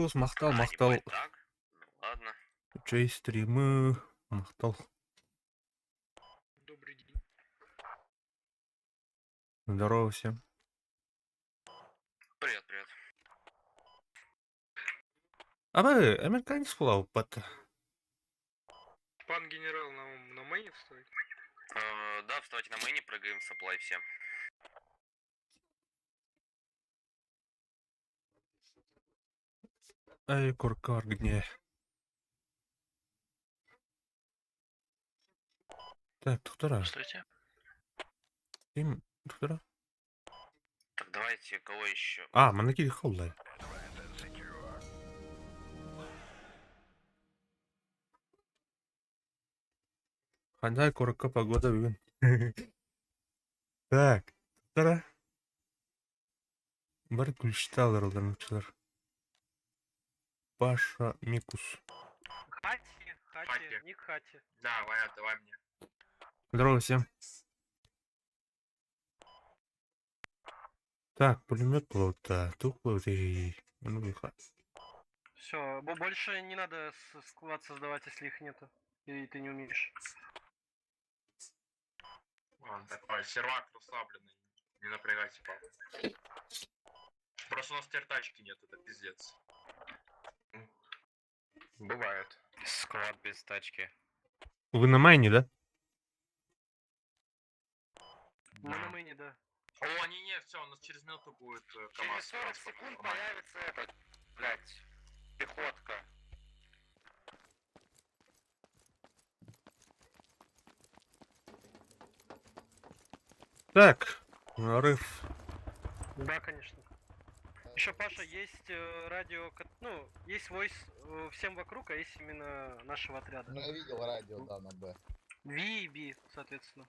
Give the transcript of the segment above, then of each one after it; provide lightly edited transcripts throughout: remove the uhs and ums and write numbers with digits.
Плюс, мақтал. Так? Ну ладно. Чей стримы, мақтал. Добрый день. Здорово всем. Привет. А вы американец плавал под... Пан генерал на мэне стоит? Да, вставайте на мэйне, прыгаем в саплай все. Ай, куркар, где? Так, туктара. Стойте. Им, туктара. Так, давайте, кого еще? А, манакили холлай. Хандай курка погода бүгін. Так, туктара. Бір күлішті алырылдан ұчылар. Паша Микус. Хати, ник Хати. Давай мне. Здорово всем. Так, пулемет плота, тухлый. Ну, выход. Все, больше не надо склад создавать, если их нету. И ты не умеешь. Он такой, сервак расслабленный. Не напрягайся, папа. Просто у нас теперь тачки нет, это пиздец. Бывает. Склад без тачки. Вы на майне, да? Мы на мэне, да. О, не, все, у нас через минуту будет КамАЗ. Через 40 секунд появится этот, блядь, пехотка. Так, нарыв. Да, конечно. Еще, Паша, есть радио, ну, есть войс всем вокруг, а есть именно нашего отряда. Ну, я видел радио, да, на Б. V и B, соответственно.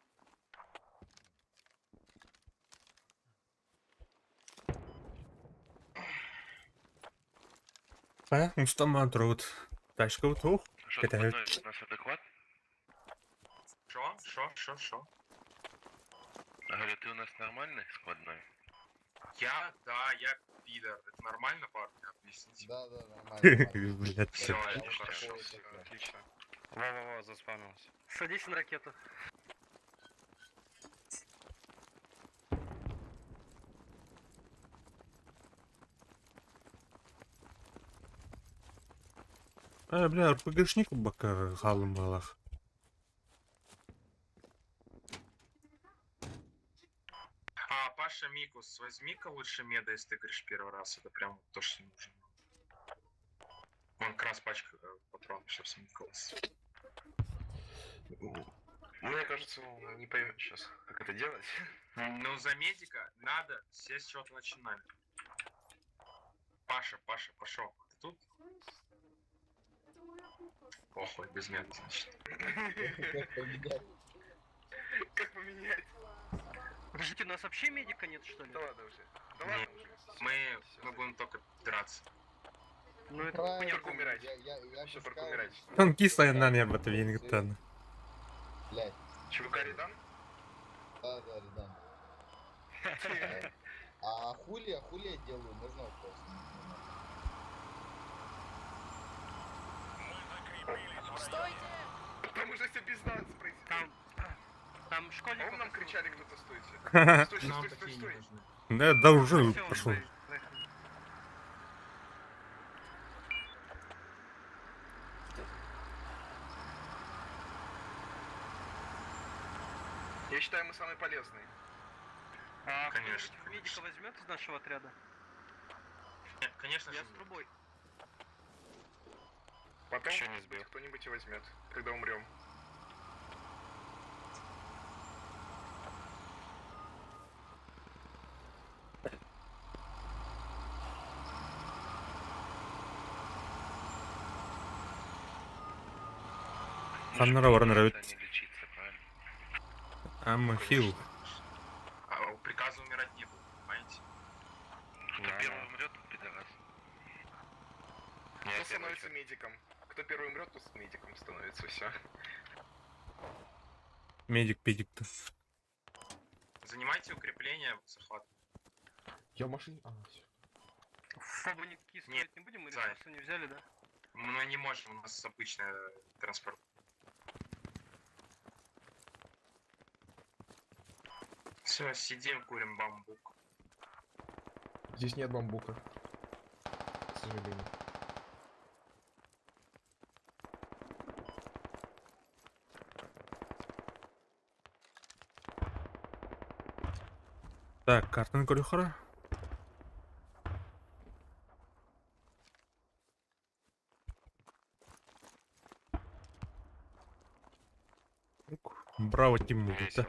Мустама друд. Тачка вот ух. Что, Это- у нас адекват? Шо? Говорю, ты у нас нормальный складной? Я пидор. Это нормально, парни? Объясните. Да, нормально. Блядь, Всё, всё. это хорошо. Отлично. Во, заспамился. Садись на ракету. Бля, РПГшник бака халым балах. Паша Микус, возьми-ка лучше меда, если ты говоришь первый раз. Это прям то, что нужно. Вон как раз пачка патронов сейчас Миколас. Мне кажется, он не поймет сейчас, как это делать. Ну, за медика надо все с чего-то начинать. Паша, пошел. Ты тут? Похуй, без меда, значит. Как поменять? Подождите, у нас вообще медика нет, что ли? Да ладно уже. Мы будем только драться. Ну это Правильно, понятно. умирать. Я Все бы только сказал, умирать. Танкист на небо, это Вингтон. Блядь, ЧВК Редан? да, Редан. А хули я делаю, можно вопрос? Стойте! Там уже все без нас происходит. Там школьников... Нам кричали кто-то стойте. Стой. Да уже Всё, пошел. поехали. Я считаю, мы самые полезные. Конечно. Кто-нибудь медика возьмет из нашего отряда? Нет, конечно Я же. с трубой. Потом кто-нибудь и возьмет, когда умрем. Ханнера Варнера. I'm heal. А приказа умирать не было, понимаете? Кто первый умрет, тот пидорас. Кто становится медиком? Кто первый умрет, тот медиком становится, все. Медик-педик-то. Занимайте укрепление, захват. Я в машине. Фобу никакие строить не будем, мы Зай. ресурсы не взяли, да? Мы не можем, у нас обычный транспорт. Все, сидим, курим бамбук. Здесь нет бамбука. К сожалению. Так, картаны көріп қара. Браво, тим будет, да?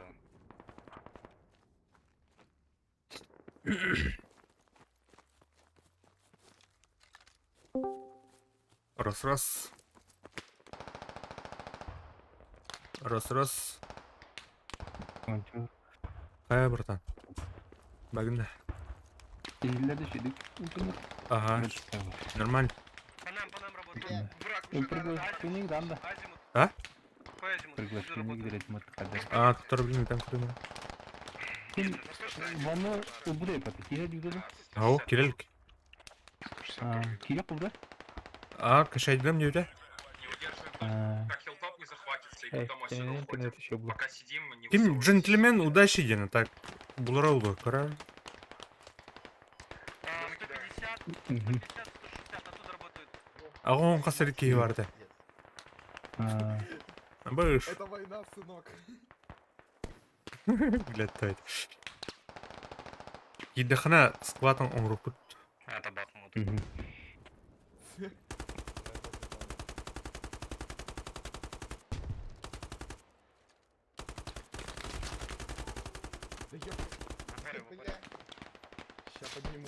Раз-раз. Раз-раз. Қая, братан? Багында. Ага, нормально. По нам работают. Враг Приглашение Гранда. Азимут. А? По азимуту. Приглашение Грейт Матхада. А, который, блин, там кірді. Ваны убрей, папа, кига дюдады. Ау, келелік. Кига кубда? А, кашайдым деуде? Не удерживаем, пока хилтоп не захватится и домой сюда уходим. Пока сидим, мы не Ким высовываемся. джентльмен удачи дені, так. Бұлыра ұлы, қара. 150, 150, 160, оттуда работают. Ағуын қасыр кейі барды. Быш. Это война, сынок. Блядь, тайд. Едіхана скватын оңрып бұд. Это Бахмут. Да я... Бля. Ща подниму.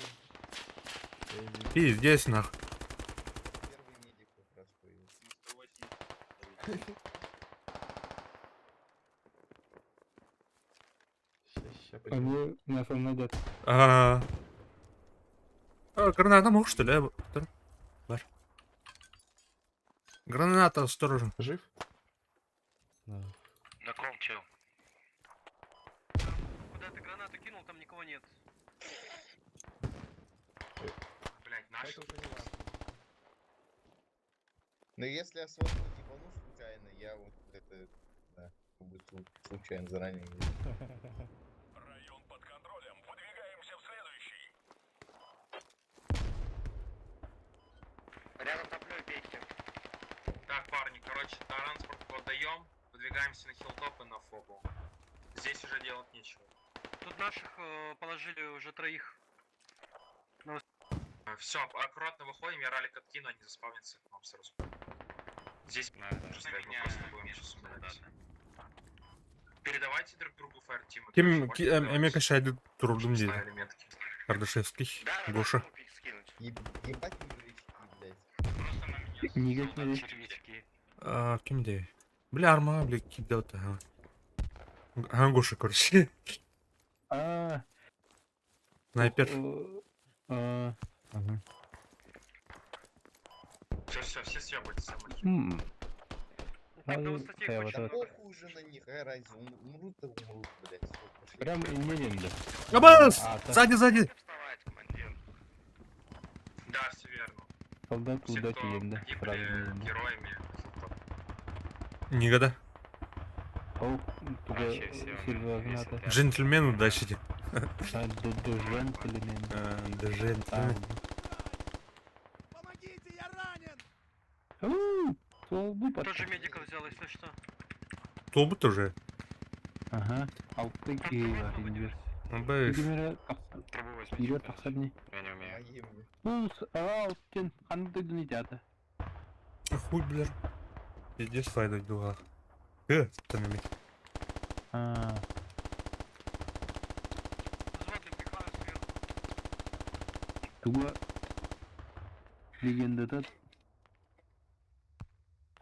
Пиздец, нах. Первый медик как раз появился. Ща подниму. Они нас найдет. Граната мог, что ли? Бар. Граната, осторожно. Жив? На ком чел? Куда ты гранату кинул, там никого нет. Блять, наши. Это уже не важно. Но если я свой ебану случайно, я вот это... Да, как бы случайно заранее. Район под контролем. Выдвигаемся в следующий. Рядом топлю пейте. Так, парни, короче, транспорт отдаем, выдвигаемся на хилтоп и на фобу. Здесь уже делать нечего. Тут наших положили уже троих. Все, аккуратно выходим, я ралик откину, они заспавнятся к нам сразу. Здесь уже стоять, мы просто будем сейчас умирать. Передавайте друг другу фаертимы. Ким, эме кашайды тұрдым дейді. Элементки. Кардашевский, Да, Гоша. купить скинуть. Ебать негречки, блядь. Просто на меня. Нигать не есть. Червячки. Кимде? Бля, арма, бля, кидал-то. Гоша, короче. Снайпер. Ага. Все съебывайте со мной. Так, до статей я хочешь? Да вот похуй уже на них, какая разница, умрут так умрут, блядь. всё, пошли. Прям не видно. Абас! так. Сзади! Вставать, командир. Да, все верно. Солдат Все, удачи кто ем, да? Сразу не погибли видно. героями хилтоп. Нигода. Туга Вообще все, сильва весь гната. отряд. Джентльмен удачи дейді. До джентльмен. Джентльмен. Помогите, я ранен! Солбу Тоже медиков взял, если что. Толбы тоже. Ага. Алты кейва индир. Бэш. Игмера Трубу возьмите. вперед пожалуйста. отходни. Я не умею. Помоги мне. Ну, алтин, ханды днетята. Хуй, бля. Пиздец, файда дуга. Там иметь. Взводный пихаю сверху. Туга легенда тот.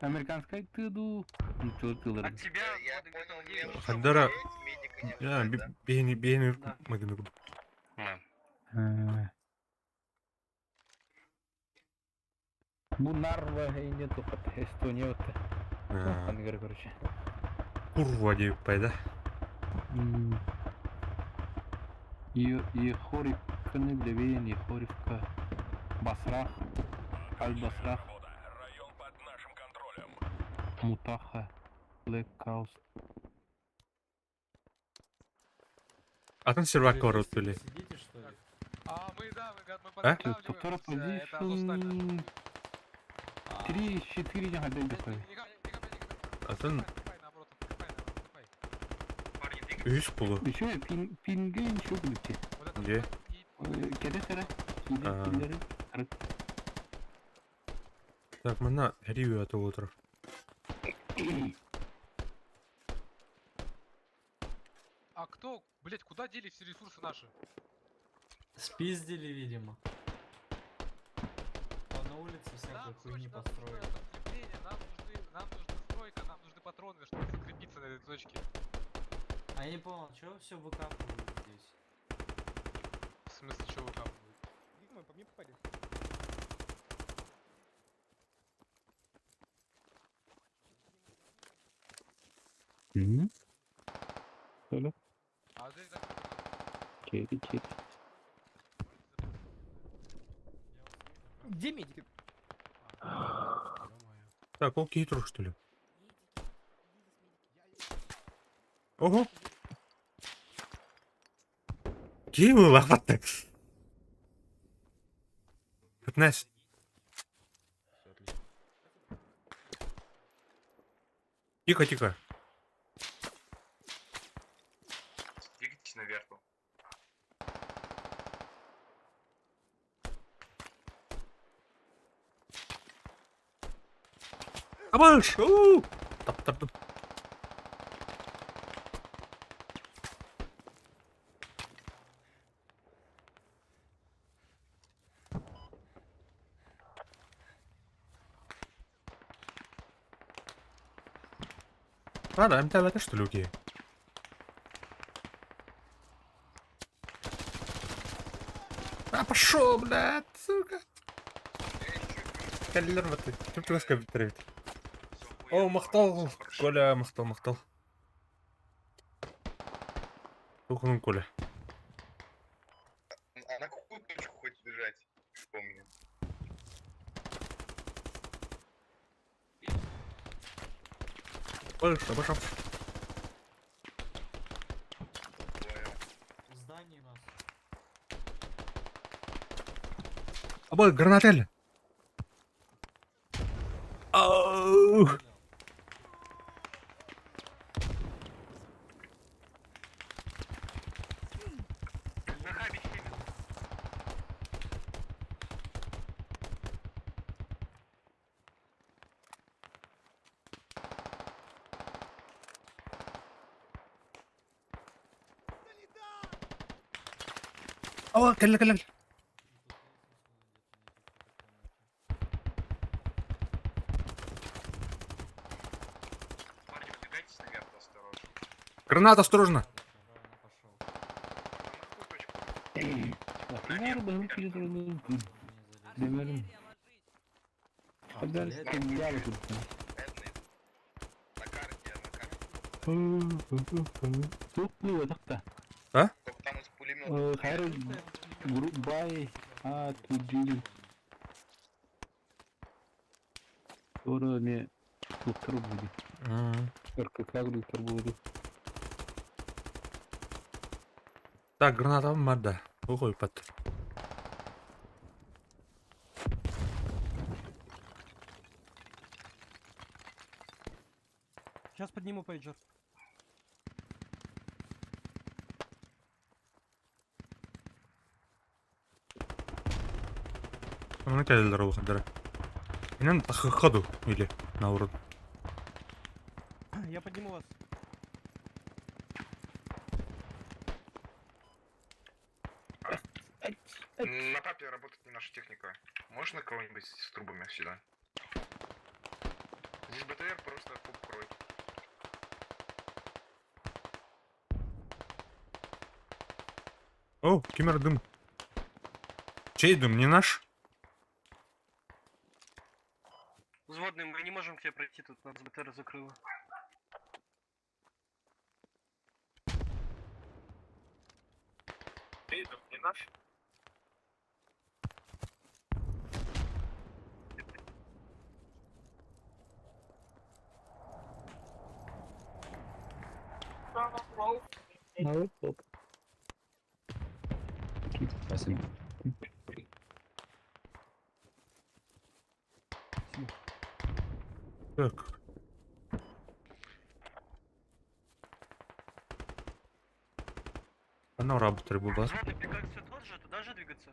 Американская тыду. Ничего тылыр. От тебя, Я взводный понял, металл мне 9. нужно Хандара. умереть, медика не Я, ждать, да? бейни, Да. магнугу. Да. Bu narva ince tokat Estonya ötte. Hadi короче. Курва, не пайда. И хорик не блевен, и хорика. Басрах, Аль-Басрах, Работа. Район под нашим контролем. Мутаха, Блэкхаус. Атын сервак өтпелі. Сидите, что ли? Мы А? Повтора позишн 3-4 жаңа дэйдэ. Атын Парни, двигайтесь. үйіс бұлы. Еще пинге ничего будет. Где? Кеде сара. А. Килleri. Так, мына ревью атып отыр. А кто, блять, куда делись все ресурсы наши? Спиздили, видимо. А на улице всякой хуйни построили. Нам нужна стройка, нам нужны патроны, чтобы закрепиться на этой точке. А я не понял, чего все выкапывают здесь? В смысле, что выкапывают? Видимо, по мне попали. Öyle. А здесь так... Кеди. Где медики? Так, ол кейтрук, что ли? Ого! Киевы лопаты. 15. Тихо. Двигайтесь наверх. Абаш! Таптырдым. Ладно, МТЛ что ли, окей? А, пошел, блядь, сука. Каллер, вот ты. Кем ты ласка биттерит? О, мақтал. Коля, мақтал. Тухнул Коля. А на какую точку хочешь бежать? Вспомни. Больше, обошел. В здании нас. Обой, гранатель. Ау. Нахабить именно. О, калля. Парни, выдвигайтесь наверх, осторожно. Гранат, осторожно. Правильно пошел. Bunlar benim filtrelerden demelim. Haber kendine bakın. На карте. Çok mu yadak da? Только там из пулемета. Hayır grup bay tujuh. Sonra ne doktor buldu. Erkekler doktor buldu. Так, граната мада. Ой, пат. Сейчас подниму пейджер. Она каллер уходила. Меня ходу или на урод. Я подниму вас. На папе работает не наша техника. Можно кого-нибудь с трубами сюда? Здесь БТР просто покрой. О, кимер дым. Чей дым, не наш? Взводный, мы не можем к тебе пройти, тут нас БТР закрыло. Чей дым, не наш? Оп, оп. Спасибо. Так. Она работает, баба. Взводный приказ все тот же, туда же двигаться?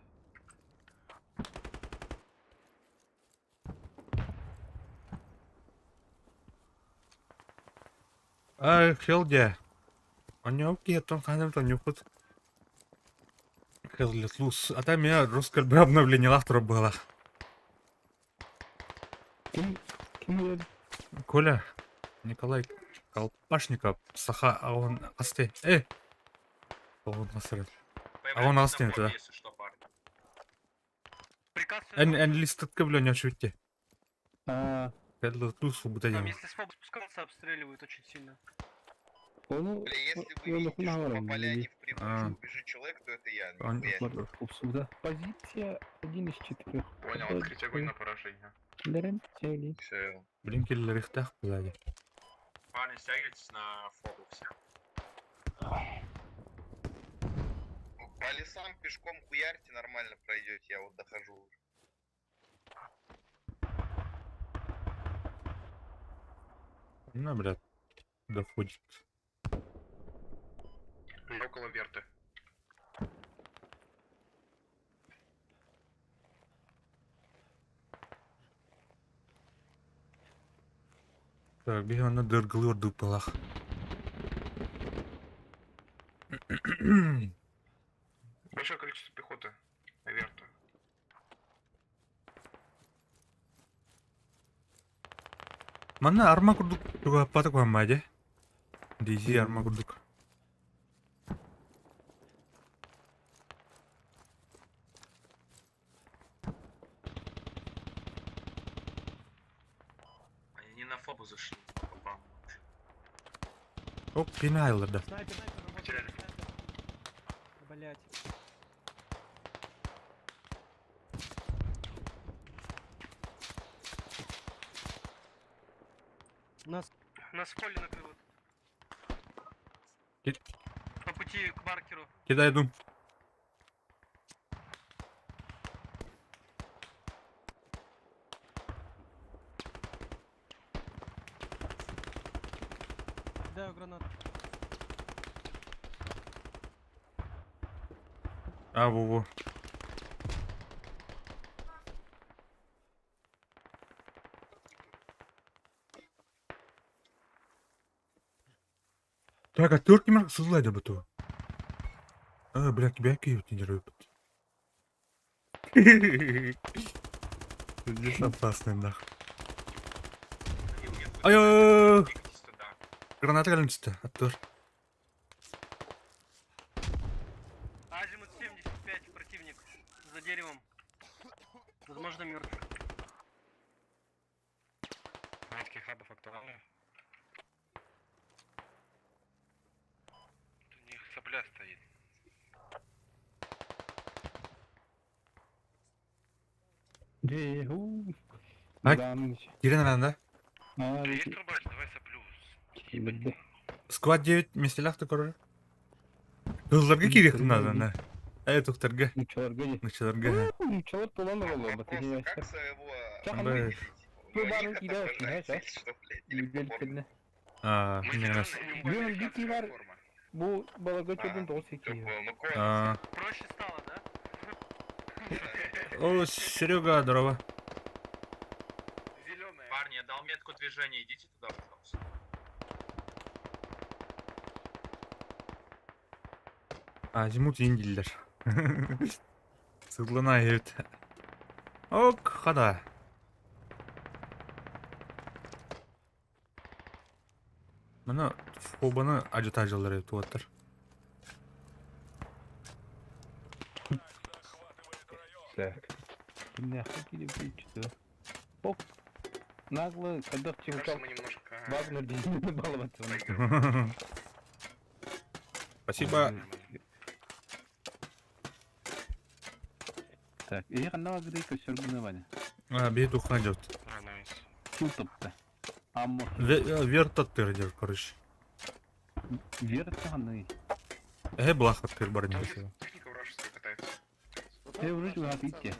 Ай, Хелде. Он не окей, он ханем-то не уход. Хелде, слус. А там я русское обновление завтра было. Ким еді? Коля, Николай Колпашников, Саха, а он асты. Он насрать. Появляйтесь он на остынет, входе, да. если что, парни. Приказ все тот же. En listat кабеля шутте. А, Хелде, слус, Там, убудем. если с фоба спускаться, обстреливают очень сильно. onu Бля, если вы onu видите, что по kullanırım. поляне в прямую А. бежит человек, то это я. Он- нихуя. Обсуда. Позиция 1 из 4. Понял, открыть огонь на поражение. Лерен цели. Всё. Блин, киллер их так пылали. Парни, стягивайтесь на фобу все. По лесам пешком хуярьте, нормально пройдете, я вот дохожу уже. Ну, блядь, доходит. Около верты. Так, бегаю на дыргалы орду пылах. Большое количество пехоты на верту. Mana arma kurduk. Tuh apa tuh gua aja. DC arma kurduk. Они не на фобу зашли. Попал. Oh, pinaylar da. Снайпер, снайпер, Потеряли. Блять. Нас Нас в поле накрывают. Ки- По пути к маркеру. Кидай дум. кидаю гранату. А, во-во. Так, а турки мар сызлайды буту. Бля, тебя киют не дерут. Здесь опасный, нах. Они уедут. Ай-яй-яй. Двигайтесь туда. Граната галимчата, оттор. Азимут 75, противник. За деревом. Возможно, мертв. Метки хабов актуальны. У них сопля стоит. Джиху. Ай. Ганч. Кирин ранда. А, Есть трубач, давай соплю. bildi. Сквад 9 местелях короче. Кызларга керек надо, да. Туктарга, Uçalarga git. нучаларга. Uçalar dolanır valla. Вопрос, Batı как своего Чакан Бля. выделить? Ну, Ну, бару их кидаю, отображать, знаешь, что, блядь, или Güzel по kendine. А, не раз. Benim ciddi var. Bu balaga çöldün Ha, dolu sekiyor. ну, А, Проще стало, да? о, Серега, здорово. Зеленая. Парни, я дал метку движения, идите туда, пожалуйста. Азимут индилер. Сыглана ет. Ок, хада. Мына фобаны ажитажалар етіп отыр. Так. Нахуй келіп жүрчү. Оп. Наглый, когда Кажется, чего-то мы немножко... Вагнер деньги баловаться. Спасибо. Так, и канава грейка сөргүнө А, бейт уходит. Найс. Кил топта. Аммо. Вертаттыр дер, короче. Вертяный. Блах открыл барнился. Техника вражеская катается. Я уже чего ответе.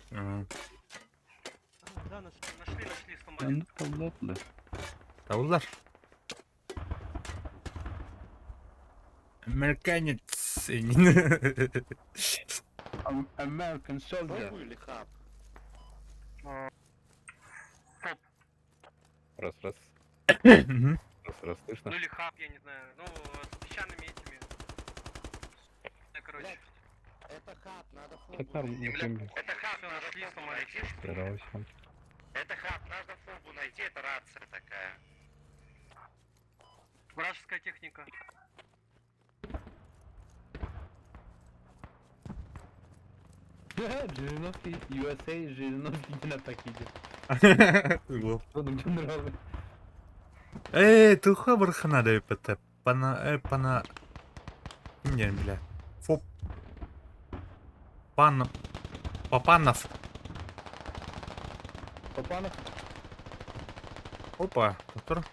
Да, нашли, сломали. Ну, толдоплы. Тавылдар. Американец. American soldier. Или хаб? Раз. Мгм. Раз, слышно? Ну или хаб, я не знаю. Ну, с песчаными этими. Короче. Это хаб, надо фобу. Как норм, найти. например. Это хаб, Всё, надо нашли, фобу сломали. найти. Старался. Это хаб, надо фобу найти, это рация такая. Вражеская техника. Жириновский, USA, Жириновский на так идет. Глуп. Он мне нравится. Тухо бархана да епете. Пана... Не, бля. Фоп. Папанов. Попанов? Опа, который?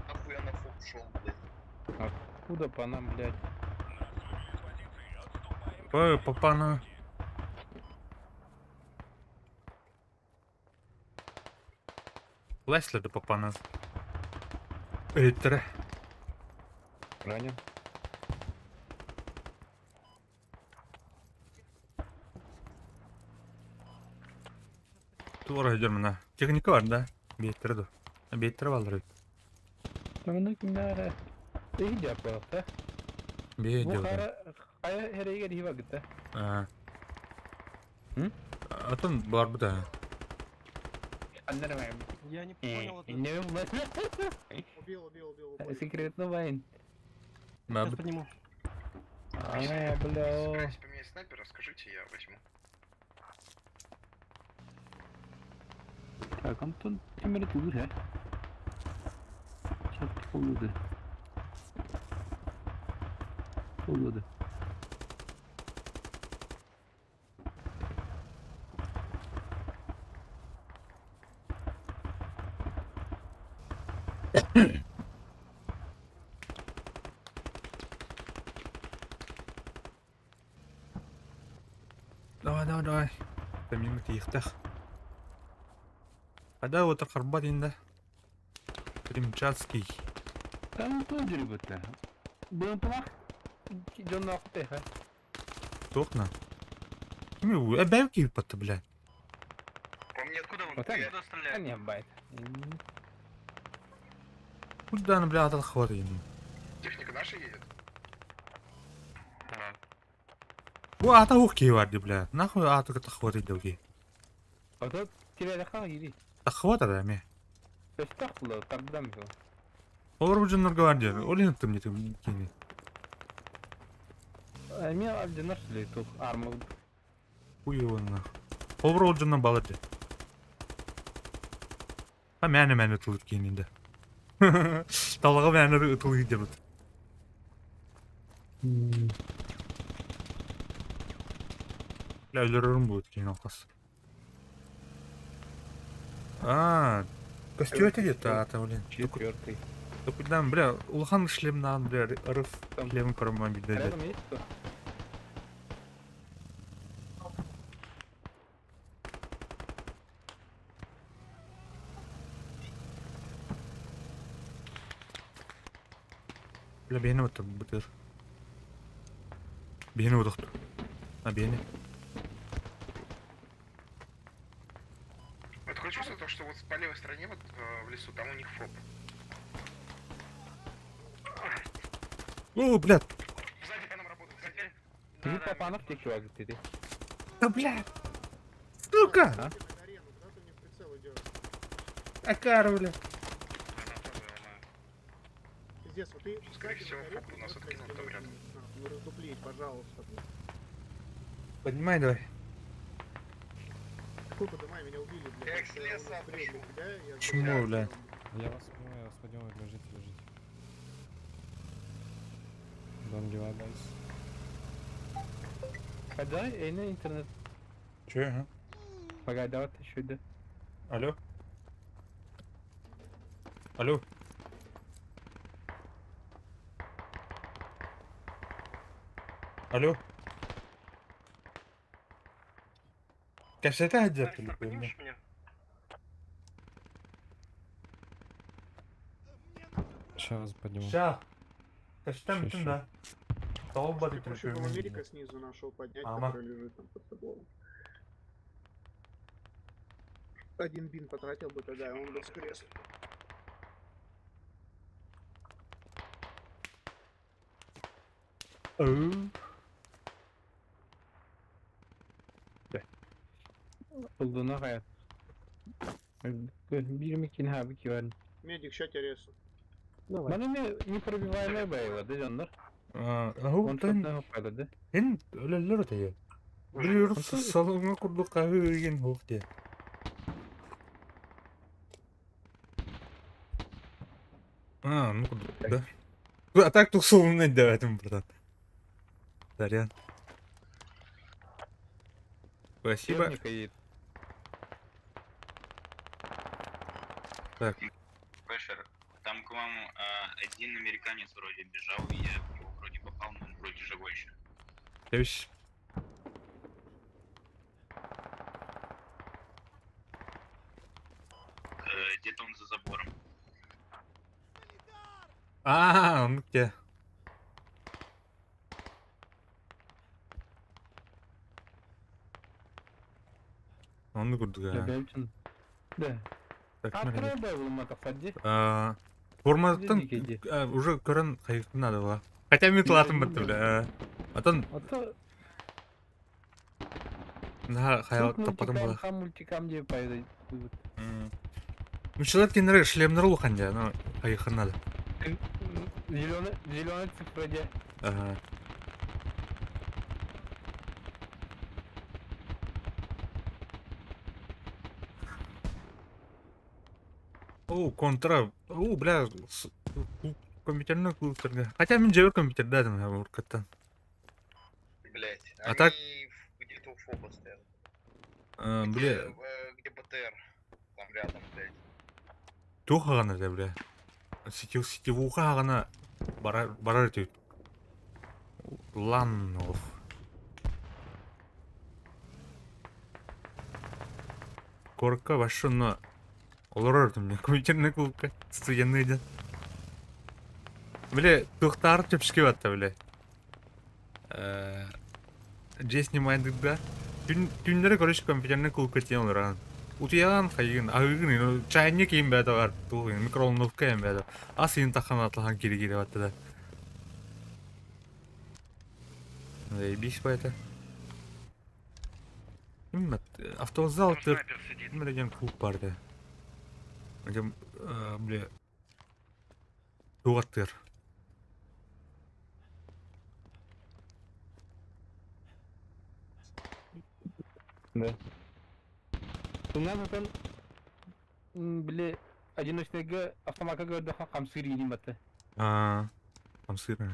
Нахуй я на фоп шел, блядь. Откуда по нам, блядь? Папана. Лесли до папана. Эйтер. Ранен? Тура идем. Техника var да? Бейтерді. Бейттер балдыр. Onu kimlere? İyi yapıyor da. Bu Бейдер. kaya hereye geliyor vakitte. Hı? Атын бар bu da. Anlarım abi. Я не понял это. Ne var? Убил. Секретно вайн. Бар Сейчас bu. подниму. Ага, бля. Собираетесь поменять снайпера, скажите, я возьму. Так, Антон температура. Çok oldu. Oldu. Давай. Помимо тихтах. Когда вот арбат инде. Кримчатский. Tamam, тоже ребята. Будем помах. Идем на охоту. Тохна. Кими бәвки патты, блядь. По мне Откуда он? Вот так? Откуда стреляет? Не байт. Куда она, блядь, отхватывает? техника наша едет. Bu ata hook vardı bля. Нахуй ата отхватывает долги. А тут тебе легко иди. Отхвата да ми. То есть так было, так дам его. Olur bu canlar var diyor. Olin tüm nitim kini. Мен один наш ли тут арму. Хуй ona. Olur o canlar baladı. Ha məni tutulur kininde. Talağa məni tutulur gidiyor. Bля, öldürürüm bu etkin olmaz. Костюм это где-то, ата, блин. Четвертый. Куда, бля, улхан шлем надо, бля, рыв шлем карман бедает. Рядом есть кто? Бля, бейни вот так бутыр. Бейни вот так. Бейни. Вот хочу чувство, то, что вот по левой стороне, вот в лесу, там у них фоп. О, блядь. Сзади по нам работают, сзади. Ты попанов те чувак ты. Да, блядь. Сука! На арену, куда ты мне в прицел идешь? Акару, бля. Пиздец, вот ты Скорее сзади всего, на тарелку, фоп у нас вот, откинут блядь, там рядом. ну разduплить, пожалуйста. Поднимай давай. Хуй подымай, меня убили, блядь. Я их если с я леса вон стрелю, обошел. тебя, я Почему, тебя- бля? Я вас поднимаю, лежите. Don't give up, guys. Когда и на интернет. Че, а? Погоди, давай еще да. Алло? Алло? Алло. Кассета Айстер, отдернули. поднимешь меня? Сейчас подниму. Ща. Кассета Ща, митин ща. да. Тауып бар екен, Прошу көрмеймін. Америка снизу нашего поднять, Ама. который лежит там под собой. Один бин потратил бы тогда, и он бы скрес. Olduğuna hayat. Bir mekin abi ki var. Медик, ща тебя ресу. Bana ne pробиваемая bayıladı canlar. Ahı Kontraptan ben hopladı. en öleller öteye. Biliyoruz salona kurduk kahve yiyen hoğuk diye. Ну курдук да. А так тут солуны даватым братан. Дарьян. Спасибо. Техника едет. Так, Пэшер, там к вам один американец вроде бежал, и я в него вроде попал, но он вроде живой еще. девись. Где-то он за забором. Он где? Он курдук Ya benim için. De. Так, смотри. Открой bayılma kafacı. Форматтан Дикеди. уже көрін қайықтың надо ба. Хотя мен қылатын бітті бля. Атан Ото қаял таппадым мультикам, ба. хам мультикам diye payda. Мүшелер кендері шлемдері ұлқан жа, қайықтың надо. Zilone цифрede. Контра. Бля. Компьютерный клубтарға. Хотя мен жабер компьютерді адым, я ұрқаттан. Блять, А так- где-то у ФОБа стоят. Бля, Где БТР? Там рядом, блять. туха ғана да, бля. Сетевуға ғана барар өтеу. Ланов. Корка башыны олар өрдім мен компьютерный клубқа студентный да. Бля, тухтар төпшке батты, бля. Же снимайдық да. Түндері көріш компьютерный клубқа тен олар. Утиян қайын, ағығын, чайне кейін бәді бар, микроволновка ең бәді. Асыйын таққан атылған кері батты да. Заебись по это. Автовокзал, ты... Снайпер сидит. Один клуб барды. Где, бля... Туғаттыр. Да. У нас zaten bile одиночныйга автоматка gördü хамсыр едим батты. Там сыры.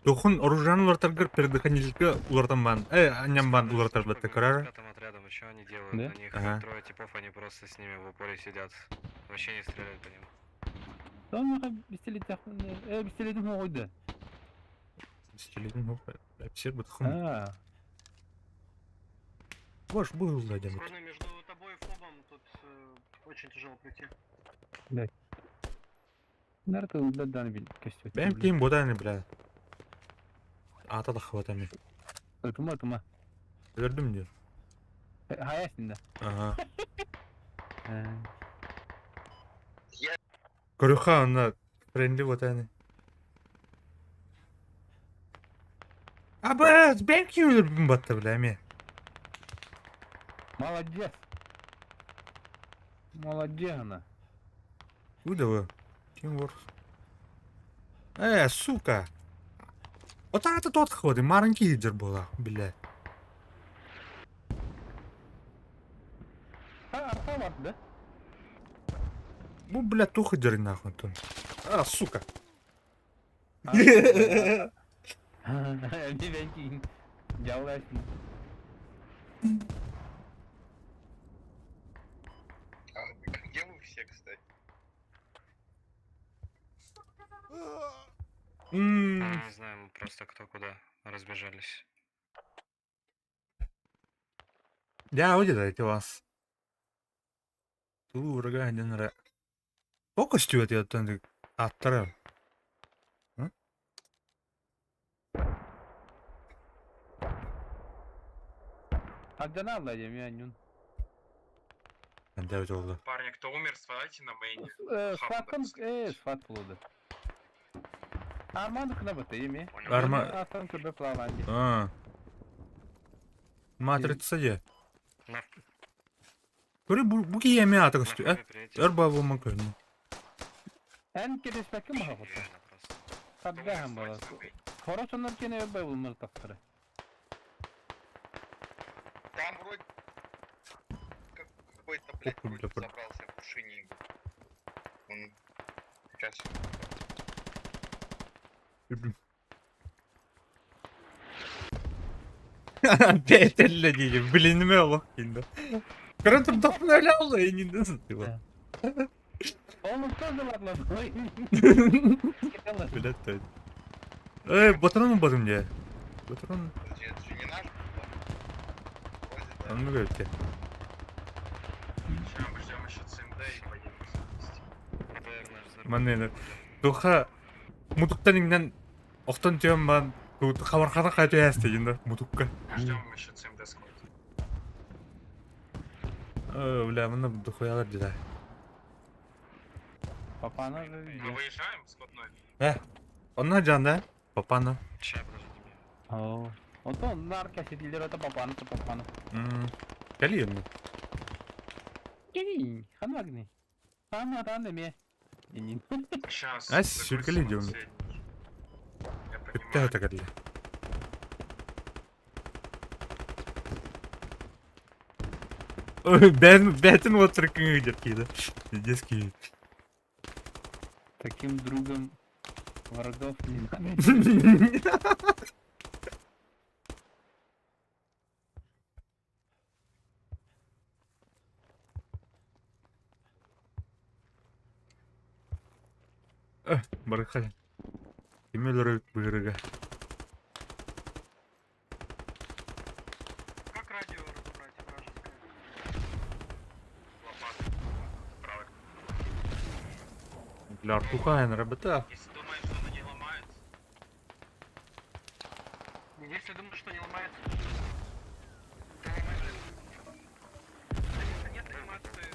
Тухун оружан улартаргар передыханилка улартан бан. Аням бан улартар батты карара. Пятым отрядом, еще они делают? Да? На них Ага. трое типов, они просто с ними в упоре сидят. Вообще не стреляют по ним. Sonra pistoletim oydu. Стилетін хоп. Әпсер бұтқын. Бош был дадем. Сложно между тобой и фобом, тут очень тяжело пройти. Nerede ulan bil kestiyor. Benim kim bu da ne bile. Ata da havadan mı? Tuma. Gördüm diyor. Hayasında. Aha. Görüха ona friendly bu da ne? Abi ben kim öldürdüm battı bile mi? Молодец она. Bu da bu. Kim var? Сука. Вот это тот ходы, маленький лидер была, бля. Arka vardı da. Bu bля туха дери нахуй тут. Сука. Ne belki yavlaşsın. Где вы все, кстати? Не знаю, мы просто кто куда разбежались. Ya oye, te vas. Tú, rega, ya no era. Poco estuve, tío, tanto. Atrás. Adana alacağım ya Nyun. Ben de öyle oldu. Парни, кто умер, свалайте на мейне. Sıfatın, sıfat buludu. Armağan kına batı yemi. Aslan kırda plavancı. Ha. Матрица ye. Böyle bu ki yemeğe atık istiyor. Erba bu mı körünü? En kerespeki mi hafıta? Kadda hem balası. Хорошо на кене ерба bulmaz taktırı. Там вроде какой-то, блядь, вроде забрался в машине. Он сейчас... Beterle diyeceğim. Bilinme bak şimdi. Kırıntım topun öyle oldu. Eninde sıtıyor. Oğlum sözler Bilet de. Batırın mı batım diye? Batırın mı? Подожди, это же не наш? Вроде да. Onu mu görüyor? Сейчас мы ждем еще ЦМД и поедем вместе. Маннелер. Духа мутуктан ингнен оқтан түйен бан. Хабархана қайту ясты енді мутукка. Ждем еще ЦМД скоро. Бля, мына дохуялар дейді. Papağana Мы выезжаем, скотной? Onlar canda. Papana. Сейчас, подожди. Oo. O da onlar kesildiler o da papağanı da papağanı. Geliyor mu? Gelin. Hadi bak ne. Tamam adam demeye. İnin. Сейчас. А, сюркали идем. Я Bitti понимаю. öte geldi. Бәтін отырыкын өйдеп кейді. Дески. Таким другом врагов не надо. Барықай. Кемелер өйт бұйрыға. Как радио разобрать вражеское? Лопаты. Правый. Бля, артуха, работа. Если думаешь, что она не ломается, Если думаешь, что не ломается, то ломается. Нет ломации.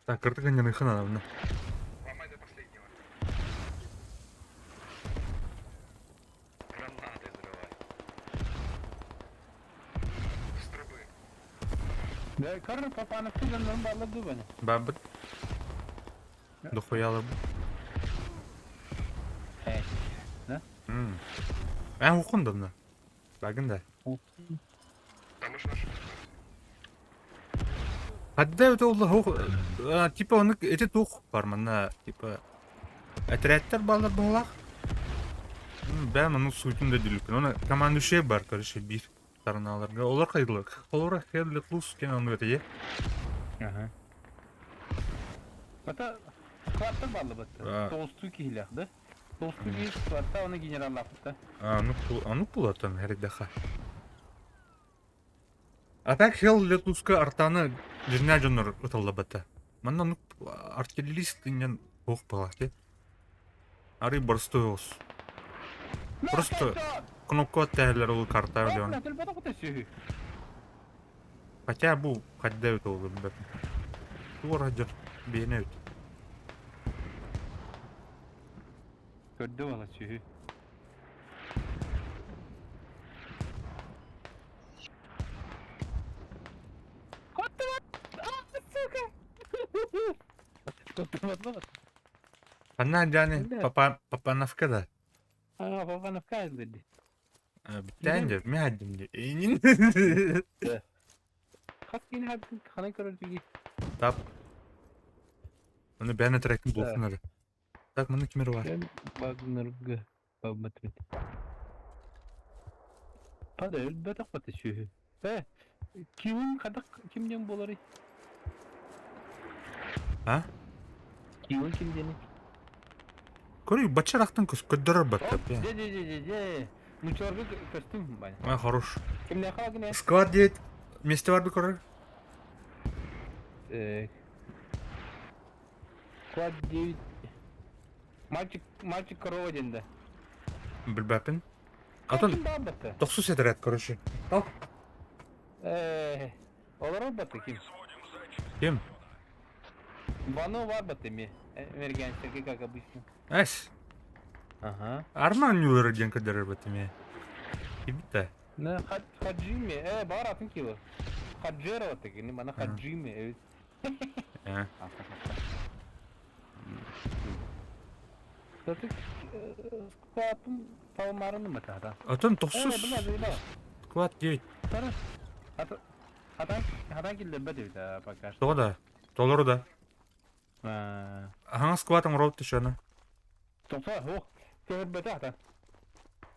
Так, картыга не нахана навна. ломай до последнего. Гранаты взрывай. С трубы. Ve karı papağanı kızından bağladı beni. Бабыт. Дохуялы bu. Evet. Ben hukundum da. Bakın da. Там уж наши. Hadda öte oldu. Типа onu eti tuh var mı? Типа отрядтар балар болақ. Ben onun suyutunda değilim. Ona komanda şey var karşı bir taranalarga. Olar kaydılar. Olar herli klus ken onu öteye. Aha. Hatta skvatta bağlı battı. Tostu ki hilahdı. Tostu ki skvatta onu general yaptı. Аны пулатын her daha. А так хел летуска артаны жирня жонор ытылды бата. Мана артиллерист инен ох балахты. Ары борстоос. Просто кнопка тәлер ул карта Ben дигән. tül bana kutu sühü. Хотя бу хадда өтө ул бит. Тура жер бейне өт. Gördü valla sühü. Kutu var. Aa suka. Kutu var. Ана жаны папановка да. Aa papağanı kaydı dedi. Биттен мен адым де. Kaç yine hep kanı körüldü ki. Тап. Аны бәне трекин болсын әле. Так, мына кимер бар. Ben bagınırgı. Babmatmet. Hadi elbette batı sühü. Ve kimin kadak kimden boları? Ha? Kimin kimden? Көрі, бачарақтан көддірір баттап, я. Де. Мучорғы костюм бәне. А, хорош. Кімне қалғыне? Склад 9 месте барды көрір. Склад 9. Мальчик корова денді. Білбәпін. Атын, бабаты? 9 сетірет, короче. Ал. Олар баты кім? Кем? Вано var батыми. Американцы, как обычно. Әс. Ага. Арман юлары ден көддірір баттым, я. Кебітті. Ne Hacimi, baharatın kilo. Hacera var tek, ne bana Hacimi, evet. Ya. Zaten squat'ın tavmarını mı tahta? Атын, Evet, 9 bunlar böyle. Squad 9. Sana. Hadan kilde bedi de bakar. Тоғда. Толыры да. Аңа скватың роутты шаны. Тоқса, о, көмір бedi hadan.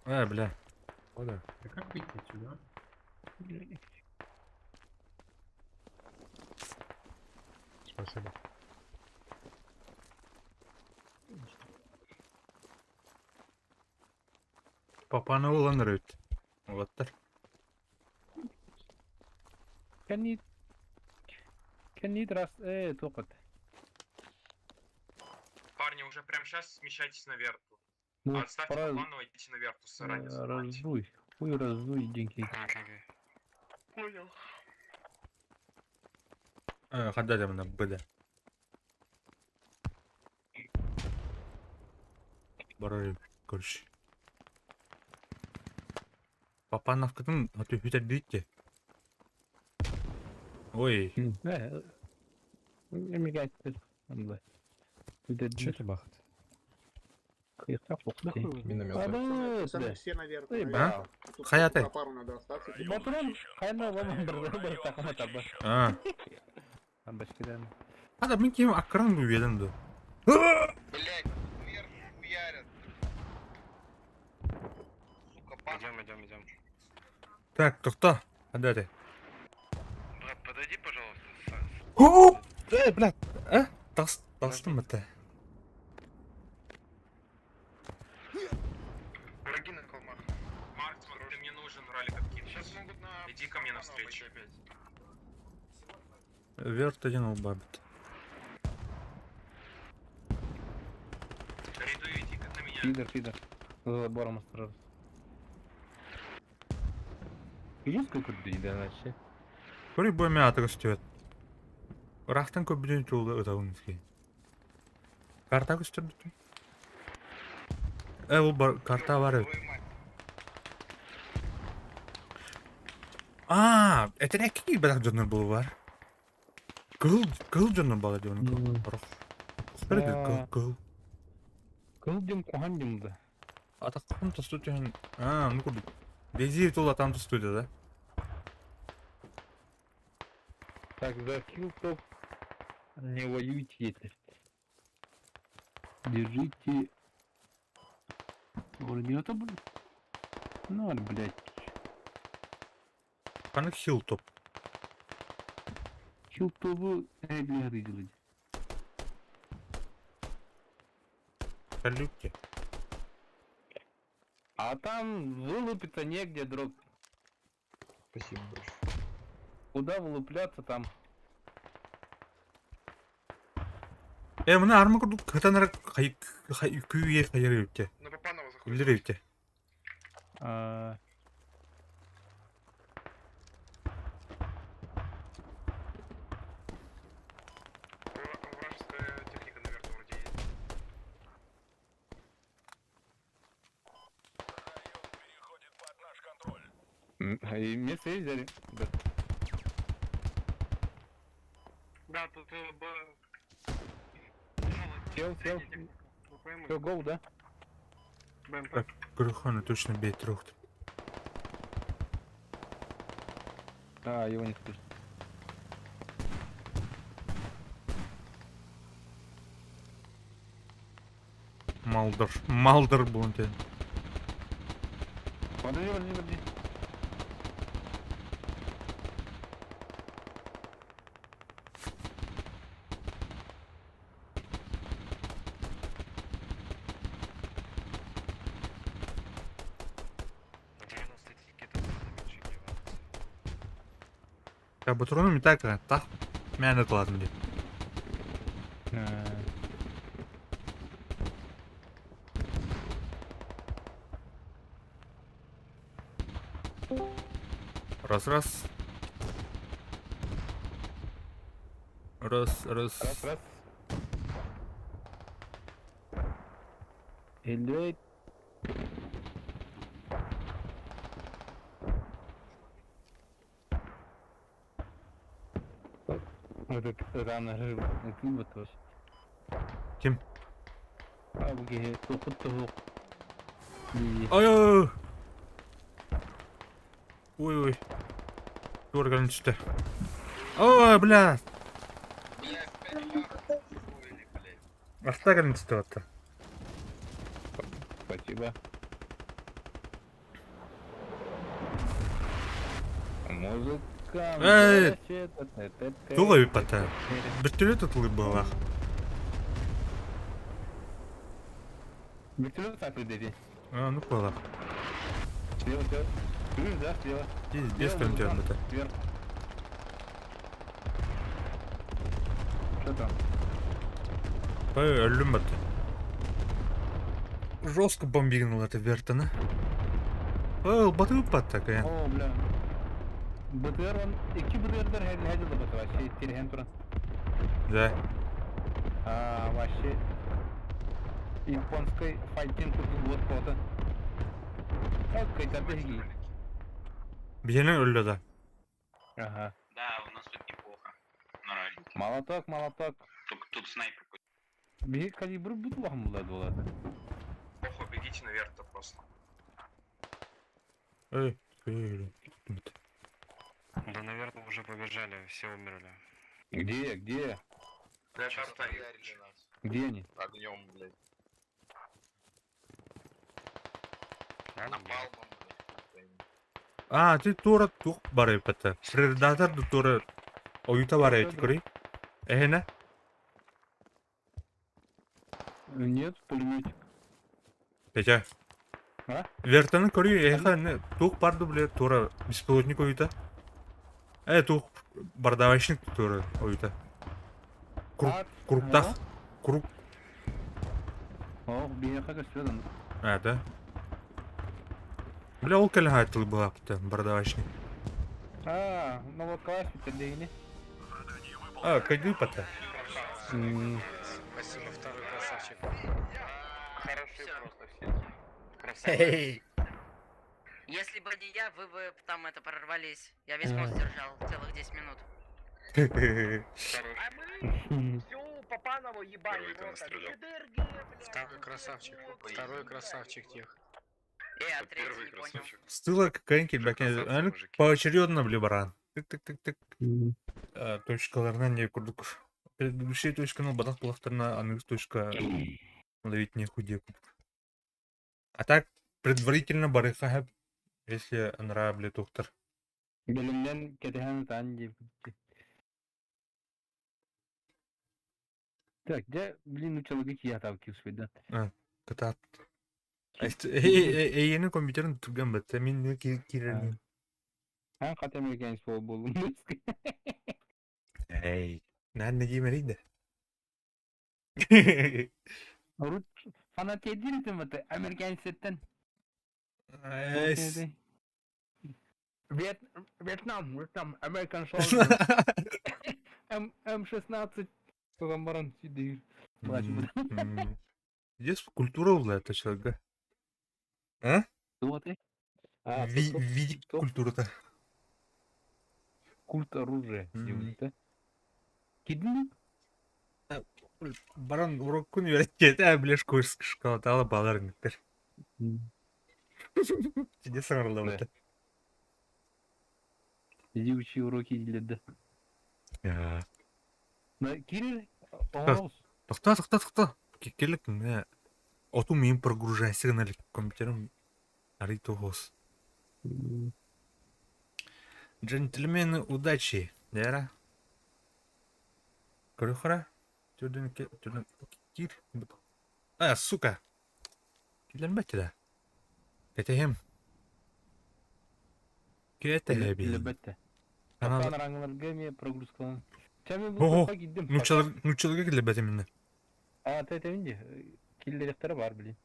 Бля. Ода, а как выйти отсюда? Спасибо. Папаны уланыр өт. Олаттар. Can you trust, топот. Парни, уже прямо сейчас смещайтесь на верту. Ну, Отставьте планово, идите на верту, заранее занимайте. Раздуй. Хуй раздуй, деньги. Понял. Хадда да мына быда. Барар көрүш. Папановкатын өтө хүтер дейт. Ой. Американцы. Че ты бахат? Миномет. Все наверх. А? Хаятай. На пару надо остаться. Батуран, хайна ваман бір тақыма табы. Башкидан. Ада мен кем акырын бүйедім ду. Блять, вверх хуярят. Сука, папа. Идем. Так, тоқта. Хадда де. Брат, подойди, пожалуйста. Блядь. Тастым бітті. Враги на холмах. Мартин, ты мне нужен, ралик откинуть. Сейчас могут на... Иди ко мне навстречу. Верт один улбабит. Ряду иди как на меня. Фидер. За забором осторожно. Есть сколько людей вообще? Көрі бөме атығы үстет. Рақтан көп білен жолды өтауыңызге. Карта көстірді. Ол бар, карта бар өт. Әтін әккі бәдақ жоныр бұл бар. Гыл жоныр бала жоныр. Спірді гыл. Кыл дем кухан демді. Атаққын тұсту жон. Ну көрді. Дезир тол атам тұсту да. Так, за килтов не воюйте, если. Держите. Вроде это будет. Ну, блядь. Қаны хил топ. Килтову блядь, делать. Салюкте. А там вылупиться негде, друг. Спасибо большое. Куда вылупляться там? Мына армы күрді катанар күйе қайыр өтте. На Папанова заходит. Үлдер өтте. Вражеская техника наверх вроде есть. И место есть, взяли? Да. Да, тут Сел. Все, гоу, да? БМП. Күріханы точно бейт рухты. Его не слышно. Малдыр бұлын тен. Подожди. патроны не так, так, меня накладно. Раз. Раз. Раз. 58. Этот рано жив. Ким вот. Ким? А буге тохот. Ой. Ой. Дорого что. Ой, бля. Блядь, перемагали, блядь. Оставим что-то. Спасибо. Музыка. Эй! Тугай пата. Вертолет отлыбала. Вертолет так выдали. А, ну пола. Слева. Да, слева. Здесь контент это. Вверх. Что там? Люмбат. Жестко бомбигнул это вертона. Батып такая. О, бля. БТР он... İki БТР'ler her yılda batı var. Şey, Tirhen Turan. Да. А, вообще... Японской файтинг тут вот фото. Как кайтарды хиги. Бьяны ölü да. Ага. Да, у нас тут неплохо. На радике. Молоток. Только тут снайпер. Bir kalibr bu vahmuladı oladı. Похуй, бегите наверх-то просто. Эй. Да, наверное, уже побежали, все умерли. Где? Блядь, Сейчас стоит. стреляли нас. Где они? Огнем, блядь. Напалмом, блядь. А, ты тура тух бары пата. Предатор тура. Oyuta var ya tikuri. Ne? Нет, пулеметик. Петя. А? Вертаны көрüyor. Не тух барды бле тура. Беспилотник oyuta. Тух бардавочник тура oyuta. Круптах. Круп. О, бияха gösteriyor. Да. Бля, ол кәлі айтылы была пата бардавочник. А, ну вот класс не. А, кайды пата. Спасибо, второй красавчик. Хорошие просто все. Хей. Если бы не я, вы бы там это прорвались. Я весь мост держал целых 10 минут. А мы всю Папанову ебали. Второй красавчик тех. А третий не понял. Стыла какая-нибудь бәкен. Поочередно бля баран. Тык. Точкаларынан не курдук. Предыдущая точка, ну, батах плахтарна, анык точка. Ловить не худе. А так, предварительно барыха хэп. Если нравится доктор. Бölümden ketehan tanji. Так, где, блин, у человека я там кис видно. Катат. Yeni kompüterin tutgan batta. Min ne kireni. Ha, kate Amerikan spor buldum. Hey. Nerede giymeliydi? Rus fanatiğe değil mi bu? Amerikan setten. Vietnam, American soldier. М-16. Погамбаран сидит. Здесь культура была это человека. А? Кто ты? Видик культура-то. Культ оружия. Кидни? Баран урок күн үйреткен, білеш көз шкалаталы балар нектер. Сиде саңырылда бұлды. Иди учи уроки деледі. Кирилл, Тоқта. Келік, оту мен прогружайсы ғаналік компьютерім арит оғыз. Джентльмены удачи, дәра? Көріқыра? Түрден кир. Сука! Келден бәтті да? Кетехем. Кетехем. Канада. Тапан раңларга мен прогрузкалан. Чами Ого, бұл топқа киддім. нучалыга келе бетиминде. Тәтемінде. Киллеректері бар, білейін.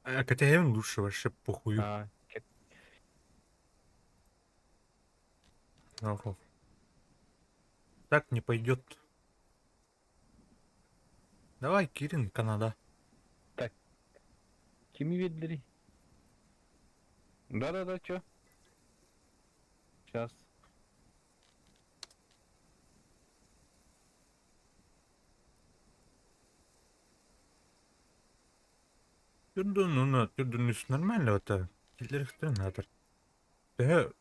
КТМ лучше вообще похую. Чек. Ого. Так не пойдет. Давай, Кирин, Канада. Kimi веддері? Да, чё? Сейчас. Түрдүн нормально это. Киллерихтер надыр.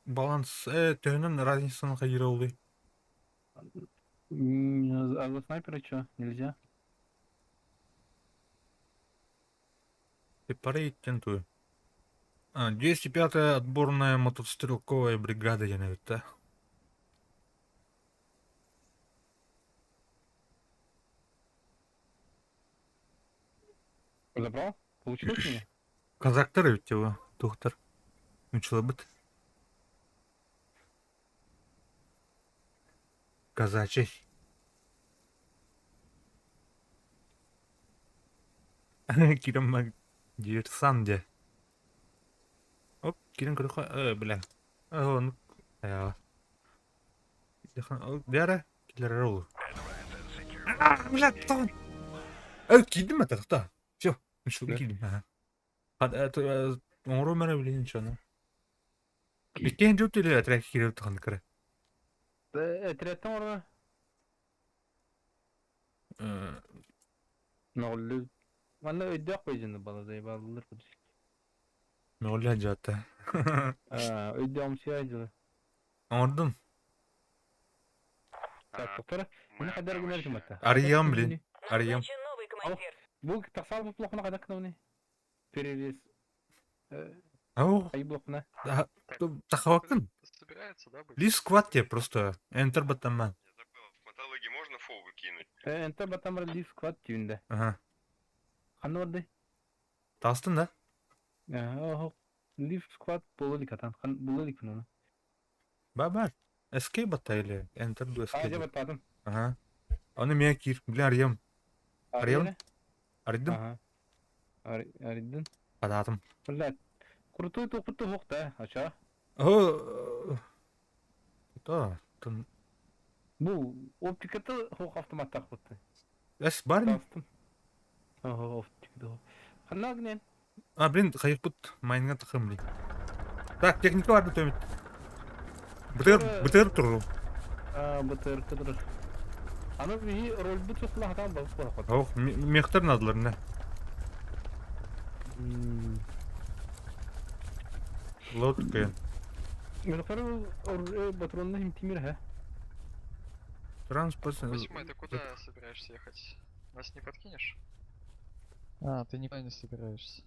Баланс, төнün разницаны кайра улый. А за снайпера чё? Нельзя? Ты пора тентую. 205-я отборная мотострелковая бригада, я наверное. Забрал? Получилось у меня? Казактар ведь его, доктор. Учила быть. Казачий. Кирим диверсан де. Оп, Кирим кырыха, бля. Он, Дяра, киллер ролл. Блядь, кто он? Кидим это, кто? Все, начал кидим, это, он ромера, блин, ничего, ну. Битен жут или отряд кирил тахан кара? Отрядтан орна? Ноллы. Ванна өйдәк қойжыны баладай балылар бұдыр. Нолля жата. Өйдәм сияйдылы. Ордын. Так, доктора, мені қадар күнер кіматта? Ариям, блин. Ариям. Бұл тақсал бұл блокына қадақ кінауны? Перерез. Ау, Ай блокына. тахавакын. Собирается, да, быть? Лис сквад тебе просто. Enter батаман. В каталоге можно фол выкинуть? Энті батамыр лив сквад түйінді. Ага. Қаны орды? Тастын да? Лив сквад болы ликатан. Болы ликін оны. Бар. Escape бата или Enter ду Ажа escape. батадым. Ага. Оны мен кир. Блин, Ариям. Ариям? Аридым? Ага. Аридын. Адатым. Блядь. Крутой тоқпытты хоқта, ача. Да. Бұл оптикаты хоқ автоматтақ бұтты. Эс бар ми? Тастым. Оптикаты хоқ. Қанна гінен? Блин, қайық бұт. Майнға тақым, блин. Так, техника барды төмет. Бытыр тұру. Бытыр кыдырыр. Аны бейі рол бұт соқла хатан бағып қоқат. Ох, мехтер надыларына. Лот кайын. Мен қару батронны химтимир, ха? Транспорт. Восьмой, ты куда собираешься ехать? Нас не подкинешь? Ты никуда не собираешься.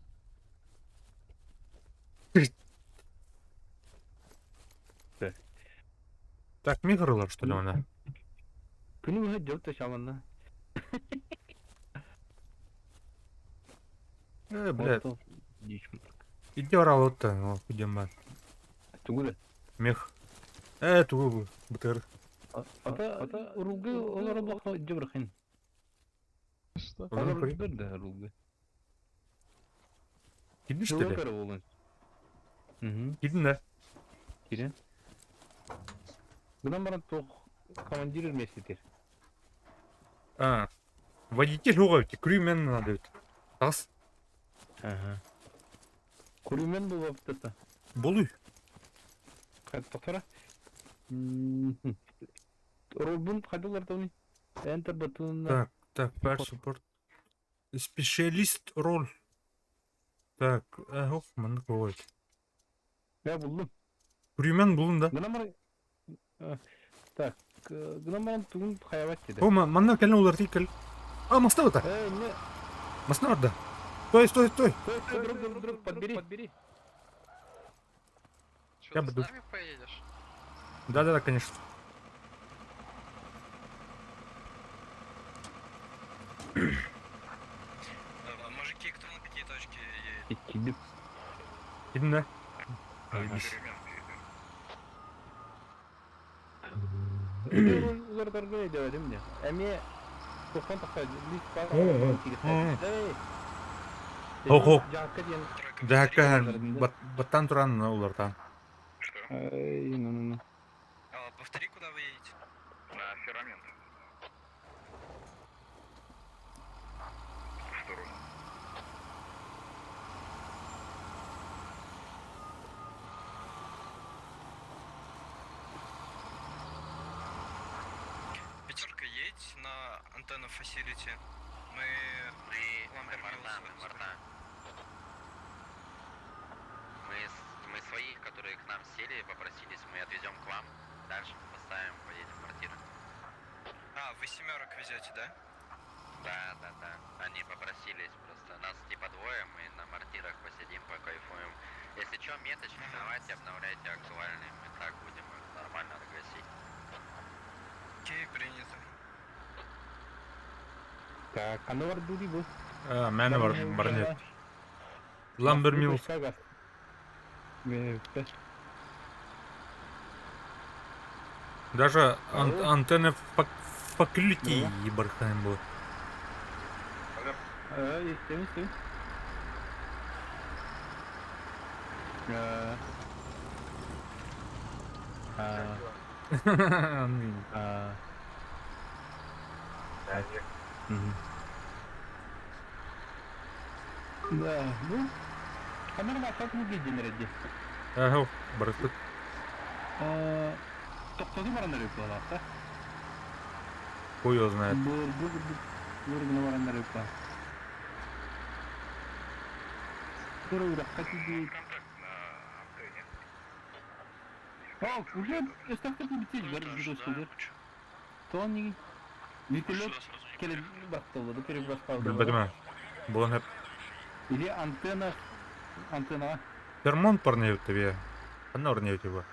Так, микролар, что ли, она? Күні өйі жауытта шаманна. Блядь. Иди орал вот-то, идем бар. Түгілі. Мех. Тугу, бытыр. Ата ұрылғы олары блокқа жабырқын. Что? Олар бірді ұрылғы. Кидin что ли? Жылы болын. Кидin да. Кирен. Бұдан баран тоқ командир өрмесетер. Водитель уғай, крюмен надо ведь. Тас. Күрімен бұл ваптыта. Болуй. Тоқтара. Ролбун қайдаларда оны? Энтер батуына. Так, пар суппорт. Специалист роль. Так, ох, маны қойд. Я бұлдым. Крюмен бұлын да. Бұдан баран... Так, бұдан баран туғын қаябат деді. О, мана кәлін олар дейкіл. Масна бұта. Не. Масна орда. Стой. Стой, друг, подбери. Что, Я ты буду. с нами поедешь? Да, конечно. Мужики, кто на пятиточке едет? Кидіп. Кидin да. Uzardarga edemedim de. Emi 90 takka list var. Hok. Jakka diyen. Дәкән, баттан туран улардан. Ай, ну. Повтори, куда вы едете? На феррамент. В сторону. Пятерка, едь на антенну фасилити. Мы Мы своих, которые к нам сели, попросились, мы отвезем к вам. Дальше поставим, поедем в квартиру. А, вы семерок везете, да? Да. Они попросились просто. Нас типа двое, мы на мортирах посидим, покайфуем. Если что, меточки давайте, обновляйте актуальные. Мы так будем их нормально разгасить. Окей, принято. Так, а ну var дури bu. Мәне бар нет. Ламбер мил. Даже антенны в покрытии ебархаем было. Есть. Да, ну, камера как мы видели ради. Ага, браток. Тоқтады барандар өкпала, да? Хуй его знает. Бұргына барандар өкпала. Скоро ураққа тиді. О, уже эстафта бітсіз бар, жүрістілдер. Тоған неге? Вертолет келіп бақтылды, перебрасталды. Білбедім. Бұлын hep. Или антенна. Термон парнеют тебе. Қаны орнеют его.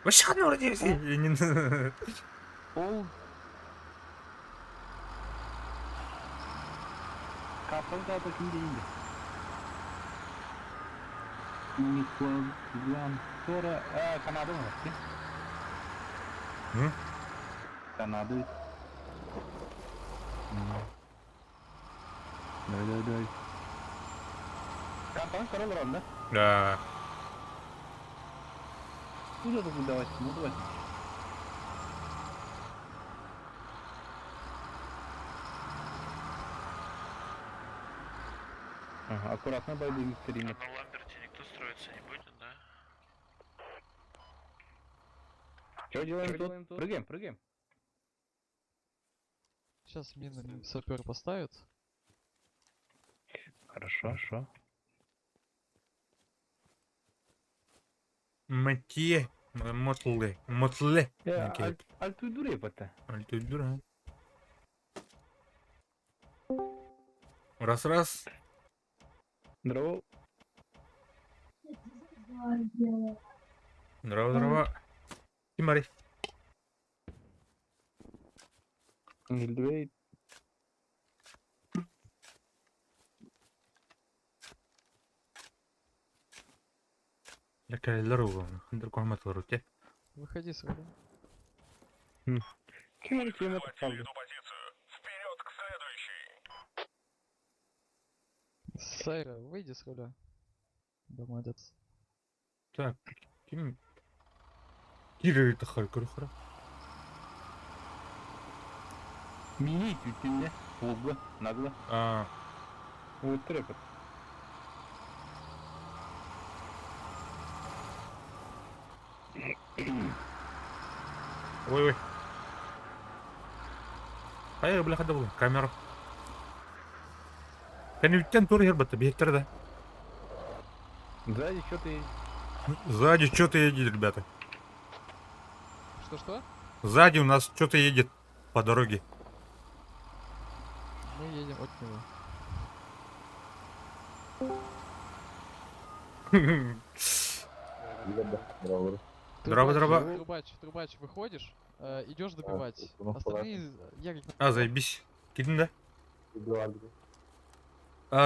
Вообще қаны орнеют сен. Ол капыл да bakın deyince. Unicorn sonra Kanada mı var ki? Hı? Kanada. Дай. Kapan karalar onda. Да. Куда тут давать? Ну давайте. Ага, аккуратно бойдем периметр. На Ламберте никто строиться не будет, да? Что делаем тут? Прыгаем. Сейчас мины сапер поставит. Хорошо. Матье. Мотлы. Альту дуре пота. Альту дура. Раз. Здорово. Здорово. Тимари. Гильдвейт. Ләкә лару. Хәндер кормат лару те. Выходи с рулем. Кем это правда? Сайра, выйди с руля. Да, молодец. Так, ким? Кире тахар көрөхөр. Мини тютинде. Полга, нагло. Вот трепет. Ой. Hayır bile hadi bulun. Kamera. Kanütten tur herbatı bir да. Сзади что-то есть. Сзади что-то едет, ребята. Что? Сзади у нас что-то едет по дороге. Мы едем от него. Здорово. Трубач, выходишь, идешь добивать. Остальные ягодь. Заебись. Кидим, да?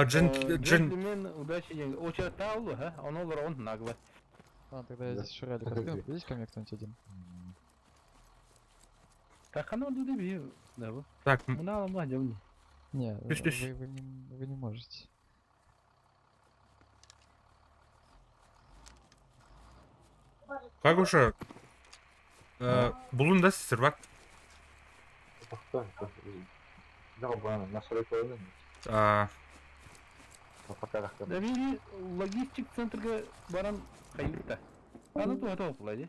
Джентльмен, удачи, деньги. Очерта улу, он олар нагло. Ладно, тогда я здесь еще ралик открыл. Идите ко мне кто-нибудь один. Тахана оду бие, да бу. Так, Мына аламга жабын. Не, Тыш, тыш. вы не можете. Кагуша, булун да сіздер бак. Да бие логистик центрга баран кайыкта. Аны туата окулайды.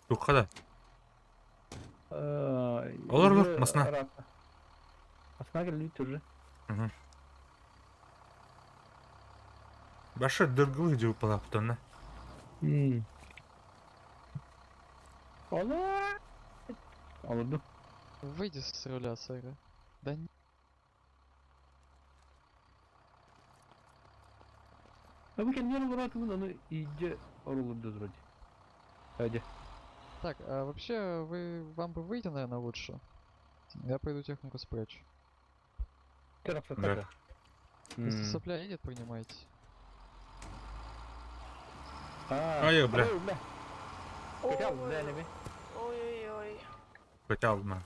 Тухада. Олар масына. Масына келіп тұржы. Башы дыргылы жауып балаптан, Ола. Алырды. Выйди с руля, Сайра. Да не. А вы kendine vuratın onu iyice orulurdu вроде. Hadi. Так, а вообще, вам бы выйти, наверное, лучше. Я пойду технику спрячу. Tarafta Да. kaka. Если сопля едет, принимайте. Ай, бля. Хотел, да, не Ой-ой-ой. Хотел, ма.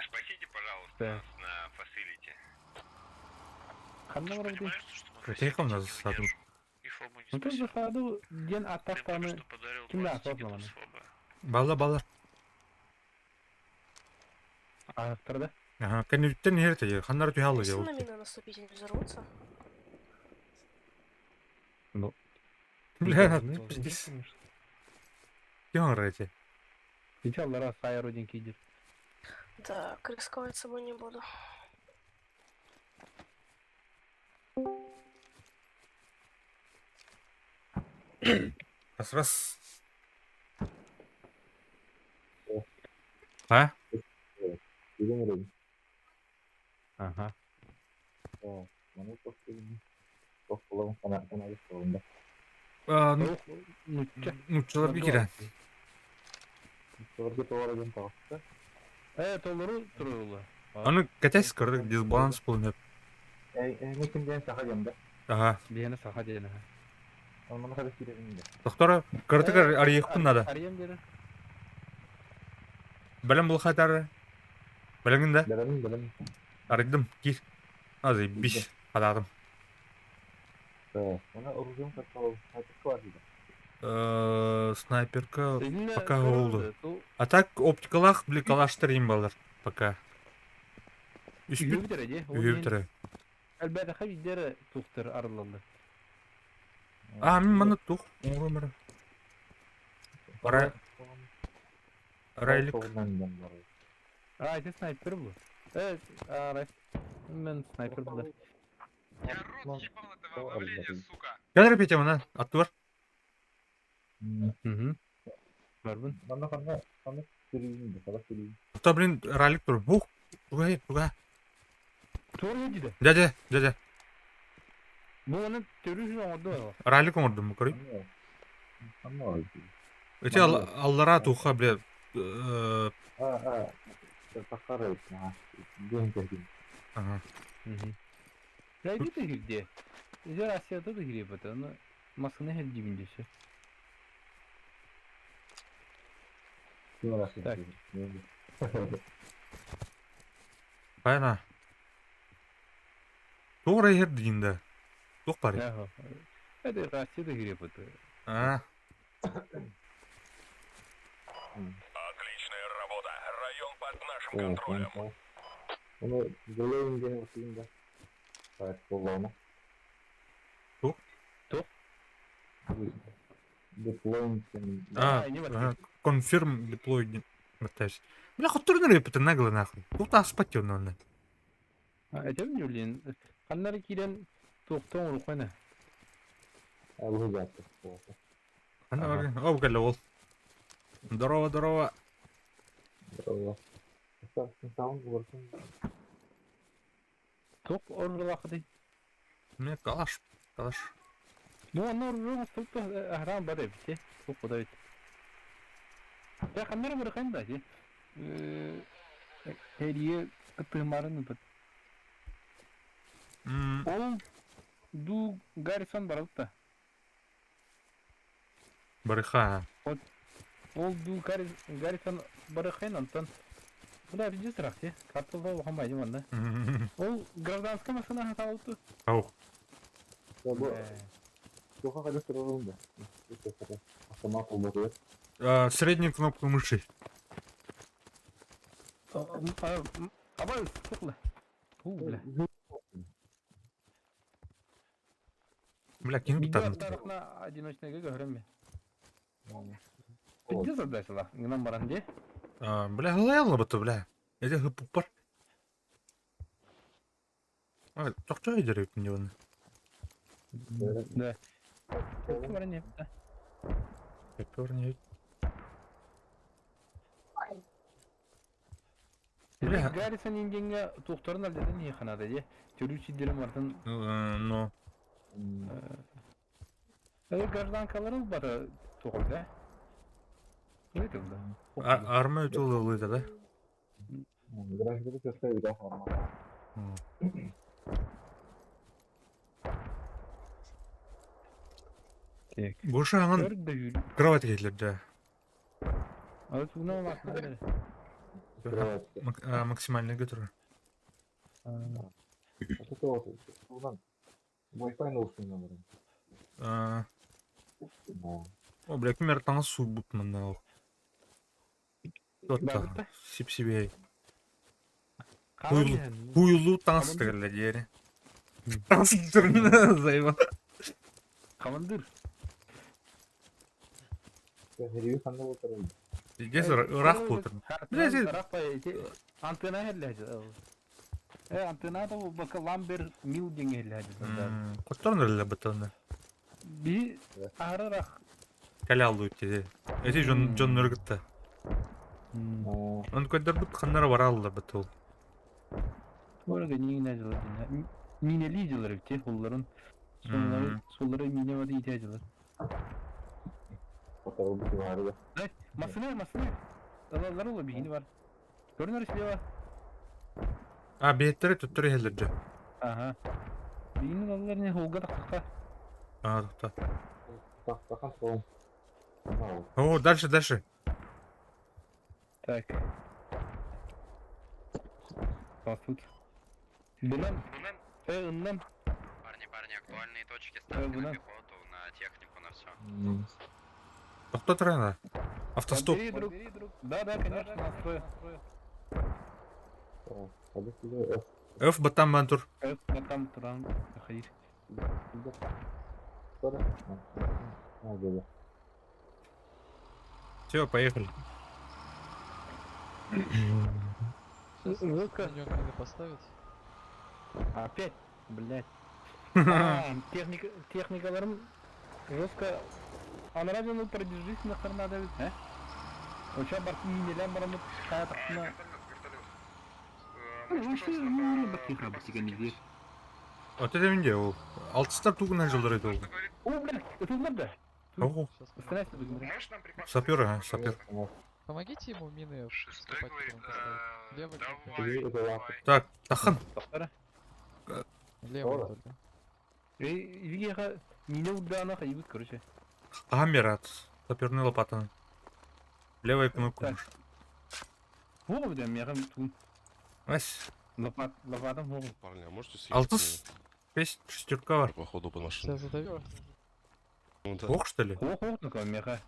Спасите, пожалуйста, Да. нас на фасилити. Kanına vurdu. Протейком нас засаду. Ну тут засаду ден атактаны kimle atlatmamanı. Балдар. Аяқтарда. Ага, кәнеттен ерте, хандар түйалы Если жауып. на мину наступить, они взорвутся. Ну. Бля, пиздец. Кем рейте? Сейчас Лара Сая родинки идет. Так, рисковать собой не буду. Раз. А? Ага. Ну, чолар бекер. Толору турулу. Аны кәтәс көрдік, дисбаланс болынып. Ага. Бияны саха дейін. Доктора, көрдік арыйық бұннады. Арыям дері. Білім бұл қатары. Біліңінде? Арыдым, кир. Азы, биш қадағым. Снайперка пока oldu. А так оптикалах били калаштырайын балар. Пока. Үйі бітірі де. Үйі бітірі. Әлбәді қай дері тұқтыр арыланды. Мен маны тух. Оңыр Райлик. Это снайпер был. Рай. Мен снайпер был. Я рот ебал этого обновления, сука. Кәдір пете мұны, атты бар. Барбын. Құта білін райлик тұр. Ух, туға. Тур еді. Дәде. Bu onun törüşün orada var. Райлик оңырдым, мұ көрей. Өте аллара туға біле. Ага. Ya git de girdi. İzler Asya'da da giriyor bu da. Onu masını her dibindesi. Так. Қайна. Туғра ер дейінді. Туқ бар. Ага. Это Asya'da giriyor bu da. Отличная работа. Район под нашим контролем. Тух? Конфирм деплой. Бля, хоть турнир епеті нагло нахуй. Тут аспать он оны. Это не блин. Каннары кирен тоқтон рухана. Оу, кәлі ол. Здорово. Тоқ орғыла қыдай. Не, калаш. Bu onlar ruhu sultu ahram bada bitti. Bu kadar bitti. Ya kanları bırakayım da ki. Hediye kıtırmarını bıt. Oğlum du garson balık da. Барыха. Ол ду Гаррисон барыхайн антон. Бля, видишь трахте. Картова ухамайды манда. Ол гражданская машина хаталды. Ау. Сколько ходишь рунда? Автомат работает. Среднюю кнопку мыши. Абай, сукла. Бля. Бля, кинь там. Тарахна одиночный гаграми. Ты задача, нам баранде. Бля, главное бата, бля. Это гопупар. Тоқта идерек мне он. Да. Баранде. Пепперни. Бля, Гаррисон ингенге тухтарын алдыдан не ханада де. Төрүчүдөрүм артын. Но. Гражданкаларын бара тугул да. Арма өтөл ылыйда да. Гражданка часта игра форма. Боша аңын кровать кетілер да. Максимальный götürür. Wi-Fi наушник номером. О, бля, кемер таңыз су бұтмын нау. Отта, сип-сибей. Хуйлу таңыз тігірлі дері. Таңыз түрін зайба. Командир. Гереви қанда отырады. Здесь рақ бұтыр. Антенна херләді. Антеннада бұл бақы ламбер мил ден херләді. Құттарын өрлі бұтырны. Би ары рақ. Кәлі алды өттеді. Әте жон өргітті. Он көддер бұт қандары бара алды бұт ол. Орага нигне жылы. Минели жылыр өтте оларын. Солары мине вады ите жылыр. Масына. Алалар олы бейіні бар. Көрінер ішіле бар. Бейттері түттірі хелдерді. Ага. Бейінің алалар не олға таққа. Тақта. Таққан соғым. О, дальше. Так. Фастфуд. Бенен. Ыннан. Парни, актуальные точки ставьте на пехоту, на технику, на все. Кто трена? Автостоп. Бери, друг. Да, конечно, настрой. F батам бантур. F батам туран. Ходить. Все, поехали. Надо поставить. Опять? Блять. Техникаларым жестко. А на радио продержись на торнадо, а? Уча барки минелям барамыт кая тахтына. Вот это менде ол. Алтыстар тугынан жылдыр еді ол. О, блядь, это надо. Ого. Останайся, думаю. Сапер. Помогите ему мины вступать, Левый. Так, тахан. Левый только. Вигеха мине удана ходит, короче. Камерат. Саперный лопатаны. Левая кнопка. Вова, да, меня там. Вась. Лопатом вова. Парни, а можете съесть? Алтыс. 5 шестерка бар. Походу под машину. Сейчас задавил. Ох, что ли? Ох, ну-ка, меха.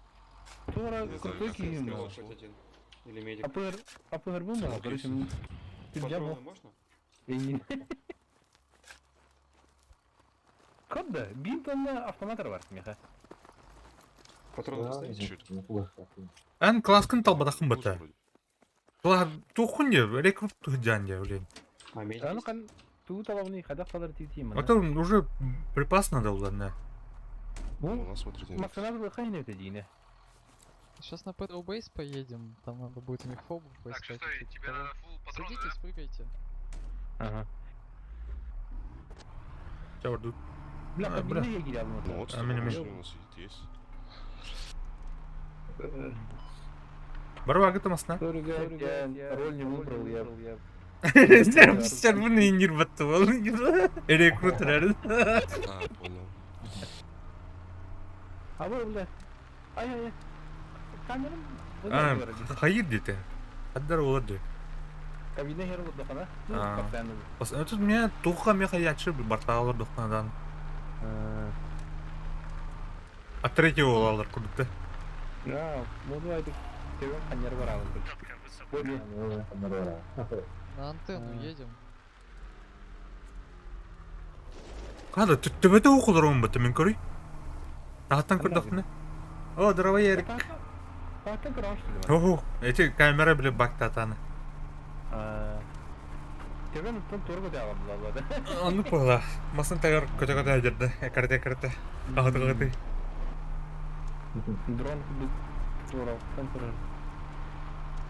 Тора крутой кием. АПР был, да, короче, ты взял. Куда? Бинтон автоматор бар, меха. Патроны достанете чуть? Ан класскын талбадақын бата. Тухын де, рекрут тұхыдян де, блин. Ну, қан, туу талабыны қадақ қалар тийтеймін. Это уже припас надо уладно. У нас смотрите. Максонар был хайне это дейне. Сейчас на Pedal Base поедем, там надо будет мехфобов поискать. Так, что, тебе надо фулл патроны, садитесь, да? прыгайте. Ага. Чего ждут? Бля, кабины я гирял. Ну вот, А, меня машина у нас есть. Барва агыта масна. Роль не выбрал, я... Sen bunu indir battı oğlum. Rekruter. Понял. А вы, бля. Ай-яй-яй. Камерам. А, hayır dedi. Haddar olurdu. Кабина хер вот дохана. А. Постоянно. Тут мне туха мне хаячы барталар дохнадан. А третьего олалар курдукта. Да, моду айтып тебен канер барабыз. На антенну едем. Када төбөтө окулар он бата мен көрүй. Тахтан көрдөхне. О, дрова ерик. Патта грош. Ого, эти камера биле бактатаны. Тебен тон торго да алабылар. Аны пола. Масын тагар көтөгө жерде. Экарте. Агыты. Дрон бит торо контрол.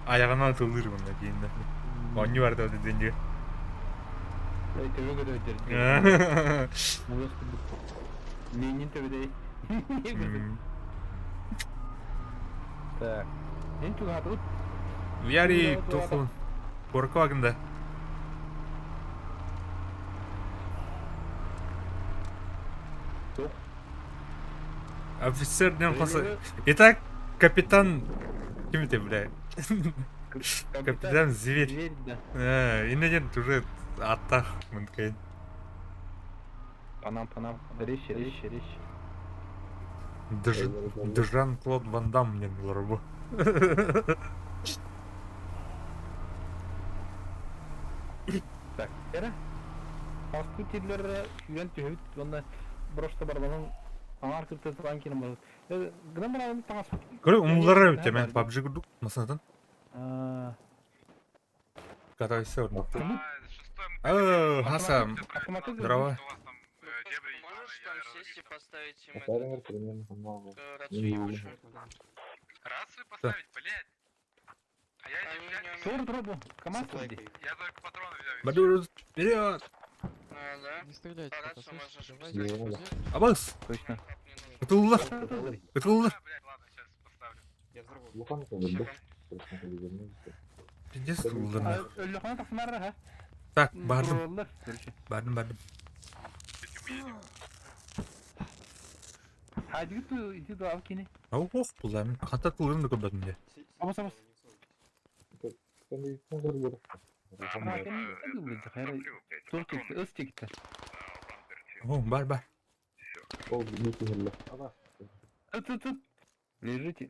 Ayağına atılır bunlar giyinde. Onu vardı o dediğince. Ey tebe göre öderiz. Muyos kuduk. Lenin tebe değil. Так. En çok hatırlık. Yari тухул. Корку агында. Yok. Офицерден қоса. Итак, капитан ким это, бля? Капитан Зверь. Зверь, да. Инеден уже аттах мүмкін. Панам. Речь. Дежан Клод Ван Дам мне булар бу. Так, эра. Асты тирлері үйрен түйіп, онда бұрышты барбаның аңар кірті тұған кенім бар. Гынан барабын таңас. Көрі, умылары өте мен PUBG күрдік, масынатын. Готовься орны. О, Хасан. Здорово. Можешь там сесть и поставить им рацию поставить, блядь? А я не взял. Сор дробу, КамАЗ иди. Я только патроны взял. Бадурус, вперед! Да? Не стреляйте По пока, рацию слышите? можешь Давайте. Абас! Точно. Кытылды. Блядь, ладно, сейчас поставлю. Я взорву. Пиздец кылды. Өліқана тақсымары, ха? Так, бардым. Бұрылды. Көрші. Бардым. Хадигі ту, иди ду алып кені. Ох, бұлайым. Хата тылырым да көбәдім де. Абас. Тор текті, өз текті. О, бар. Тут. Лежите.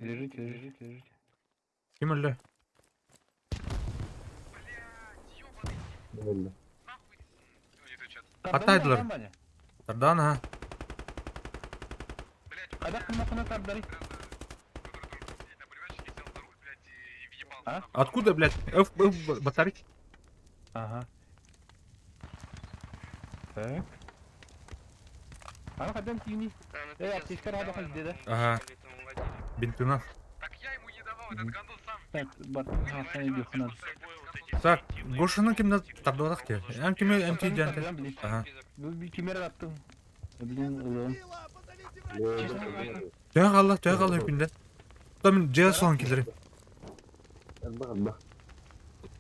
Ким өлі? Атайдылар. Тардан, ха. Қайда қымақына тардари? Откуда, блядь? Батарик? Ага. Так. Ана қайдан түйіні? Аптечка рада қыз деді. Ага. Бинтына. Так я ему не давал, этот гандон сам. Так, баттың қасына еді қынан. Так, Гошаны кимді тардуадақ те? Әм кеме әмтей жәнді? Ага. Бұл кемер аттың. Білген ұлығын. Төе қалды өкінде. Та мен жеға соған келдірем.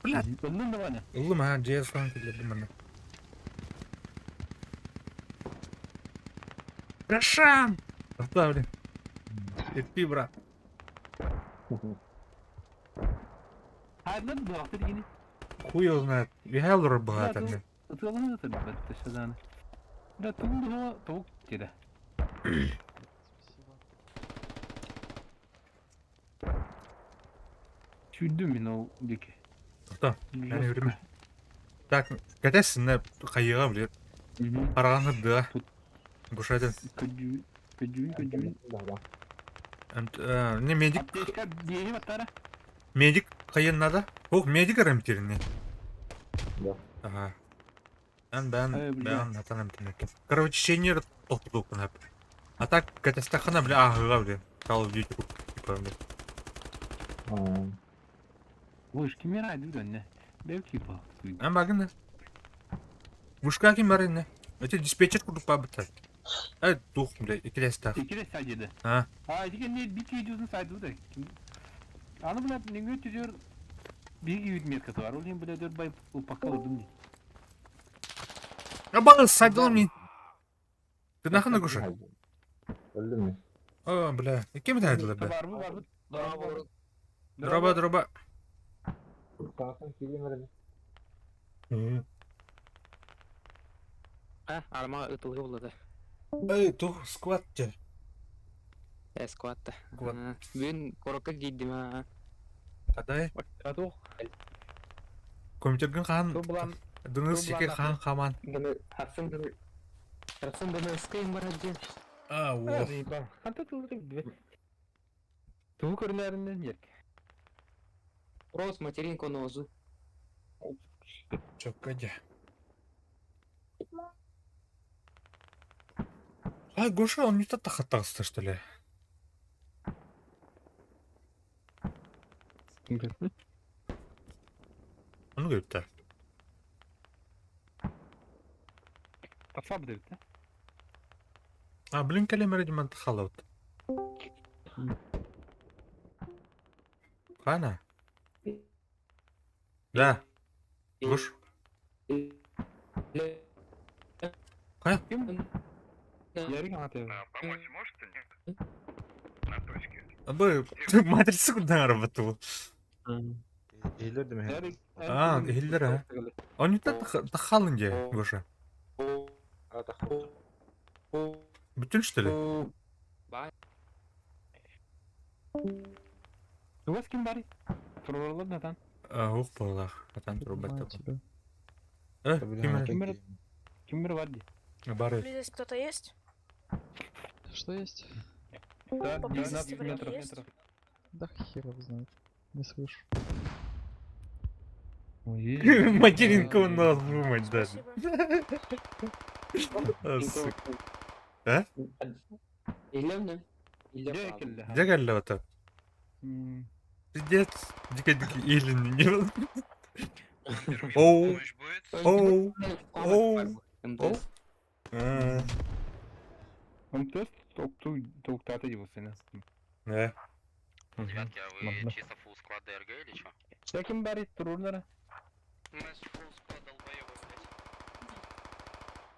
Ұлдың да баны? Ұлым, ха, жеға соған келдірем бана. Рашан! Рахта, блин. Етпей, брат. Хайдлар бұғақты дегені? Хуй его знает. Я луры богат, блин. Ұтылығын ұтылы бәтті шаданы. Да, тұғын тұғық деді. Чүйдім мен ол деке. Тоқта, әне өреме. Так, кәтәсін қайыға, блин. Қарағаны да. Гушайды. Көджуін. Не, медик. Аптечка дейі баттары? Медик қайын нада? Оқ, медик әрімтеріне. Да. Ага. Бән атан әмтеріне. Кровотечение тоқтық күнәп. А так, кәтәстақына, бля, ағыға, бля. Call of Duty типа, бля. Ой, кемер айды өне. Белки бұл. Әм бағында. Вышка кем бар enne. Это диспетчер курдук па бітір. Дух, бля, икелес тақ. Икелес сайдеді. А? Деген не бит видеосын сайды да. Аны бұлап, неге өтедер бегі үйді меркаты бар. Ол ең біледер бай ұлпаққа ұрдым де. Абағыз, сайдылым мен. Ты нахына көші? Öldün mü? О, бля, кем это айдылар, бля? Бар Дроба, дроба. Арма ытылгы болады. Эй, ту, сквад же. Скватта. Сквад. Бүгін корокка кейдіма. Кадай? Ату. Компьютерген хан. Ту бұлан. Дыңыз шеке хан хаман. Бұны хатсын бұны. Хатсын бұны скайын барады. А, о. Қанта тұлды бе. Ту көрінерінден жер. Рос материнку нозу. Чоккаде. А, Гоша, он не тот хатался, что ли? Он говорит-то. Тапса бұды бітті. А, блин, калемер демон тахалаут. Хана? Да. Гош. Ха? Ярик аты. Помочь можете, нет? На точке. Абы, матрицу куда работал? Ярик. А, Хиллер, а? Он не тот тахалын же, Гоша. Бүтін, что ли? У вас кім бар? Тұрғырлы натан. Ух, полах. Атан труба Понимаю тапа. тебя. Кім бір бар ди? Бары. Здесь кто-то есть? Что есть? Да, Поблизости 19 враги метров. есть? Да хер его знает. Не слышу. Материнка у нас думать даже. Спасибо. А, сука. А? Где галлёта? Пиздец. Дико-дико илин не был. Оу. Оу. Оу. Оу. Он тест тоқтаты деп осыны. Да. Девятки, а вы чисто фулл склад ДРГ или что? Всяким барит тұрғырлары. У нас фулл склад долбоёбы, блядь.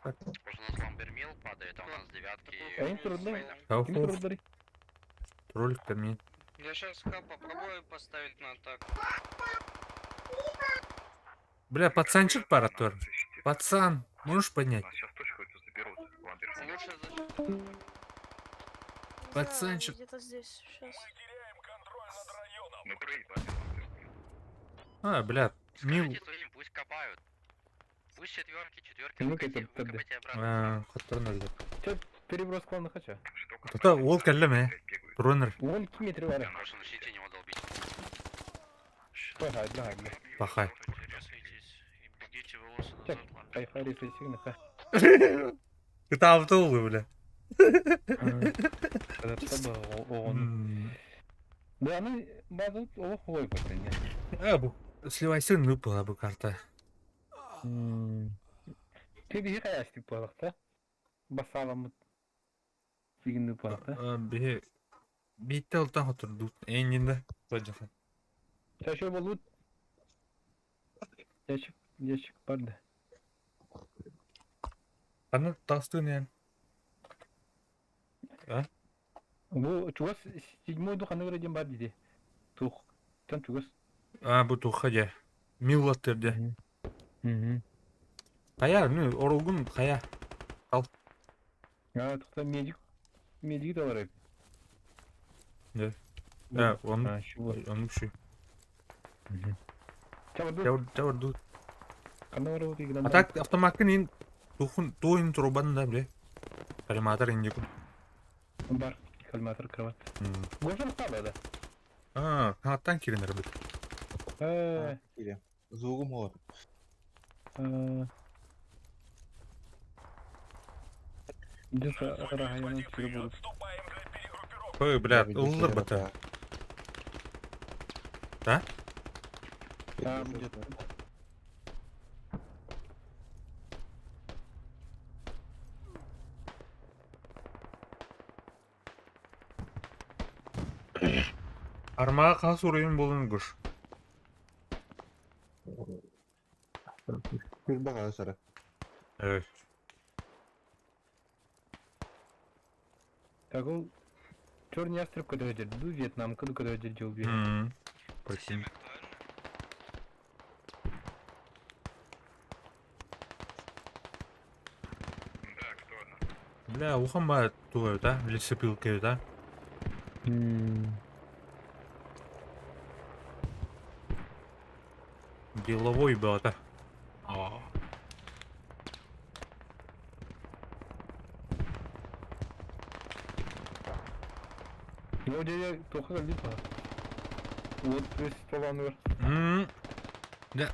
Потому что у нас ламбермил падает, а у нас девятки... Әйін тұрғырлары. Ау, Кім уф. тұрғырлары? Троллик камин. Я сейчас попробую поставить на атаку. Бля, пацанчик паратор. Пацан, можешь поднять? Сейчас точку эту заберут. Ламбер. Лучше защитить. Пацанчик. Где-то здесь, сейчас. Мы проебали ламбер. А, бля, мил. Скажите своим, пусть копают. Пусть четверки Ну, выкопайте это тогда. обратно. Хатторнольдо. Переброс клана хоча. Кто ол кәллеме? Тронер. Он километры бар. Может, начните него долбить. Пахай, бля, бля. Пахай. Бегите волосы Так, назад, ламбер. айфай рефлексивно, ха. Это автоулы, бля. Да, ну, базу, о, ой, пацаны. А, бу. Сливай сын, выпала бы карта. Ты беги хаясти палакта. Басалам. Фигинный палакта. Бе. Битте олтан хотурду. Эйнинде. Тоджахан. Чаще болут. Ящик барды. Аны тастын ян. А? Бу чугас седьмой духаны вереден бар диде. Тух. Тан чугас. А, бу тухаja. Миллаттерде. Кая, ну, орулгун кая. А, тухта медик. Медик да бар. Да. Да, он. А, şu var. Он şu. Çavardı. Dur. Kanı var o değil. Atak автоматтын ин туин турбанда бле. Калиматор инде кун. Бар. Калиматор кроват. Гоша стало, да? А, канаттан киренер бит. Зугум olur. Где-то район перебудут. Ой, бля, улдыр бата. Да? Там где-то. Армага кас урайын болын гош. Bir bakalım sonra. Evet. Так ол Черный ястреб көтөгө жерди, Вьетнам көтөгө жерди жол берет. Прикинь. Да, актуально. Бля, ухама тугаю, да? Лесопилкой, да? Деловой был, да? Ну, где тоха липа. Вот, весь полон вер. Да.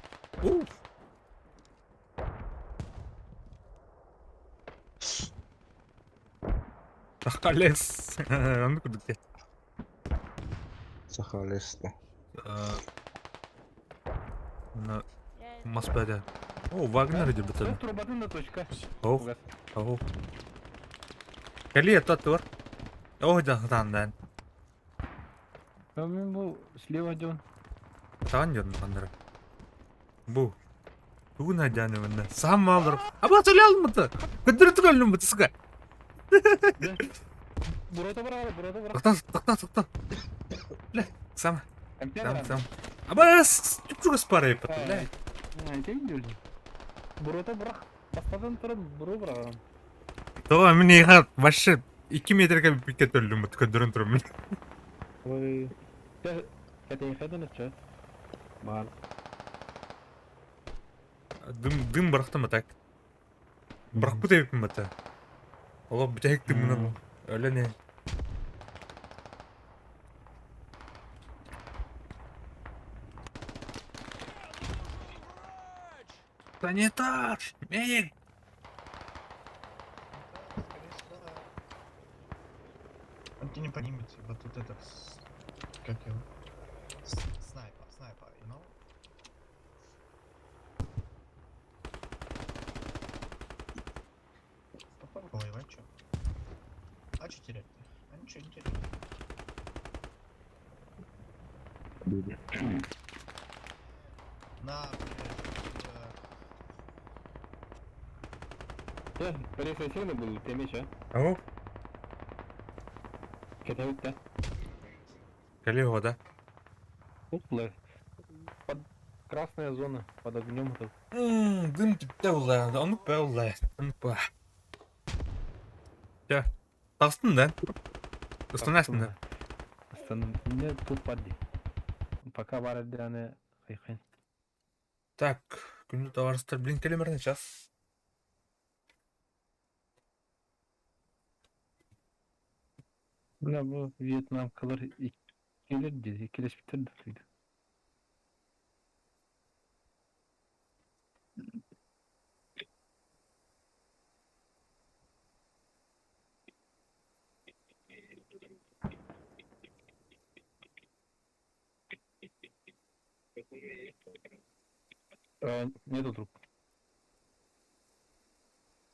Сахалес. Он куда где? Сахалес-то. На Маспеде. О, Вагнер иди бітін. Трубадына точка. Оу. Оу. Кәлі ет тұр. Оу, жағдандан. Мен бұл слева ден. Таған жерін қандыры. Бұл. Бүгін әдяны мінді. Сам алдыр. Аба сөйле алдым бұты. Күндірі түгелім бұты сұға. Бұрата бұрата. Тақта. Бля, сам. Сам. Аба жүк спарай пыты, бля. Айтайын дөлді. Бұрата бұрақ. Баспадан тұрып бұру бұраған. Тоға мен еға башы 2 метрге бікет өлдім бұты көндірін тұрым. Ой. Кәтейін қайдан өтші? Бар. Дым бұрақты ма так? Бұрақ бұта епім бұты. Ола бұтайық дымынан өлі не? Санитар! Медик! Он не поднимется, вот тут этот... Как его? Снайпер, you know? Попробуй воевать, чё? А чё терять-то? А ничего не терять. На, Полиция сильно был, ты меча. Ау? Кәтәуітті. Кәлі ода. Уплы. Под красная зона, под огнем тут. Дым тіпті ұлай, ұнықпа ұлай, ұнықпа. Жа, тағыстың да? Ұстанасың да? Не, тут падди. Пока бар әдірәне қайқайын. Так, күнді товарыстар білін келемеріне час. Бля, бұл Вьетнам кылыр келер деді, келес бітерді дейді. Нету труп.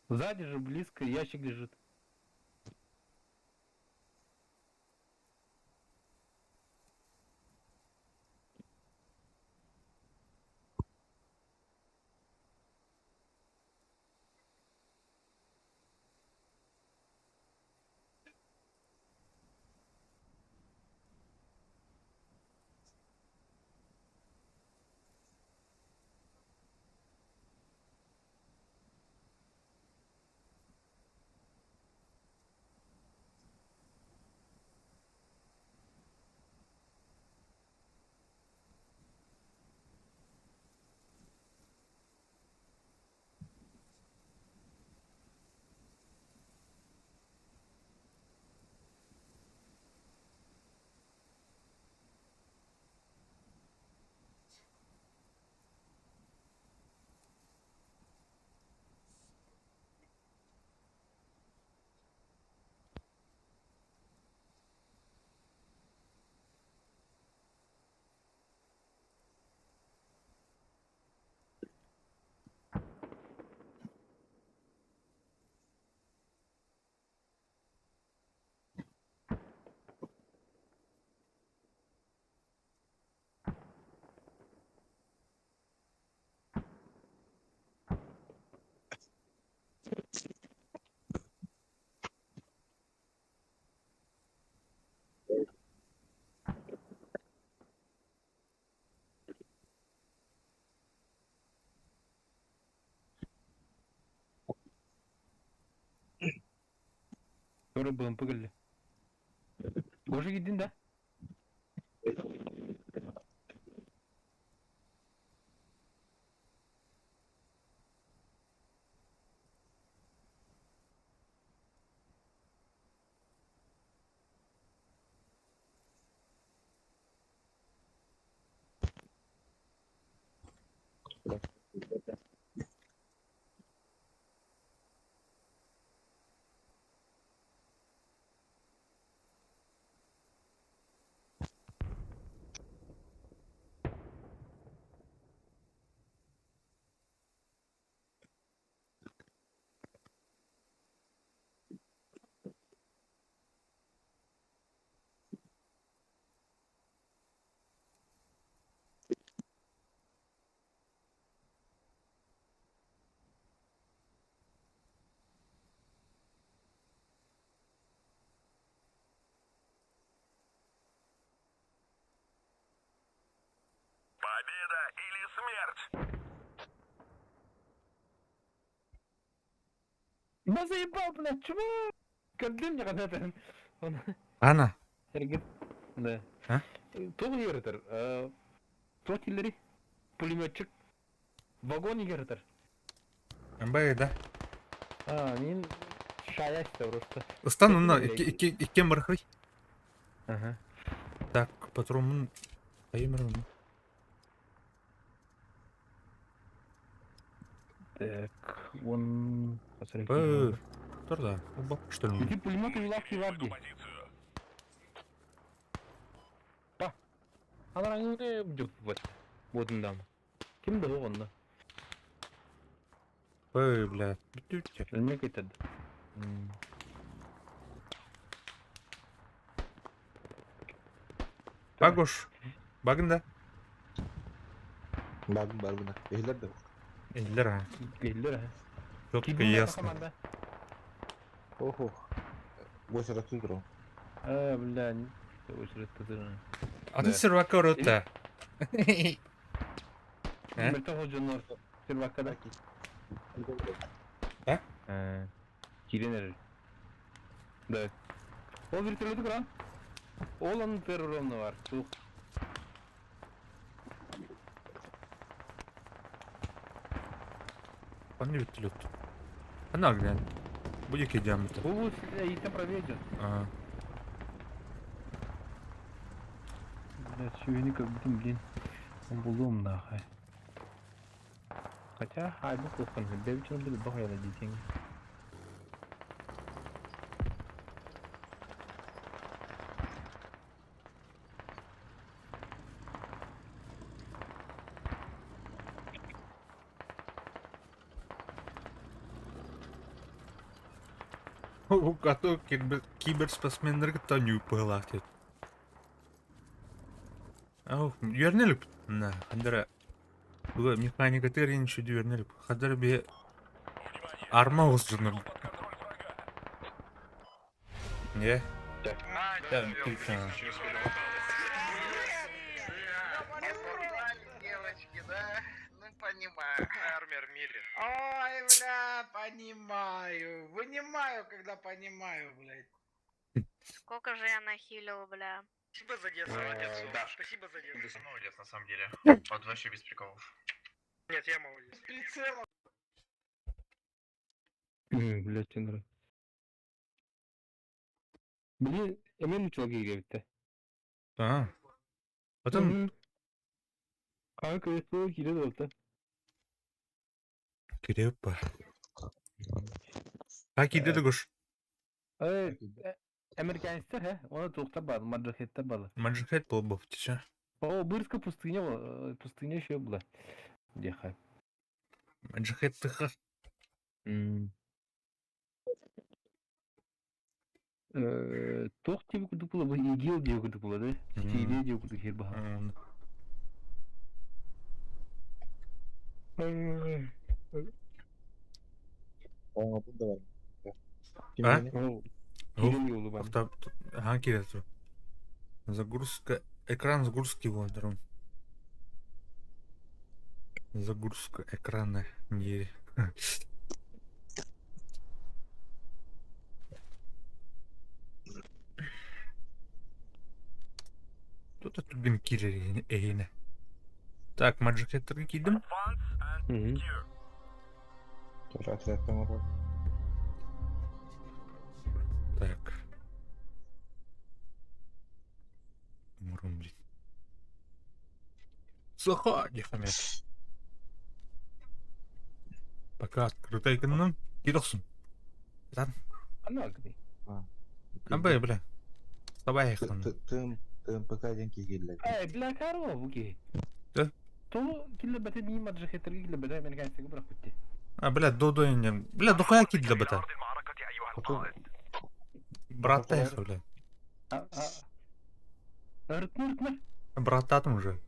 Сзади же близко ящик лежит. Sonra bımpı geldi. Boşa gittin de. Я заебал, блядь, чувак! Кардин мне когда-то. Ана. Эргит. Да. А? Тоғы ерітір. Тротиллери. Пулеметчик. Вагон ерітір. Бай, да. Мен шаяшты просто. Ыстан онна иккен бархай. Ага. Так, патронмун кайымырым. Так, он... Тур да. Бак, что ли? Иди пулеметы и лавки варди. Па. Алар аңыры жоқ вот. Бодындам. Кімді оғында? Бля. Бүтүтче. Білмек етеді. Багош. Багында. Bagın var buna. Ehler de var. Eller ha. Geldiler ha. Çok ясно. Ого. 8 раз утро. Бля, очередь тут. А ты сервака рота. Мертвого Джонор. Сервака да. Киренер. Да. О, вертолеты кран. Olan teröründe var. Tuh. Пани вертолет. Она глянь. Будет идем-то. Bu eğitim проведен. Ага. Блядь, сегодня как будто, блин, он был ум нахуй. Хотя, айбу кухон, да ведь он был бахай на детей. Като киберспортсмендерге таню пылахтет. Ау, юрнелип. На, хандара. Буга механика теринчу юрнелип. Хандара бе арма узжыныр. Не? Да, отлично. Девочки, да? Ну, понимаю. Армер Мири. Ой, бля, понимаю. Вынимаю, когда понимаю, блядь. Сколько же я нахилил, бля. Спасибо за детство. Молодец, Да, спасибо за детство. Ты молодец, на самом деле. Вот вообще без приколов. Нет, я молодец. Прицелом. Блядь, что нравится. Блин, emin mi çok iyi geldi? Ага. Потом Kanka soğuk hile de oldu. Крепа. Как иди дугуш? Evet. Amerikanistler he. Ona tokta bağlı. Madrahette bağlı. Маджихет был бы втеча. O Bırska пустыня, пустыня şey была. Дехай. Маджихет тыха. Тох gibi kurduk bula. Bu İgil diye kurduk bula da. Çiğliği diye kurduk her bahar. Aa bu da var. А? Kirin yolu var. Ага, Кирилл. Загрузка. Экран загрузки вон. Загрузка экрана. Не. Кто-то тугин кирери эйне. Так, маджикеттерге кийдим. Тоже отрядом урок. Так. Умрум блин. Заходи, хамер. Пока открытой экономи. Кидохсун. Ладно. Анагни. Абай, бля. Давай их там. Тым пока деньги гилля. Бля, каро, буки. Да? То килля бата ни маджахетерге килля бата мен кайсы гыбрак битти. А, бля, додо инден. Бля, дохуя кидля бата. Брат их, бля. Ртмыр. Брататым уже.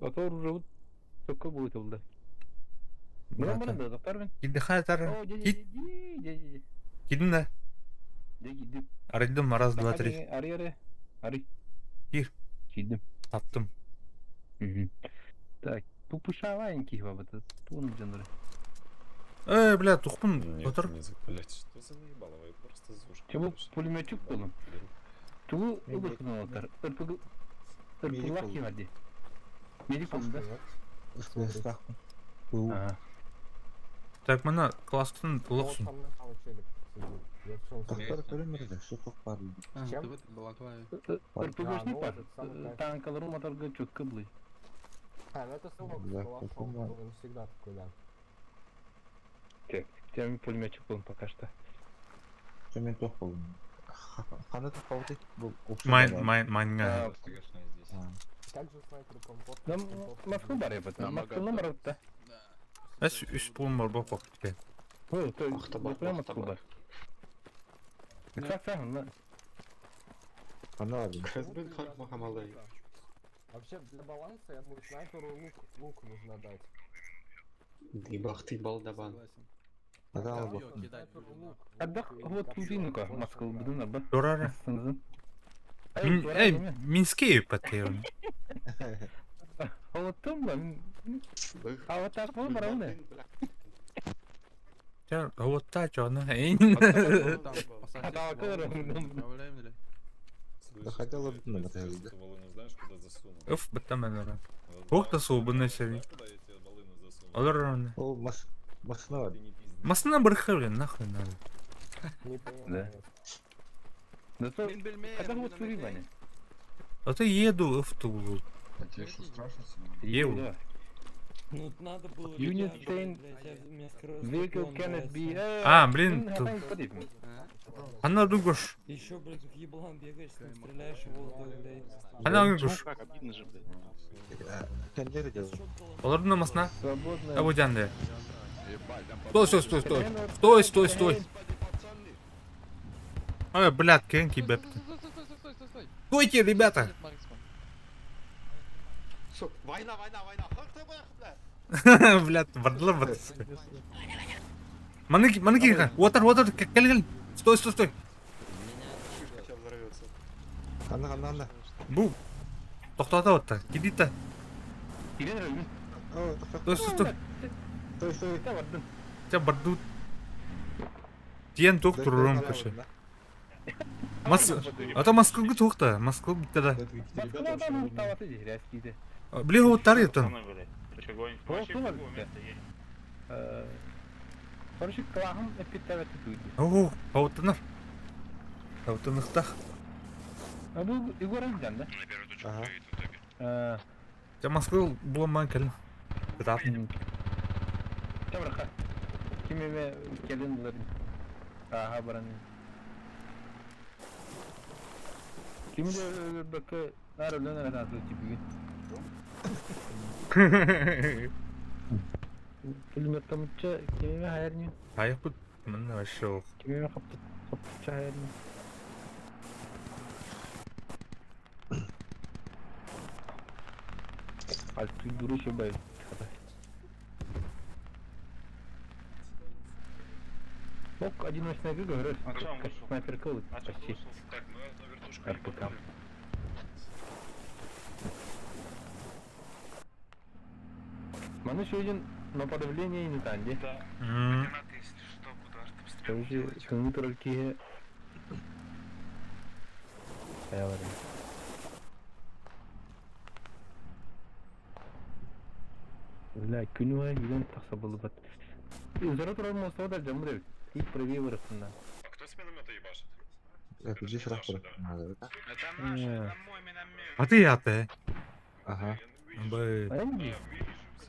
Отор уже вот только будет олда. Бля, да, доктор мен. Киді хайтар. О, де. Кидім да. Де. Арайдым, раз, два, три. Ари. Кир. Кидім. Таптым. Так, пупушаваенький бабата. Тун жанры. Бля, тухпын. Отыр. Блять, что за наебало, вы просто звук. Чего пулеметчик был? Ту выхнул отар. Ирпулах кимади. Медикум, да? Ага. Так, мына класстын улықсың. Ирпулашный пас. Танкалару моторга чутка блы. Это он всегда такой, да. Так, тем пулеметчик был пока что. Чем то холм. Хана то холты. Майн. Как же снайпер комфорт? Москву бар ебать. Москву номер да. Әс үш пулым бар ба покетке. Ой, то прямо Москву бар. Как да? Она один. Вообще для баланса, я думаю, снайперу лук нужно дать. Ебах ты балдабан. Отдох, вот пултинка, Москву бдына ба. Дорара. Минские патеон. А вот там, а вот так вот равно. А вот так он. Да хотела бы на это. Оф, баттаманара. Охта сообынна сери. Алар. О, масна. Масна бархавлен, нахуй надо. Да. Да то, когда вот Ваня? А ты еду в Тулу. Еду. Ну надо было. Unit train vehicle cannot be. Блин. Она дугош. Еще, блядь, как еблан бегаешь, там стреляешь его, блядь. Она дугош. Обидно же, блядь. Олардың масна. Свободно. Абудянды. Стой. Ой, блядь, кенки бепты. Стойте, ребята. Война. Блядь, бардылар барды. Маныки, отыр, кел. Стой. Ана. Бу. Тоқтата отта, кидита. Стой. Тебя бардут. Тиен тоқ тұрырым көші. Ата Москваға тоқта, Москва бітті да. Москвадан таваты рәскиді. Блин, оттар ертін. Короче, клағым әппеттәвәті туйды. О, паутынар. Паутынықтақ. Бұл Игоран жан, да? Тебя Москва бұламан кәлін. Бітатын. Табырқа. Кемеме келін бұларын. Аға баран. Кемеде бәкі әрілін әратасы типігі. Пулемет камытча кемеме хайарнен. Хайық бұд. Мына вообще оқ. Кемеме қаптыча хайарнен. Альты дуру бай. Ок, одиночная гыга, говоришь, снайпер колы почти. Так, мы на вертушку. РПК. Маны еще один на подавление и не там, где? Да. Координаты, если что, буду Короче, компьютер какие... Я говорю. Бля, күнүе юлен такса булбат. Зара турар мостада жамыр. И правее вырасында. А кто с миномета ебашит? Это здесь рахпыр. Надо, да? Это наш, это мой миномет. А ты ятты. Ага. Бы. Ай,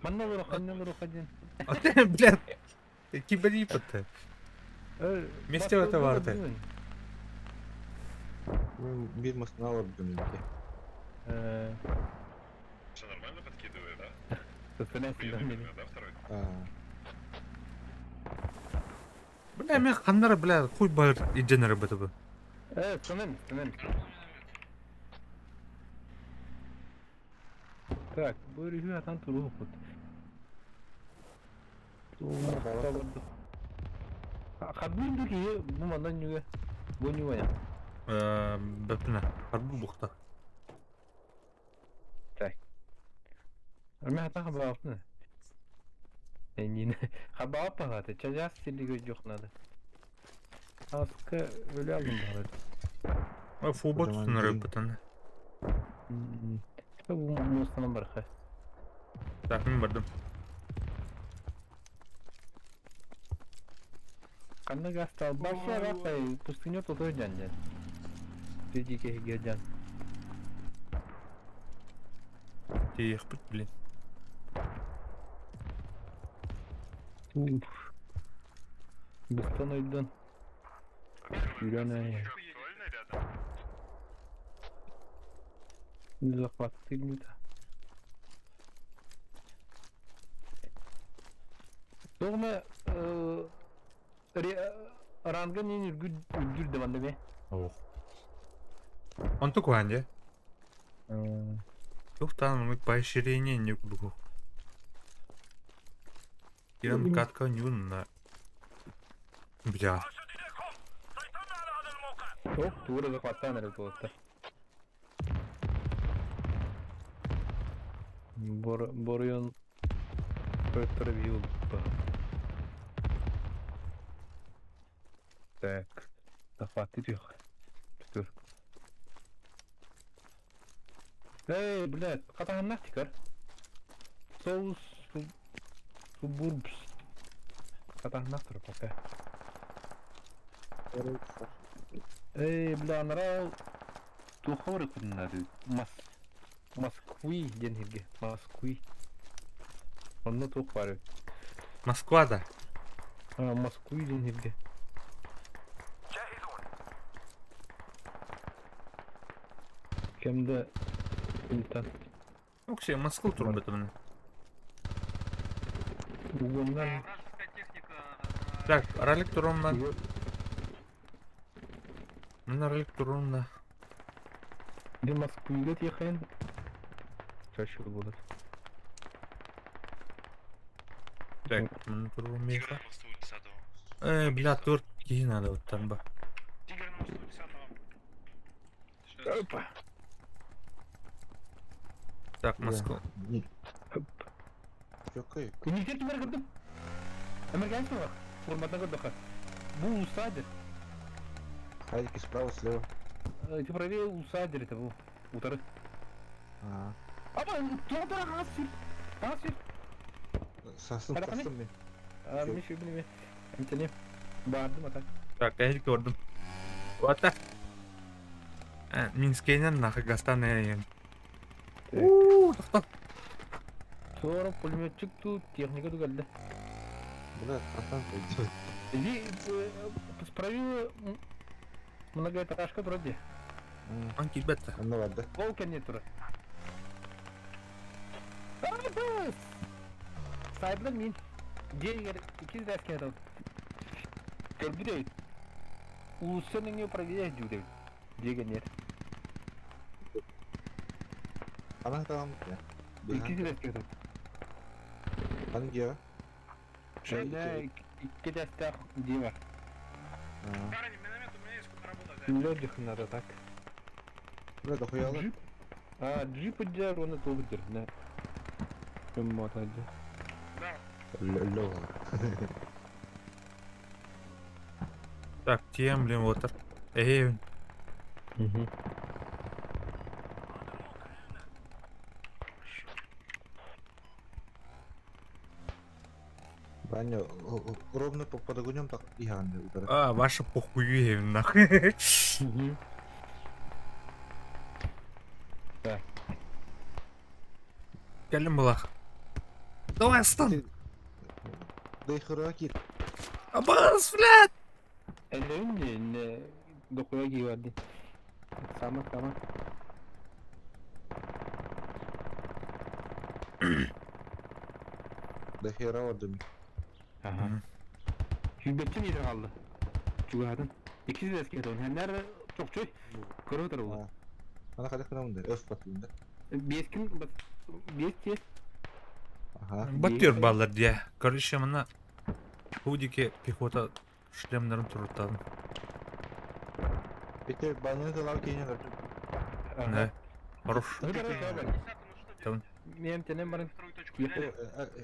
манна выру ходин. А ты, блядь. Киберипа-то. Вместе в это варты. Ну, видимо, снова думаете. Что, нормально подкидывает, да? Состояние Миномет, да, второй? Бля, мен ханнары, бля, хуй бар идженері бөті бі. Станем. Так, bu review atan turu hukut. Kadın diyor ki bu mandan juga, bu juga ya. Бөпіне, харбу бұқта. Так. Ama hata haber altına. Yine haber apa hata? Çajas sili yok nadı. Askı öyle aldım bari. Фуба тұтыныры бұтын. Bu mustanın barkı. Так, мен бардым. Kanlı gazete başa rapay pustынyo tutuyor can. Физике геодан. Тих, блин. Быстон ойдон. Юрёная. Захватывает. Doğma ranga ne gül de bende be. Oh. Он только Анде. Ух, там мы поощрение не буду. Иран катка нюнна. Бля. Ох, тура захватан это просто. Борьон провел. Так, захватит их. Эй, блядь, катахан нахтикар. Соус субурбс. Катахан нахтар пока. Эй, бля, нарал. Тухоры куднады. Москвы деньги. Москвы. Он на тухоры. Москва, да? Москвы деньги. Кемде İnsan. Yok şey, Moskva turun betimini. Bundan... Так, ролик турунда. Мен ролик турунда. Де Москваға тиехен. Шашы болады. Так, мен турун мейха. Бля, 4 кей надо вот там ба. Опа. Так, Москва. Какой? Нигде кемер кірдім. Эмергенция бар. Форматына кірді. Бұл усадер. Хайдики справа, слева. Ты правее усадер это был. Утары. Ама, тоғдара ғасыр. Ғасыр. Састым мен. Мен şu bilmiyorum. Emtini. Bağırdım atak. Так, я gördüm. Вот так. Минскейнен нахуй Гастаная. Тоқтап. Sonra пулеметчик тут, техника тут geldi. Бля, атан пойдет. Справила многоэтажка вроде. Он кибетта. Ну ладно. Волка нет тура. Сайбдан мин. Дерегер 2 дәске атау. Көргідей. Улысының проверять жүдей. Деген нет. Ана tamam ya. 2 дәске атау. Hangi ya? Şöyle 2 дәсте де var. Парни, миномет у меня есть, куда работать. Лёдих надо так. Бля, дохуя алып. Джип идер, оны толдыр, да. Кім мотады? Лёва. Так, тем, блин, вот так. Эй. Аня, ровно по подогонем так и ганды удары. А, ваша похуй нахуй. Так. Gelin bulak. Давай, Астон! Да и храки. Абас, блядь! Ellerin ne dokuya giyiverdi. Sama. Да хера ordum. Aha. Hübbetçi miydi kaldı? Çugadın. İkisi de eski adam. Hem nerede çok çok. Kırı tarafı. Ana kadar kıramında. Öf batında. Bir eskin bir eski. Ага. Батер баллар дия. Короче, мына худики пехота шлемдарын туртадым. Петер бананы да лав кейнер. Да. Хорош. Tamam. Benim tenem barın.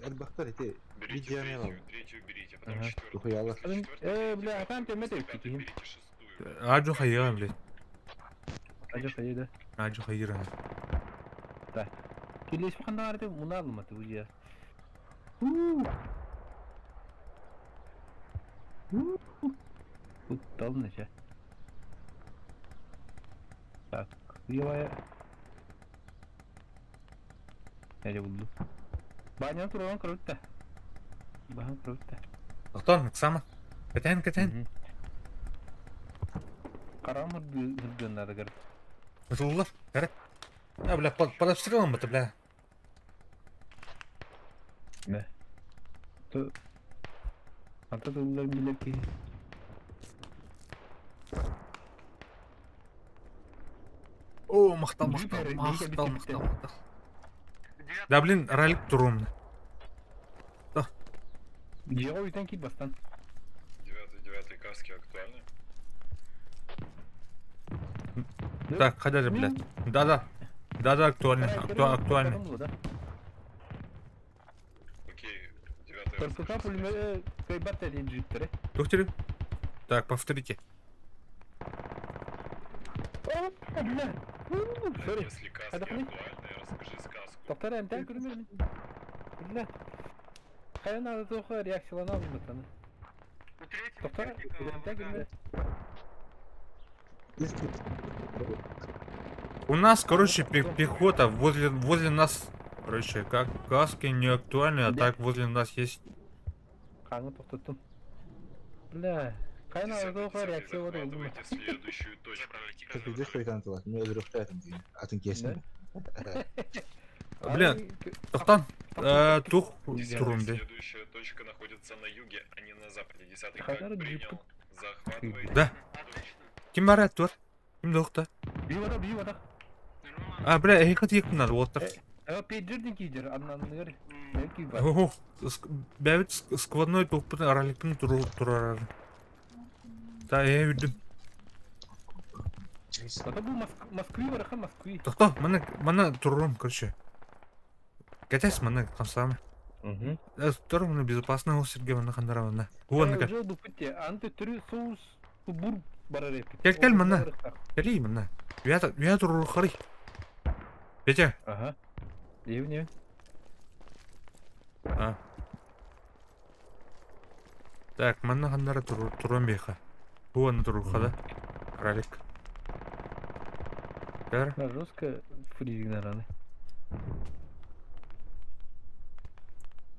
Эльбахтар эти. Берите Видео третью берите, потом Ага. четвертую. Тухуяла. Bля, efendim temme de Пятую öptük. берите шестую. Аджу хайыган, блядь. Acı sayıda. Аджу хайыган. Kirleşme kanda vardı. Bunu almadı bu ya. Bu dalın ne şey? Tak. Yuvaya. Nerede buldu? Banyan turağın kırıkta. Bahan kırıkta. Астон, Оксана. Кетен. Karan mı hırdığında da kırık? Ысылдылар. Кәрі. А, бля, под обстрелом это, бля. Ne? Tu. Anta turlar bilir ki. О, мақтал. Да, блин, ролик турумный. Диего yüzden kit bastan. 9 каски актуальны? Так, хотя же, блядь. Да, актуально. Актуально. Окей, 9 Корпуса пулемет кайбат edin jittere. Повтори. Так, повторите. Bля. Sorry. Если каски Hadi bakayım. актуальны, расскажи сказку. Doktor enten görünür. Bля. Kayan ağzı oku reaksiyonu aldım sana. У третьего Doktor техника enten görünür. У нас, короче, пехота возле нас. Короче, как каски не актуальны, а так возле нас есть. Kanı toplattım. Bля. Kayan ağzı oku reaksiyonu aldım. Захватывайте следующую точку. Как видишь, что это было? Ну, я говорю, что это? А ты кесни? Бля, Тохтан, тух турум, бля. Следующая точка находится на юге, а не на западе. 10-й Хазар как джип. принял. Захватывайте. Да. Ким бар ат бар? Ким дохта? Büyük adam. А, бля, эхот екпнар, отыр. Пейджерден кейдер, аннаныр. Belki var. Ого, бәбіт сквадной тоқпын араликпін тұрар. Да, үйдім. Ата bu Москвы var, ha Москвы. Тоқта, мана тұрырым, короче. Кәтәс, мана қамсамы. Тұрыр, мана безопасный ол серге, мана қандара, мана. Уанныка. Жол bu пути, анты түрі соус бур барар епит. Кел, мана. Кәлей, мана. Вя тұрыр қарай. Петя. Ага. Не. А. Так, мана қандара тұрым бейха. Уанны тұрыр қада. Аралик. Кәр. Жестко фризing раны.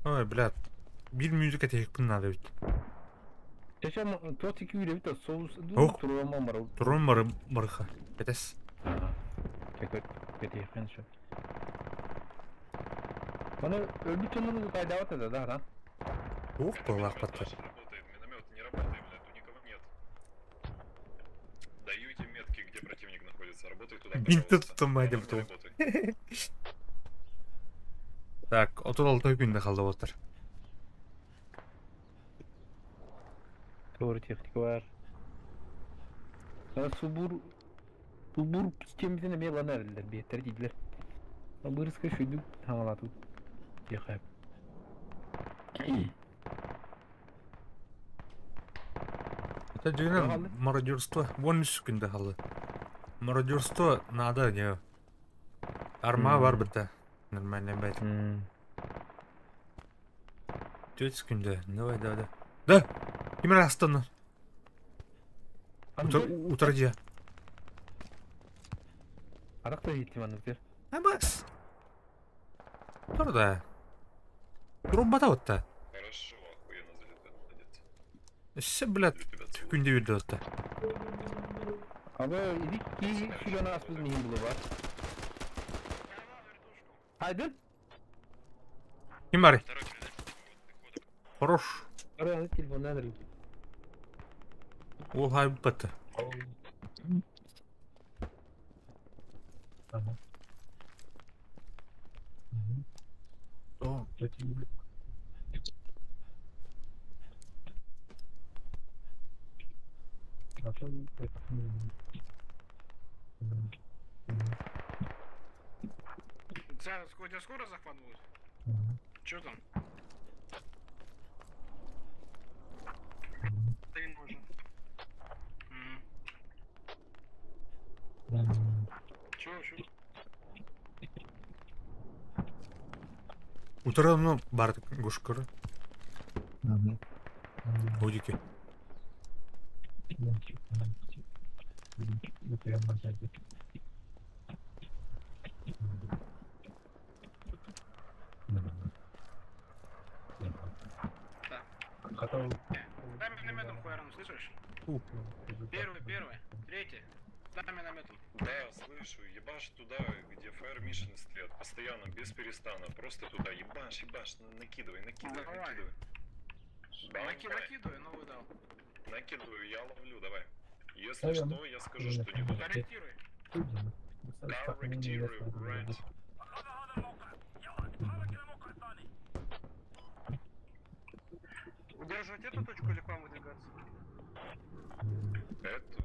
Ой, блядь. Bir müzik tekpin надо бит. Yaşam tot 2 üre bit соус Ох. турама бар. Тұрым марыха. Кәтәс. Чекет кетейін şu. Bana öldü çanını kayda atdı da ha. Ух, палахпатты. Работает, миномет не работает, блядь, тут никого нет. Даете метки, где противник находится, работай туда, Мин пожалуйста. тұтымайды Нормально бұл. работай. Так, 36 күнде қалды отыр. Doğru teknik var. Subur sistemizine bir lan erdiler, bir yeter dediler. Ama bu riske şuydu, hangalatı. Yakayıp. Это действительно мародерство. Вон үш күнде қалды. Мародерство надо, не. Арма бар бітті. Нормально бәйт. 4 секунды. Давай. Да! Кимер астаны. Утырдия. Аракта кетти маныздар. Бас. Тур да. Рубата отта. Хорошо, охуенно залетает, молодец. Все, блядь, күнде берді отта. Abi iki kilo nasıl mühim bulu var. Haydi. Kim var? Хорош. Oraya telefon nedir? Ол хайб батты. Tamam. О. У тебя скоро захват будет? Чё там? Ты нужен. Чё? Утырымны бар гушкыры. Будики. Дай минометом хуяром, слышишь? Первый, третий. Дай минометом. Да, слышу, ебашь туда, где Fire Mission стоят, постоянно, без перестана, просто туда, ебашь, накидывай. Накидываю, но выдал. Накидываю, я ловлю, давай. Если что, я скажу, что не туда. Корректируй. Корректируй, right. Удерживать эту точку или к вам выдвигаться? Эту.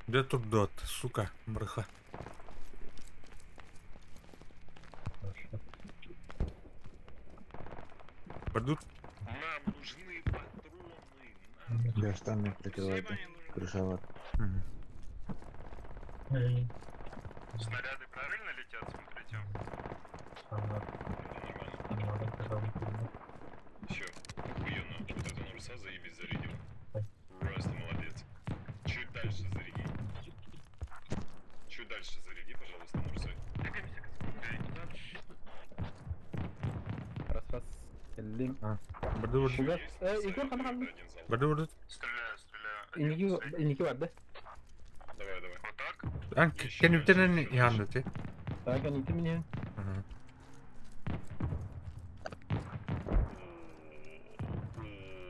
Де тут дот, сука, бреха. Пойдут? Нам нужны патроны. Я встану прикрываю. Крышеват. Снаряды правильно летят, смотрите. Все, охуенно. Вот это Нурса заебись зарядил. Просто молодец. Чуть дальше заряди. Чуть дальше заряди, пожалуйста, Нурсы. Раз. Geldim. Burada. Igor kana kaldı. Burada. Стреляю. İniki vardı. Давай. Вот так? Ben kendimden yandı. Daha kan itim ne?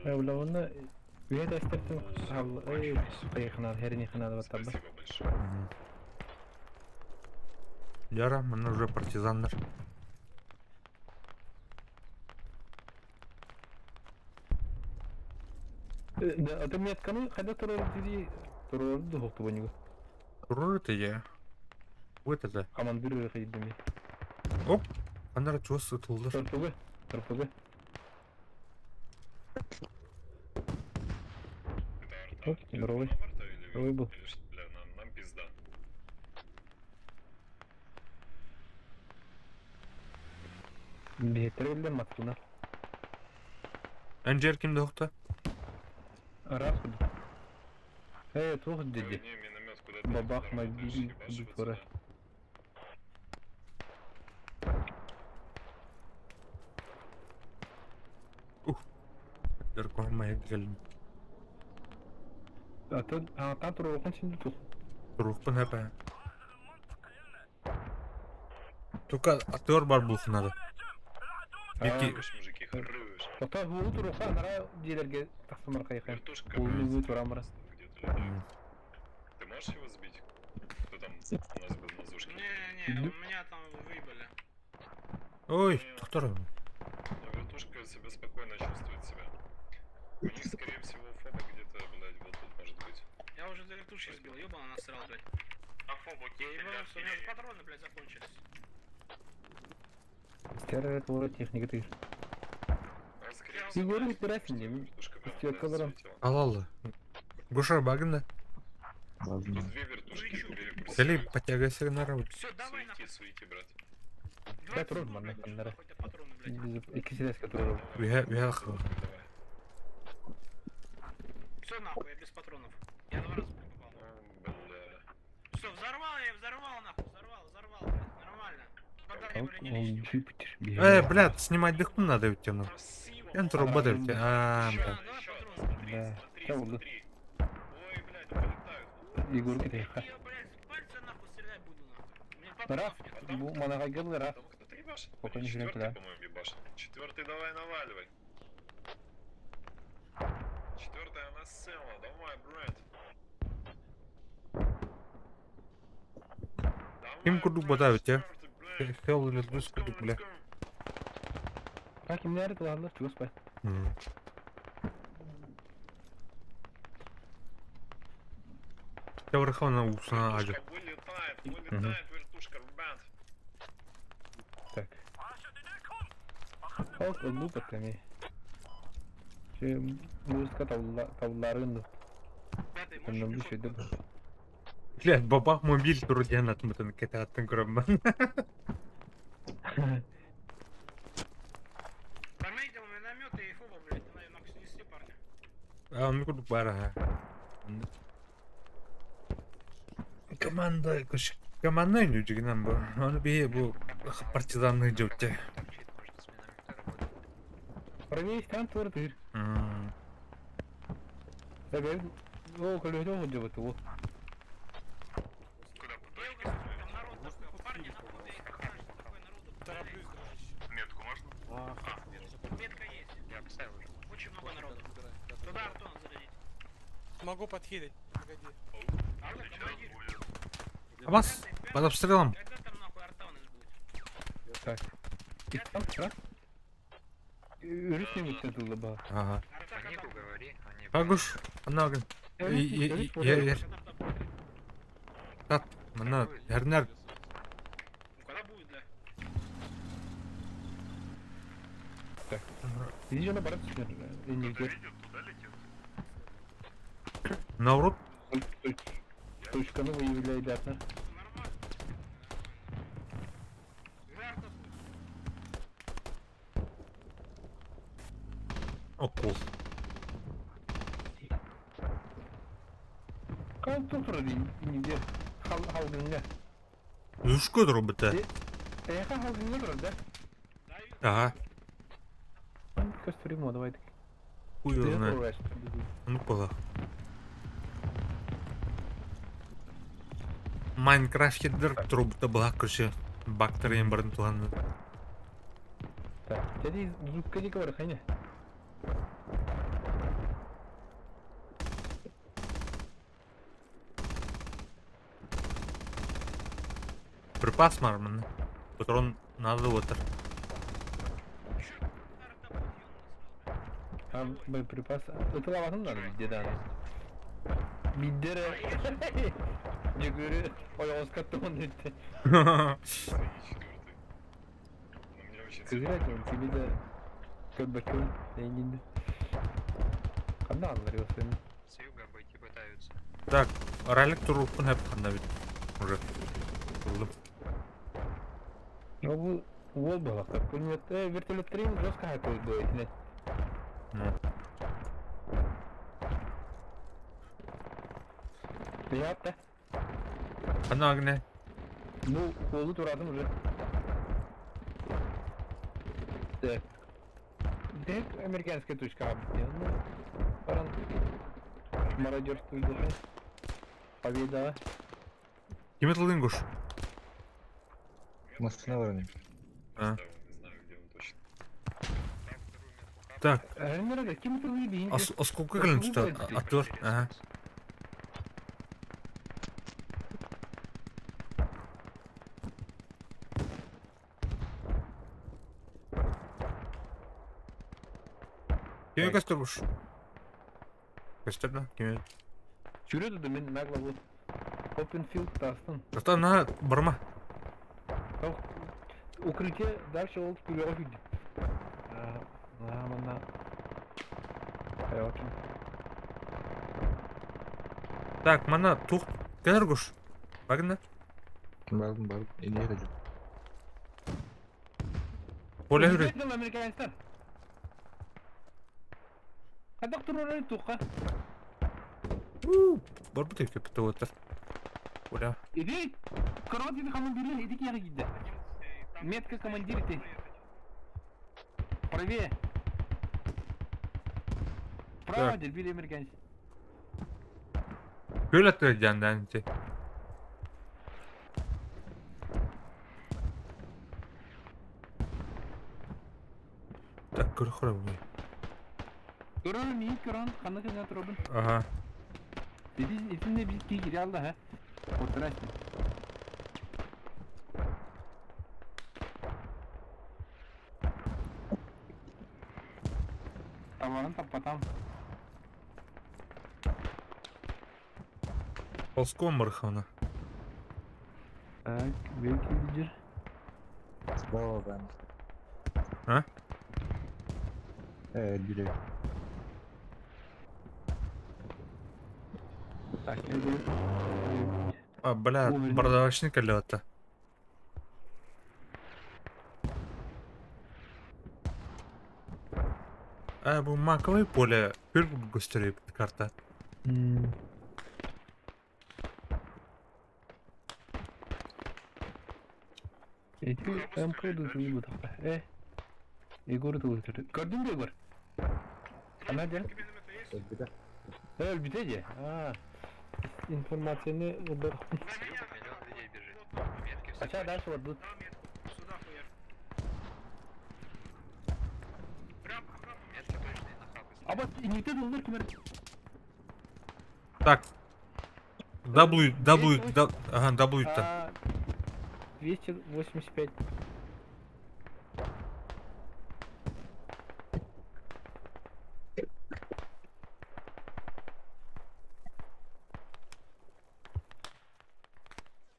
Ya bunu üye destekten al. Kayıklar, herini kanal var tabi. Спасибо большое. Яра, мы уже партизанlar. Adam yatkanı kada terör da hoktu banyugo. Турur это я. Вот это. Командир кайдым. Оп. Анар чувство тулды. Торпуга. Оп, здоровый. Здоровый был. Нам пизда. Бетерелден маткуна. Анжер kimde hokta? Раз. Тух dedi. Не, миномет куда-то. Бабах мобиль кудукора. Деркормая geldim. Та турукун şimdi тух. Рухпын hep. Только актер бар булсын надо. Хорош, мужики, хорош. Тота bu turuqa nara dilerge taxtamar kayıkın. Вертушка Улы турамара. где-то летает. Ты можешь его сбить? Кто там у нас был на зушке? Не, у меня там выебали. Ой, кто? Вертушка себя спокойно чувствует себя. У них, скорее всего, фоба где-то, блядь, вот тут может быть. Я уже для вертушки сбил, ёбана насрал, блядь. А фобу Я ебался, у меня же патроны, блядь, закончились. Стер тура техника ты. Скорее Игорь бирасың дейм. Стёрка барам. Алалы. Гоша багында. Тут две вертушки, Сели подтягайся на работу. Все, давай нахуй. суете, брат. Я тұрыр маңна кандары. Біз ikisi de тұрыр. Вега Все нахуй, я без патронов. Я 2 раза попал. Все, взорвал, нахуй, взорвал, блядь, нормально. Подай бронеличник. блядь, снимать дыхну надо ведь тяну. Я труба да ведь. Блядь. Давай патрон, Да. смотри. Что было? Ой, блядь, вылетают. Егор кете. Я, блядь, с пальца нахуй стрелять буду, нахуй. У меня Раф, патронов нет. bu managa geldi Raf. Там кто-то ебашит? Пока не жрёт, Четвертый, да. по-моему, ебашит. Четвертый давай наваливай. Четвертая она села, давай, Брэд. Kim kurduk bada evet ya. Hell ile düz kurduk bile. Hakim nerede varlar? Çıkış bay. Я Верховна усна аджа. Вылетает вертушка, ребят. Так. Halk öldü patemi. Müzika tavlarında. Bunun bir şeydi bu. Блядь, бабах мобиль вроде anlatmadın kete attın kurum ben. Заметил минометы и фоба, блядь, наверное, снесли, парни. Onu kurduk bari ha. Komanda oynuyor giden bu. Onu bir bu partizanlığı cevapta. Правее стан твор ты. Да говорит, о, колесо вот же вот. Метку можно? Метка есть. Я поставил уже. Очень много народу. Туда Антон зарядить. Могу подхилить. Погоди. Алло, командир. А вас под обстрелом. Когда там нахуй арта у нас будет? Так. И там раз. Ürüş mi tutuldu bu? Ага. Нику говори, они... Агуш, она yer. Тат, мына ярнар. Когда будет, да? Так. Иди на барак сюда. Не идет. Наврут. Точканы выявляет датна. Окул. Kan tuturu indi. Halgınga. Düşkö robote. Яка halgınga durdu? Ага. Костримо, давайте. Хуй его знает. Ну пола. Майнкрафт хеддер робота была короче. Бактериям барын туганды. Так, jadi zupka di kawar kayaknya. Припас марман. Патрон надо вот. Боеприпас. Это лавахан надо дедан. Биддере. Жигүрү оёз каттымын детти. Кызыра жон тебе де көбөкөн дейинди. Кандай алар өсөнү? С юга обойти пытаются. Так, ралик турупун хеп кандай бит. Уже. Ну бу ол балакта. Пулемет вертолеттерин жестко хакыл бойтине. Приятно. Она огне. Ну, колу турадым уже. Так. Дек американская точка объявлена. Ну, паран. Мародерство идет. Победа. Ким атылдың кош? Москва на уровне. А. Не знаю, где он точно. Так. Эрмирада, кем это выйди? А сколько количество атылар? Ага. Кем костер кош? Костер да? Кем? Жүреді мен нагла бұл. Open field тастын. Жата на барма. Укрытие дальше ол вперед видит. Мана. Hayatım. Так, мана тух. Кенер кош? Багында? Бардым, иди. Поле Öyle hürret. değil Amerikanlar. Kadak durur tuqa. Бар бут эке бите отыр. Поля. Иди. Корот иди командир, иди кяга гидде. Метка командир ты. Правее. Право, дербили американцы. Böyle atlayacaksın bence. Так, курхура bu. Görür niye Kur'an kanı kanı turun. Aha. Dedi içinde bir ki giri Allah ha. Oturak. Tamam tappatam. Ползком мархана. Так, belki gidiyor. Справа ben. Ha? Biri. Так, я иду. А, бля, бардавочник әлі bu makovое поле. Бір gösteriyor karta. Эти МК идут не будут. Егор тут. Gördün mü Егор? Ana gel. Elbette. Ha. İnformasyonu burada. Aşağı ders var. Сюда хуяр. Ama inikte de olur kumer. Так. Ага, W-'dan. 285.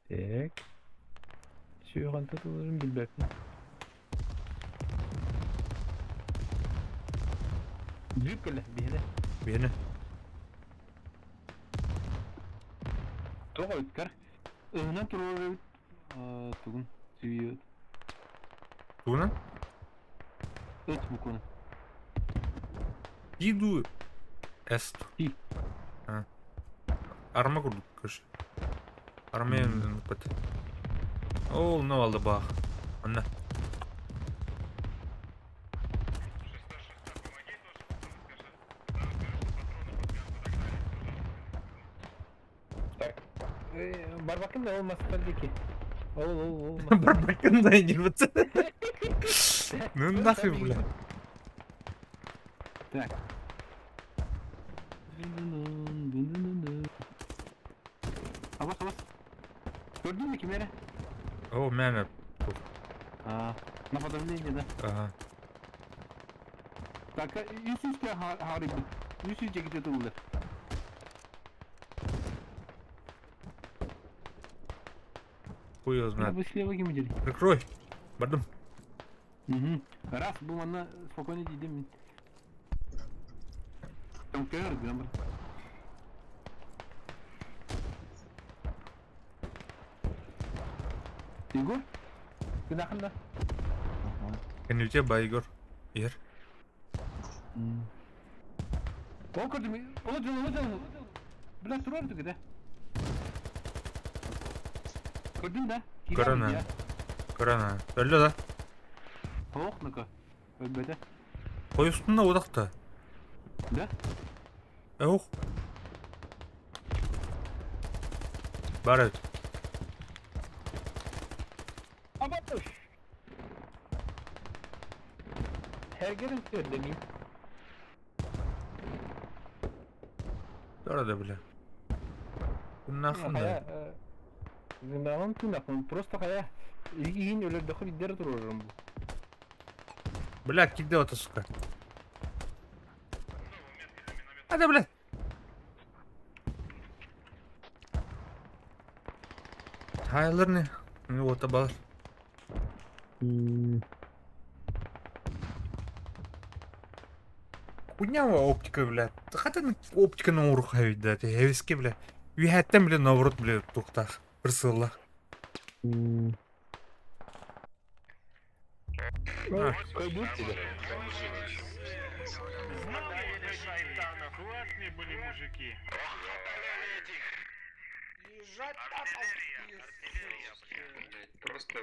Так. Şu anda dolarım bilmem. Büyük gele bir yere. Beni. Toğa ötkar. Öğünen turları tugun suyu Туна? öt bu konu. Иду. Est. İyi. Ha. Arma kurduk kış. Armaya pati. Ол, ne oldu bak. Anne. Barbakın da olmaz tabii ki. Olmaz. Барбакын да не вот. Ну нахуй, бля. Так. Havas. Gördün mü kimleri? О, мене. Aa, нападавление, да? Ага. Так, Юсюшка harbi. Юсюшка где-то улы. Хуй его знает. Вы слева гимдели. Прикрой. Бадым. Угу. Раз, bu bana spokojnie değil. Tam kör diyorum. Егор? Ты нахрен да? Can you tell by Igor? Here. О, gördüm. Olacak. Biraz dur artık de. Gördün de. Корона. Корона. Öldü da. Soğuk naka. Ölmedi. Koy üstünde odakta. Da? Yok. Bari. Ama dur. Her gelin söylemeyeyim. Orada bile. Bu nahın da. Зиндаган тунакын. Просто хая. Иин өлөр дохор иддер турурум бу. Бля, киде ота, сука. Hadi bля. Hayırlar ne? Ne ota bağır. Хуйнява оптика, бля. Хотя оптика на урух хавить, да. Хевиске, бля. Вихаттен, бля, наоборот, бля, тухтах. Присылла. Кой будет тебе? Шайтана, классные были мужики. Лежать Просто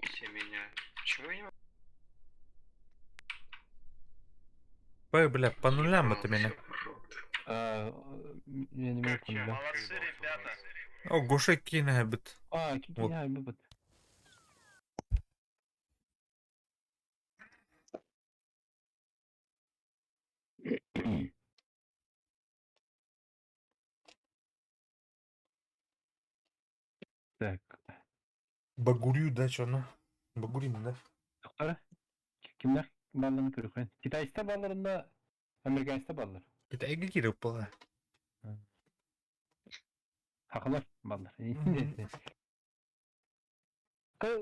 все меня. Чего я? Ой, бля, по нулям это меня. Я не могу понять. Молодцы, ребята. О, Гоша кине бит. Кики, Вот. быбыт. Так. Багурю да чону. Багурин да. Тоқтар, kimler ballarını kırıyor? Kitaysta ballarında, Amerikanista ballar. Это эге кирип бала. Haklılar ballar.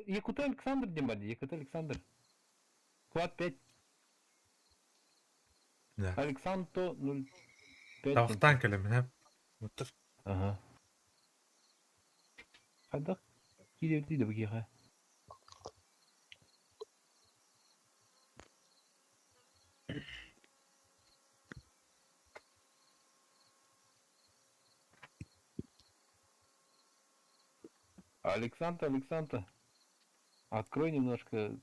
Якут Александр дем бар, Якут Александр. Квад 5. Да. Александро 05. Тавтан келем хеп. Мутыр. Ага. Хадак. Кидев дейді bu киха. Александр. Открой немножко.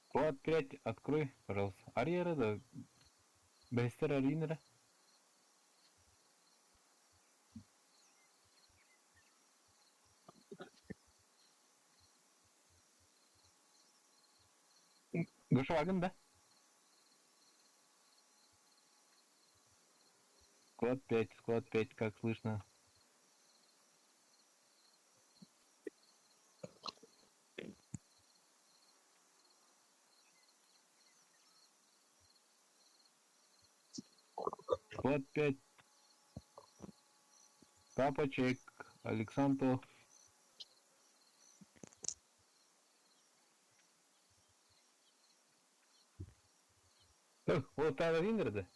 Код 5, открой, пожалуйста. Арьера, да. Бестер Аринера. Гошваген, да? Склад 5, как слышно? Склад 5. Папа чек. Александр. Вот Аринер, да?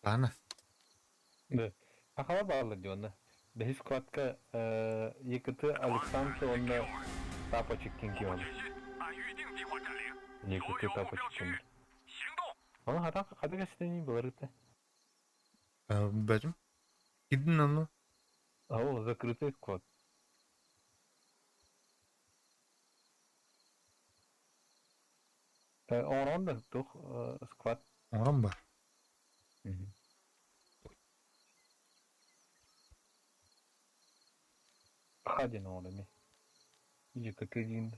Ана. Да. Ахала bağlı diyor onda. Behiz skladka yıkıtı Alexandr onda tapa çıktın ki onu. Yıkıtı tapa çıktın. Onu hadi gazeteni bağırdı. Бәдім. Кидін оны. О, закрытый склад. Оран да тух склад. Оран бар. Хадин орами. Иди как один.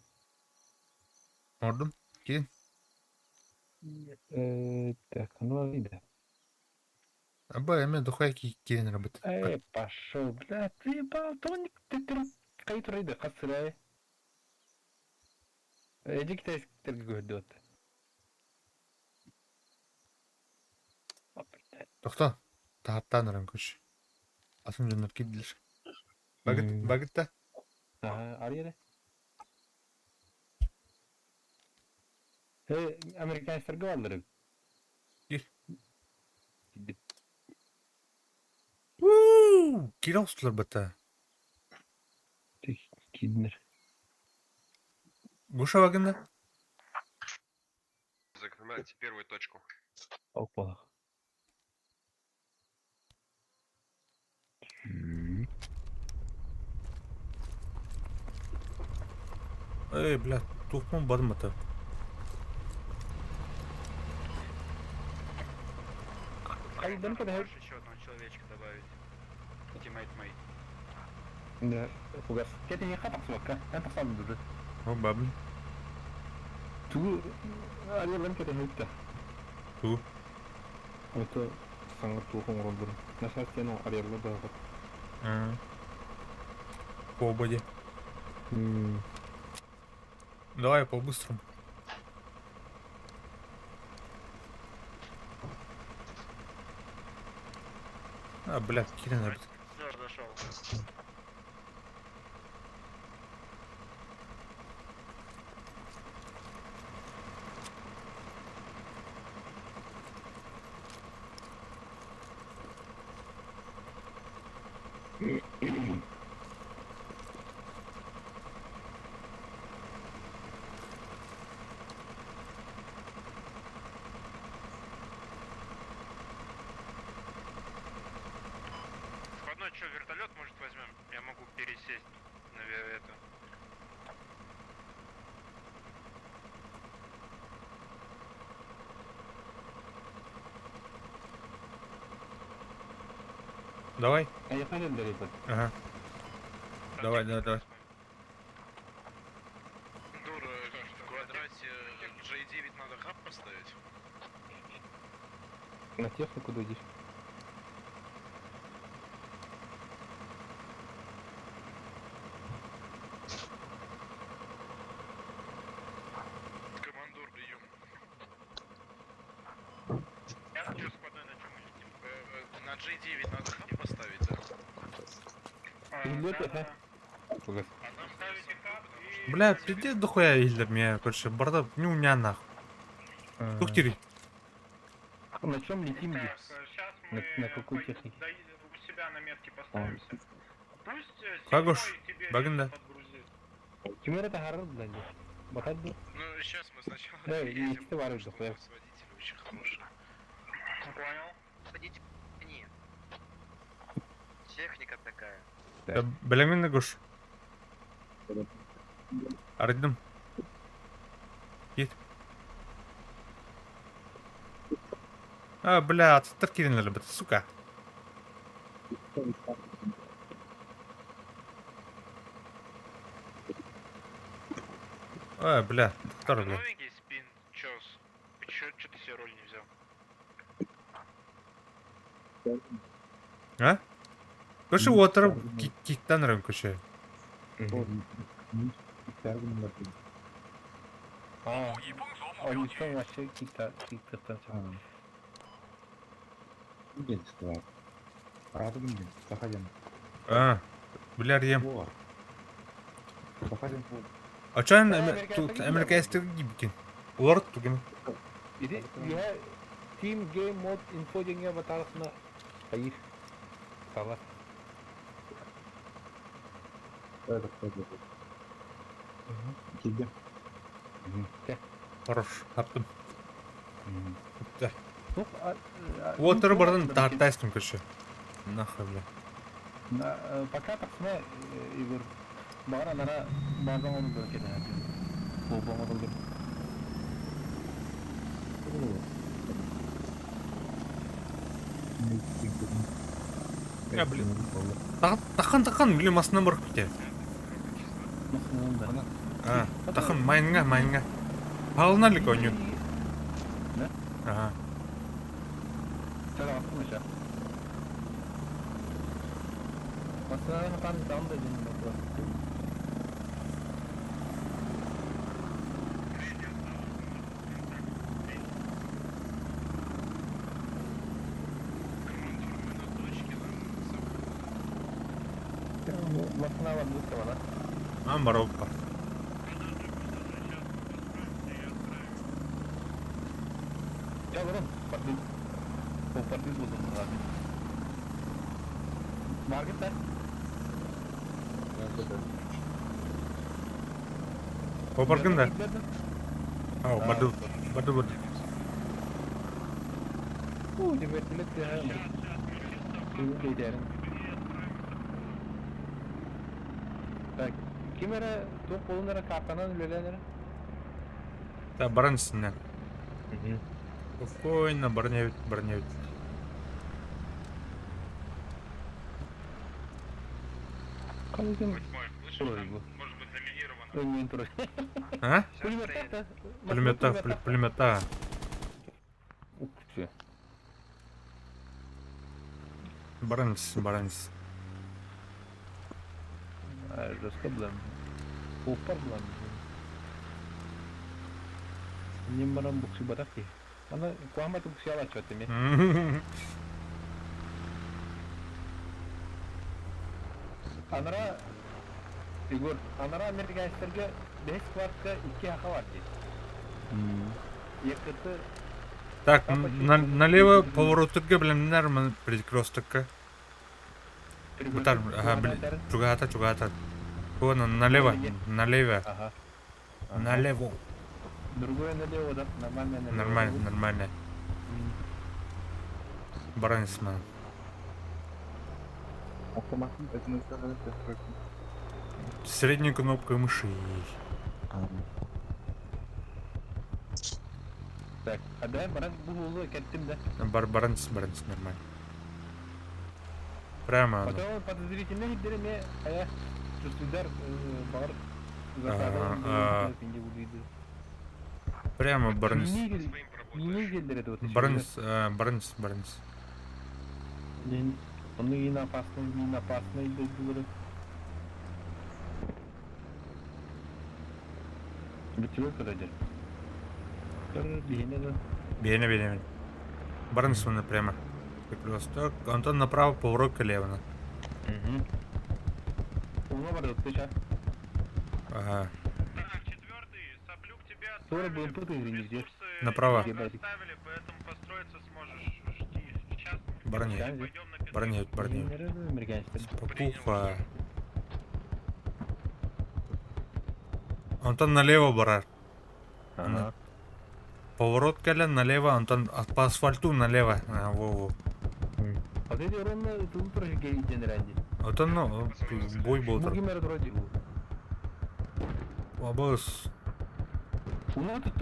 Ордым. Кидін. Так, ну иди. Аба, эме духай кидін работает. Пошел, бля, ты ебал, тоник, ты кайт рейда, хасырай. Иди китайский gördü. Тоқта. Тағаттан ұран көш. Асын жөнлер киділер. Багытта. Арьере. Американецтер говорили. Кире ұстылар бәтті. Киднер. Гоша вагында? Закрывайте первую точку. Опа. Эй, бля, тухмон бадым ата. Кайдан куда? Еще одного человечка добавить. Тиммейт мой. Да, фугас. Кете не хатак смока, это сам дуды. О, бабы. Ту, алиялан кете хитта. Ту. Это sangat тухом робер. На сартену алиялла да. По ободе. Давай по-быстрому. А, бля, Кирин набит. Все, зашел. Входной что, вертолет может возьмем? Я могу пересесть на это. Давай. А я понял, да, ребят. Ага. Давай. Дур, в квадрате J9 надо хаб поставить. На технику дойдешь. Командор, прием. Я хочу складной, на чем мы летим. На J9 надо хаб поставить, да? Фугас. Ставите кап и... Бля, пиздец дохуя ездер меня, короче, борда, не у меня нахуй. Тухтири. На чем летим? Так, сейчас мы На какой технике? у себя на метке поставимся. Пусть Хагош, седьмой тебе багында. подгрузит. Кемер это харар, да, нет. Бахадду. Ну, сейчас мы сначала Да, и переедем, ты варишь, потому дохуя. что у нас водитель очень хороший. Понял. Ходите, не. Техника такая. Белемен гош. Ардым. Кит. А, бля, отстар Кирин любит, сука. А, бля, кто, бля. Новенький спин, чёс. Чё ты себе роль не взял? А? Короче, уотер киттан рым, короче. Он что вообще какие-то там. А, бля, ем. А чё тут американский гибкин? Лорд тугин. Иди, я Team Game Mode info деньги батарсына. Hayır. Sağlar. Хорош, аптым. Да. Ну, Уотер бардан тартайским, короче. Нахуй, бля. пока так смотри, Игорь. Бара нара базан onu böyle kedi yapıyor. Bu bomba olur. Я, блин. Тахан, блин, масына барып кетеді. А, тахан, майынға. Палына ли коню? Да? Ага. Selam, aslında. Masına tam tam da benim bakıyorum. Masına var bu sıralar. А, Марокко. Ya oğlum, pardon. Kooperatif buldum abi. Marketler. Kopardın da. Ha, badu. Universitet ya. Bu liderin. Так, Kim era top kolunlara kaptanan өлеләнер? Да, баран үстінен. Спокойно, барневит. Қалайдың? Может быть, заминировано. Önmen тұры. А? Пулеметта. Пулемета. Укче. Баранс. Жестко білем. Опар білем. Нем барам букси барақ ке. Ана қуаматы букси ала чөтті ме? Анара Егор, анара американецтерге 5 квартка 2 хақа бар дейді. Екіті... Так, налево поворотырга білемдер перекрестокка. Бутар, чугата. Вон, налево. Ага. Налево. Другое налево, да? Нормально. Нормально. Баранисман. Автоматом это называется настройка. Средняя кнопка мыши. Так, а да, баран бұл кеттім да. Баранс, нормально. Прямо. Потом подозрительно гиддері ме, ая, жүрсіздер бар Прямо баранс. Не келдері еді өте. Баранс. Оны ең опасный бұлыры. Бітілер көдәдер. Бейне. Баранс вон прямо. Перекресток. Антон направо, поворот лево. Уна бар өтті ша. Ага. Так, 4-й, Соплюк тебя Sonra bu тут игры нигде. Направо. оставили, поэтому построиться сможешь. Жди. Сейчас Барнет. Спокуха. Антон налево барар. Ага. Поворот кәлен налево, Антон по асфальту налево. Во. А ты ровно тут тоже гейден ранди. Антон, бой болдыр. Буги мэр дроди. Обоз. Уна тут.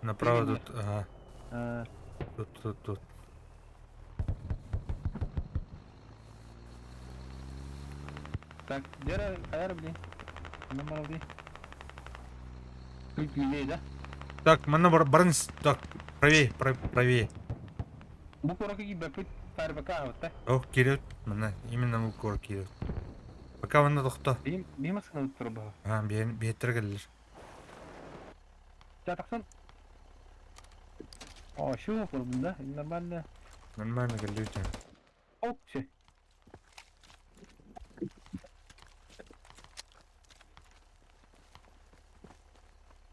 Направо тут. Ага. Тут. Так, Дера, аяр, блин. Нормально, блин. Чуть левее, да? Так, мана баранс. Так, правее. Bu koraki бәпіт фарбака аватта. Ох, кирет. Мана, именно бұл кор кирет. Пока мана тоқта. Беймасына өттір баға. Бейттір кәлілер. Жатақсан. Шу қылдың да, нормально. Нормально кәлілер. Оп, ше.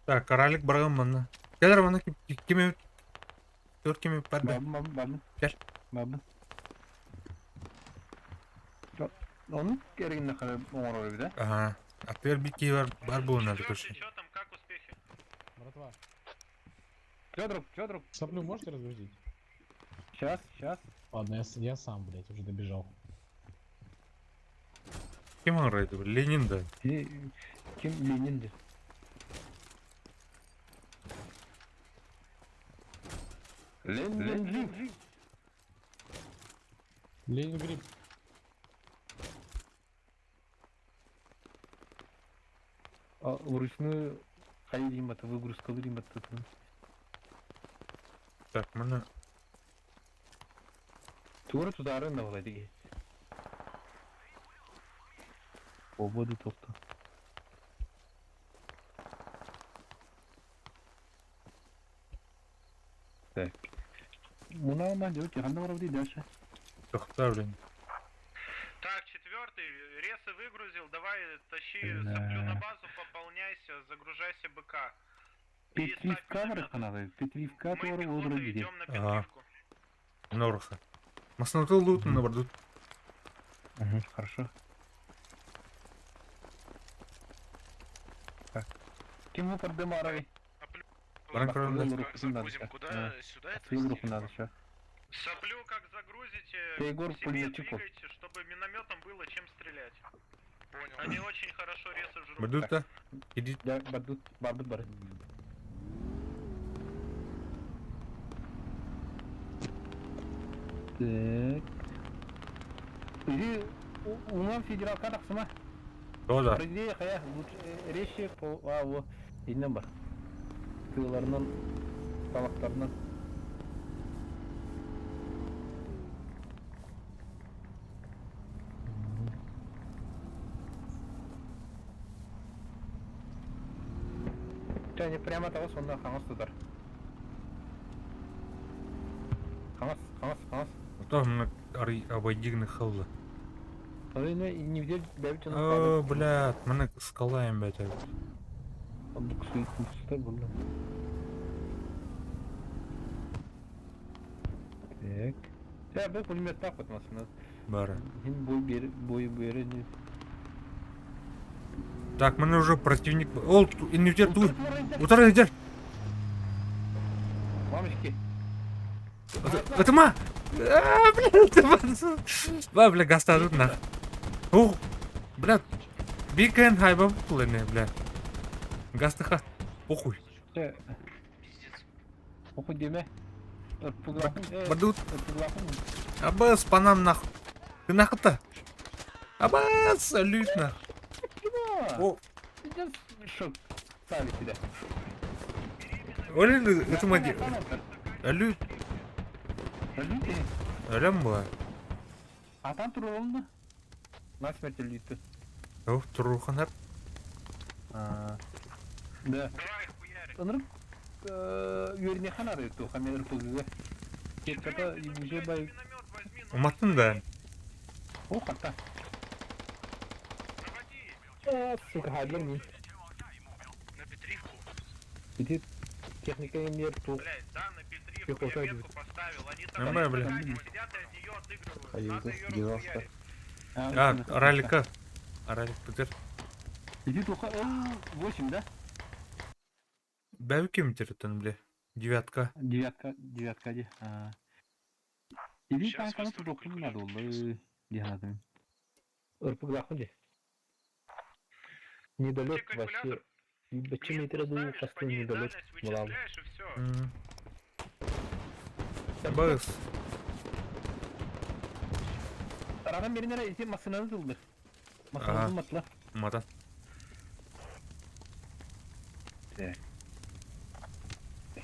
Так, коралик барған мана. Кәлір мана кеме. 4 кеме барды. Бабын. Кәл. Бабын. Оның керегіне қарай оңыр ой, да? Ага. А теперь бики бар был надо точно. Что там, как успехи? Братва. Федоров. Соплю можете разгрузить? Сейчас. Ладно, я сам, блядь, уже добежал. Кем он рейд? Ленин, да? Кем Ленин? Ленин. Ленин гриб. Вручную ходим, это выгрузка время тут. Так, мана. Тура туда арена владеет. Свободу топта. Так. Муна найдете, она вроде дальше. Тохтавлен. Так, 4-й, ресы выгрузил, давай тащи Соплю на базу, пополняйся, загружайся БК. Петли в камерах надо, петли в камерах Мы пехотой идем на петливку. Норха. Масноту лут на борду. Хорошо. Так. Кем вы поддемаровый? Загрузим куда? Сюда это Выгрузку надо сейчас. Соплю как загрузите, Егор, к себе пулеметчиков. двигайте, чтобы минометом было чем стрелять. понял. Они очень хорошо ресут жрут. Бадута. Иди. Я бадут, барбут бар. Так. Иди, умам федерал кадак сама. Тоже. По идее, хая, лучше резче по АО. Иннен бар. Тыларынан, табактарынан. Және прямо того сонда хаңыз тұтар. Хаңыз. Тоже мне обойдигны хылы. Оны не видел, бәбіт О, блядь, мне скалаем, блядь. Бұл кісі үйтінсіздер бұл. Так. Я бұл пулемет так вот масына. Бара. Бой бері. Так, мне уже противник... Ол, инвертер тут. Утар идер. Мамочки. Это ма! Блядь, бля, гаста тут на. О, блядь. Бикен хайба плыне, блядь. Гаста ха. Похуй. Похуй деме. Бадут. Абас, панам нахуй. Ты нахуй-то? Абас, салют нахуй. О. Шок. Стави сюда. Олен, это мади. Алют. Алям была. А там турулды. На смерть льются. О, туруханар. Да. Онрык юрне ханары то хамер пулга. Кетката уже бай. Уматтын да. О, хата. Сука, хадлер мин. На Петривку. Иди техника мер то. Блять, да, на Петривку я метку поставил, они там Нормально, блядь. сидят и от нее отыгрывают. Надо ее девушка. расхуярить. Ралика. Ралик, Петер. Иди только 8, да? Бәу кем теретен, бля. Девятка. Девятка, де. Иди танканы тут не надо, дегенадым. Örpük bakın de. Недолет вообще. Почему это раду касту недолет млав. Бэс. Aradan birine ise masını dıldır. Masını matla. Мата.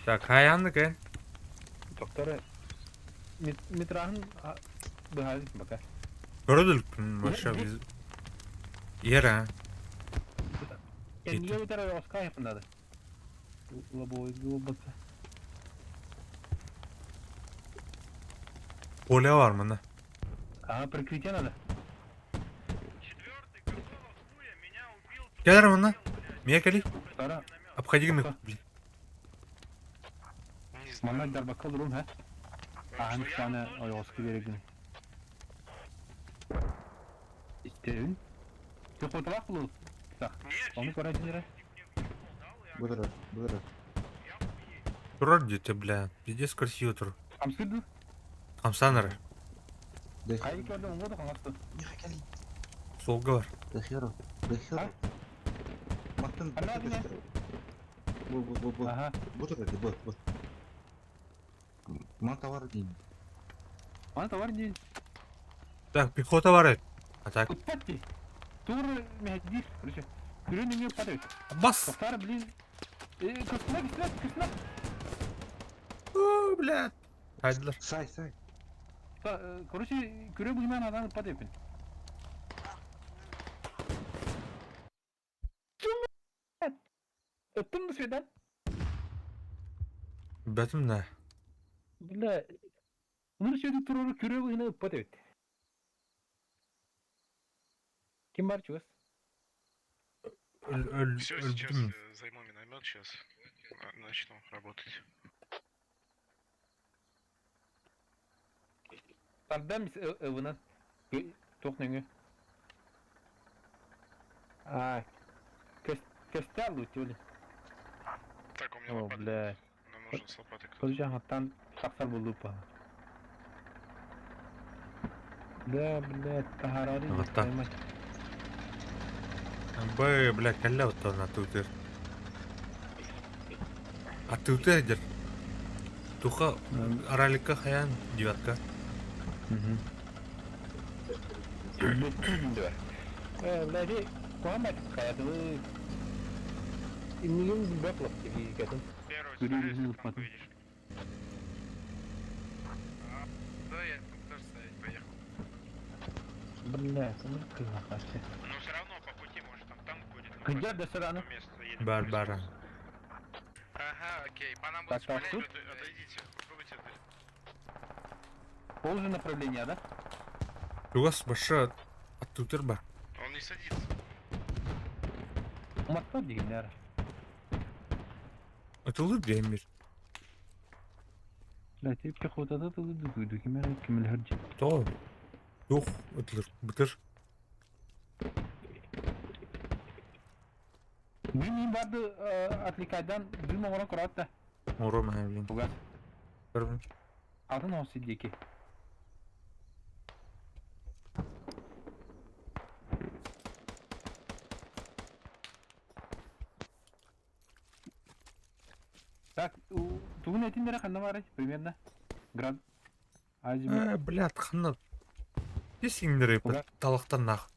Так, хаянды кен. Doktora Mitrahın bahali baka. Gördük başa biz. Yere. Niye bir tarafa Oscar yapındadı? Лобовой глубоко. Поле var mı ne? Прикрытие надо. Gelir mi lan? Miyakali? Sonra Обходи гных. Manlar der bakalım durum ha. Ahın bir tane Oscar verelim. İsteyin. Çok otomak bulur. Так, onu короче не. Бутер. Вроде ты, бля. Пиздец красиво тур. Амсыды? Амсанар. Hayır gördüm onu da kanastı. Солга var. Дохеру. Мактын. Ana ne? Bu. Aha. Бутер это, bu. Ман товар değil. Ana tavır değil. Так, пехота var. А так. Utpatti. Tur mehdir. Короче. Күрен не падает. Бас. Тоқтар, блин. Кыстына. О, бля. Хайдылар. Сай. Короче, күре бұйман адамы падает. Öptüm mü şeyden? Бәтім не? Бля. Bunu şeyde tururu küre бұйман падает. Kim var çöz? Все, сейчас Öldüm. займу миномет, сейчас начну работать. Там evine. Tok ne? Ай. Костял лутили. Так, у меня О, лопата. бля. Нам нужен с лопатой кто-то. Короче, там таксар buldu pa. Бля, taharaри. Вот так. Бля, калля вот он атутыр. Атутыр дер. Туха араликка хаян девятка. Влади, Мухаммад, это вы... Миллион бэклов, и это... Первый скажи, там увидишь. Да, я тоже ставить поехал. Бля, ну как вообще. Но все равно по пути, может, там танк будет. Где до сюда, ну? Барбара. Ага, окей, по нам Так, будут так, стрелять, тут? отойдите, попробуйте отойти. Полное направление, да? Тугас башы атутыр бар. Он не садится. Матка деймдер. Атылыр деймир. Бля, тип пехотада тылы дүгүдү, кимел хыржы. То. Тух, атылыр. Бытыр. Мен барды отвлекайдан дым оңора куратта. Оро мәлим. Тугас. Көрбүн. Атын осы деки. Так, тугун этиндере кандай барат примерно? Град. Азима. Блядь, ханна. Десиңдер талактан нах.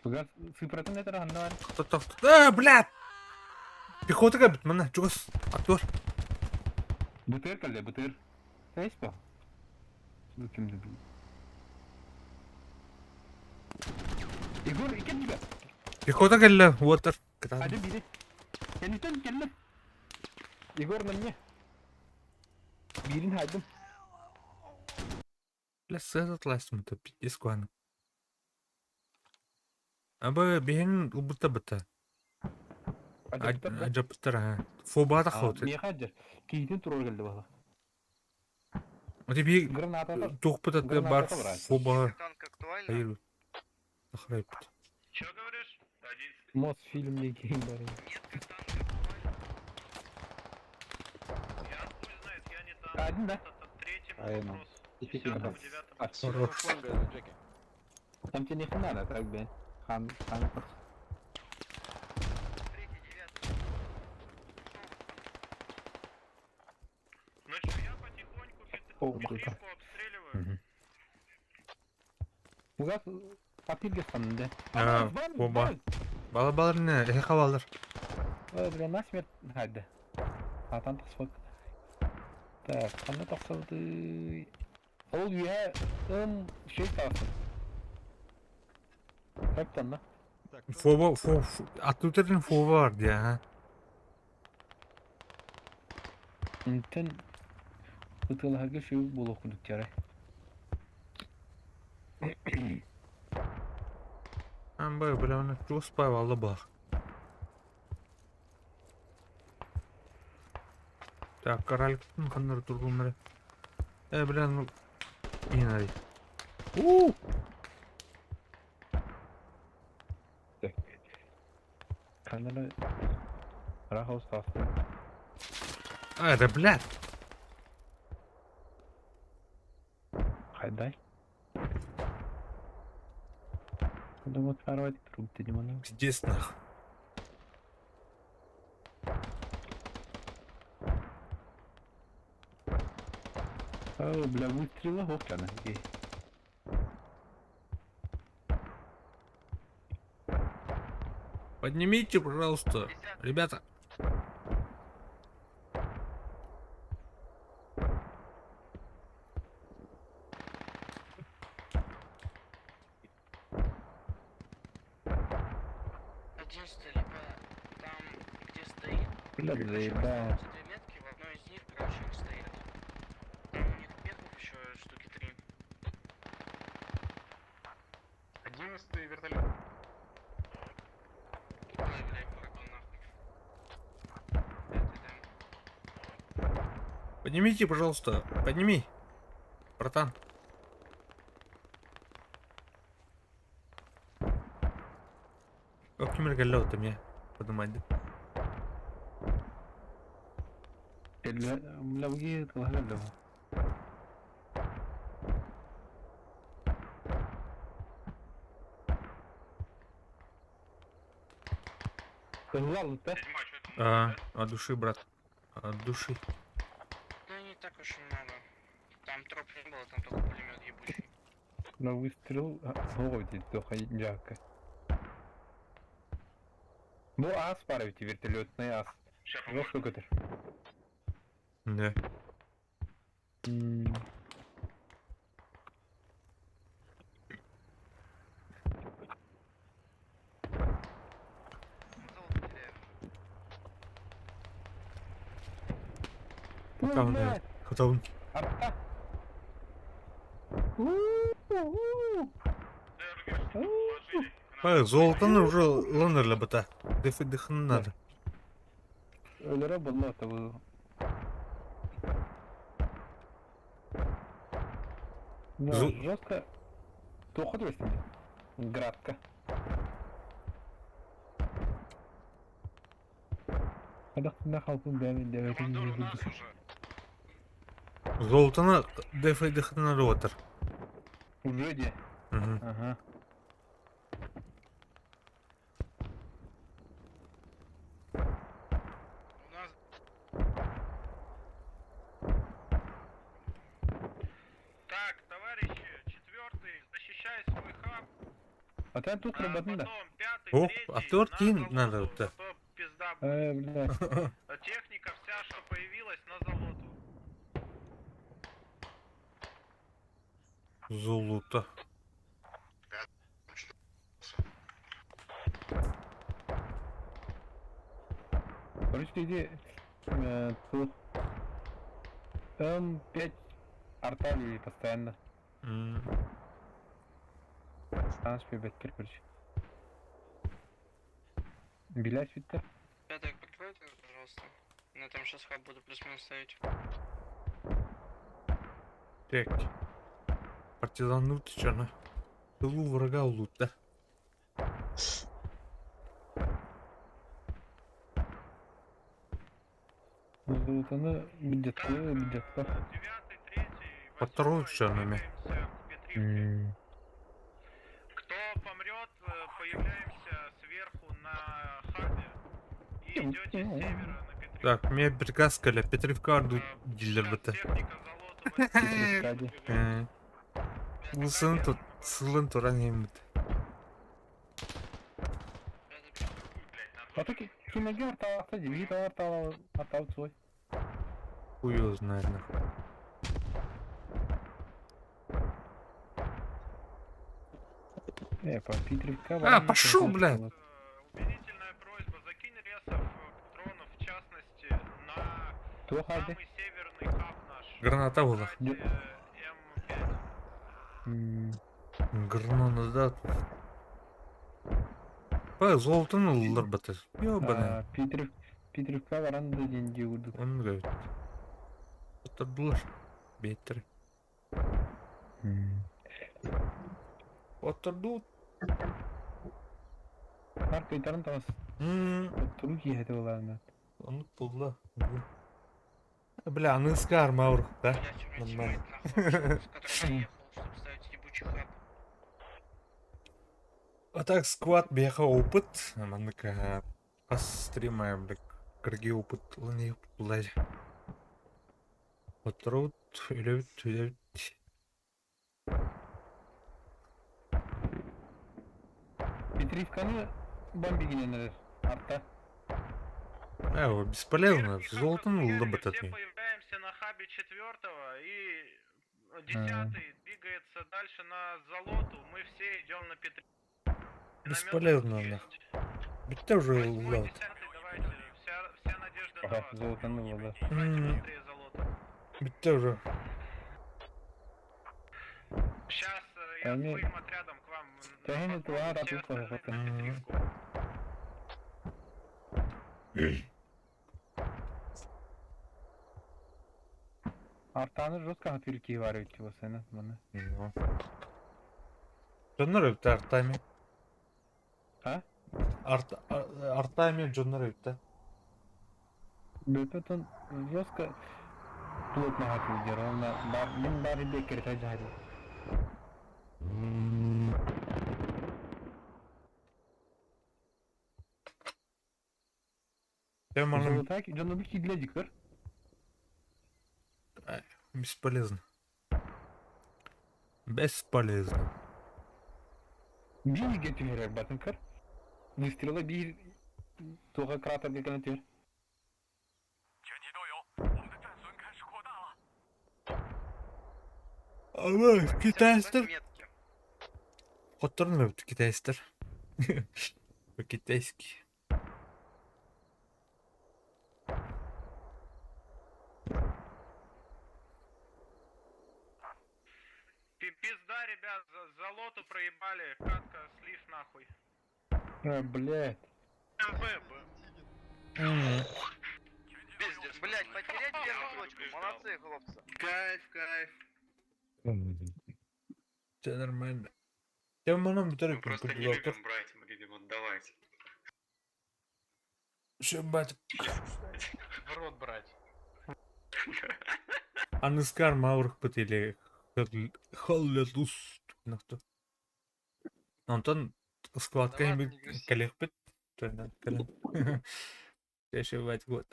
Тугас, сыпратын этер кандай барат? Тот. Блядь. Пехотага бит мына, чугас. Актор. Бутыр калде, бутыр. Сейс па? Бұл кімді бұл? Егор, икен бі? Пехота келді, отыр. Hadi biri. Kendisinden kendine. Igor на мне. Birin haydım. Бля, садатластым то пиздец куаны. Аба бен убыта-быта. Аджаптыр, ага. Фобата хауты. Не хаджар. Кейтін тұрор келді бала. Оте би Гранатада. тоқпытаты бар фоба. Хайыр. Охрай пыт. Че говоришь? Мосфильм не кейн бар. Один, да? Там тебе не надо, так бы. Хан. Ну что, я потихоньку петрушку обстреливаю. Угас папирге станды. Фоба. Балар не, эхе хавалар. Бля, на смерть хайды. Атан тасфак. Так, қандай тақсалды... Ол үйе шей тағасы. Қайптан, да? Фоба, атутердің фоба бар, де, ха? Үнтін... Бұтыларға шеу бұл оқыдық жарай. Бай, бля, оны жоспай валды бар. Так, королькін қандар тұрғымыры. Бля, ну... Инарай. Қандары... Рахаус тасты. Да, блядь! Қайдай? Куда вот воровать труп, ты не можешь? Пиздец, нах. Бля, выстрела Хокана. Поднимите, пожалуйста, ребята. Один либо там, где стоит. Бля, заебал. Две метки, в одной из них, короче, он стоит. Там у них метков еще штуки 3. 11-й вертолет. Ой, блядь, пробил нахуй. Это Поднимите, пожалуйста, подними. Братан. Как кемер галлау-то мне поднимать, да? Бля, выги, это лагалло. Пожалуй, да? От души, брат. От души. Да не так уж и много. Там троп не было, там только пулемет ебучий. На выстрел... Ой, здесь доходит мягко. Ну, ас парите, вертолетный ас. Ну, сколько ты? Да. Там, да. Потом. Арта! Золотаны уже ланерли бата. Дыхать надо. Ölere bulma tavuğu. Жестко. Ты уходишь с ним? Градко. Когда халкун давит. Золотаны дыхать надо отыр. Уже где? Ага. Так, товарищи, 4-й, защищай свой хаб. А ты тут работный, да? Потом 5-й, О, 3-й, а ты на надо Залоту, вот так. зато пизда Блядь. будет. Техника вся, что появилась, на Залоту. Золото. Короче, иди. Тут. Там 5 арталей постоянно. Станешь пибать, короче. Белясь Виктор. 5-й, прикройте, пожалуйста. Я там сейчас хаб буду плюс-минус ставить. Так. Партизан лут, черно. Тылу врага лут, да? Золотаны бюджетка. 9-й, 3-й, Второй черными. Кто помрет, появляемся сверху на хабе и идете с севера на Петрivka. Так, мне приказ сказали, Петривка арду дилер бата. Сылын туран бата. А таки, киноги артал, девит артал свой. Хуй его знает, нахуй. По Петривка. Пошел, блядь! Убедительная просьба, закинь ресов патронов, в частности, на самый северный хаб наш. Граната была. М5. Граната, да. Золотаны лылар бата. Ёбаный. Петривка варанда деньги удут. Он говорит. Отырдылар. Беттер. Отырдут. Марка и Тарантас. Руки это ладно. Он пулла. Бля, ныскар маур, да? Нормально. А так сквад беха опыт. Манка стримаем, бля, круги опыт. Лыны блядь. Отрут, или Петривканы бомбигенелер. Арта. Бесполезно. Золотан лыбат от Все них. появляемся на хабе 4-го и 10-й двигается дальше на Залоту. Мы все идем на Петрivka. Бесполезно, нахуй. Ведь ты уже ловит. 10-й, давайте. Вся надежда на вас. Золотануло, да. Быстрее Залоту. Ведь ты уже. Сейчас я своим отрядом к вам. Тянет два Все рапица. остальные на Петрivку. Артаны жестко отвирки варят его сына. Джоннар өтті артами. А? Артами Джоннар өтті. Бөпетон жестко плотно хату держал. Мен бары бекер тажари. Тем оно Золотая, Джон Убики для дикар. бесполезно. Бесполезно. Bir getiriyor Batınker. Выстрела bir туга кратерге канатер. Ага, китайстер. Хоттарын өбіт китайстер. По-китайски. Пизда, ребят, за лоту проебали. Катка, слив нахуй. Блядь. МП, Пиздец, блять, потерять первую точку. Молодцы, хлопцы. Кайф, кайф. Все нормально. Тем оно Мы просто не любим брать, мы любим отдавать. Все, бать. В рот брать. Аныскар маврых пытили. Холлетус. Нахто. Антон складка Да ладно, им не грусти. коллег пыт. Кален. Еще бать год.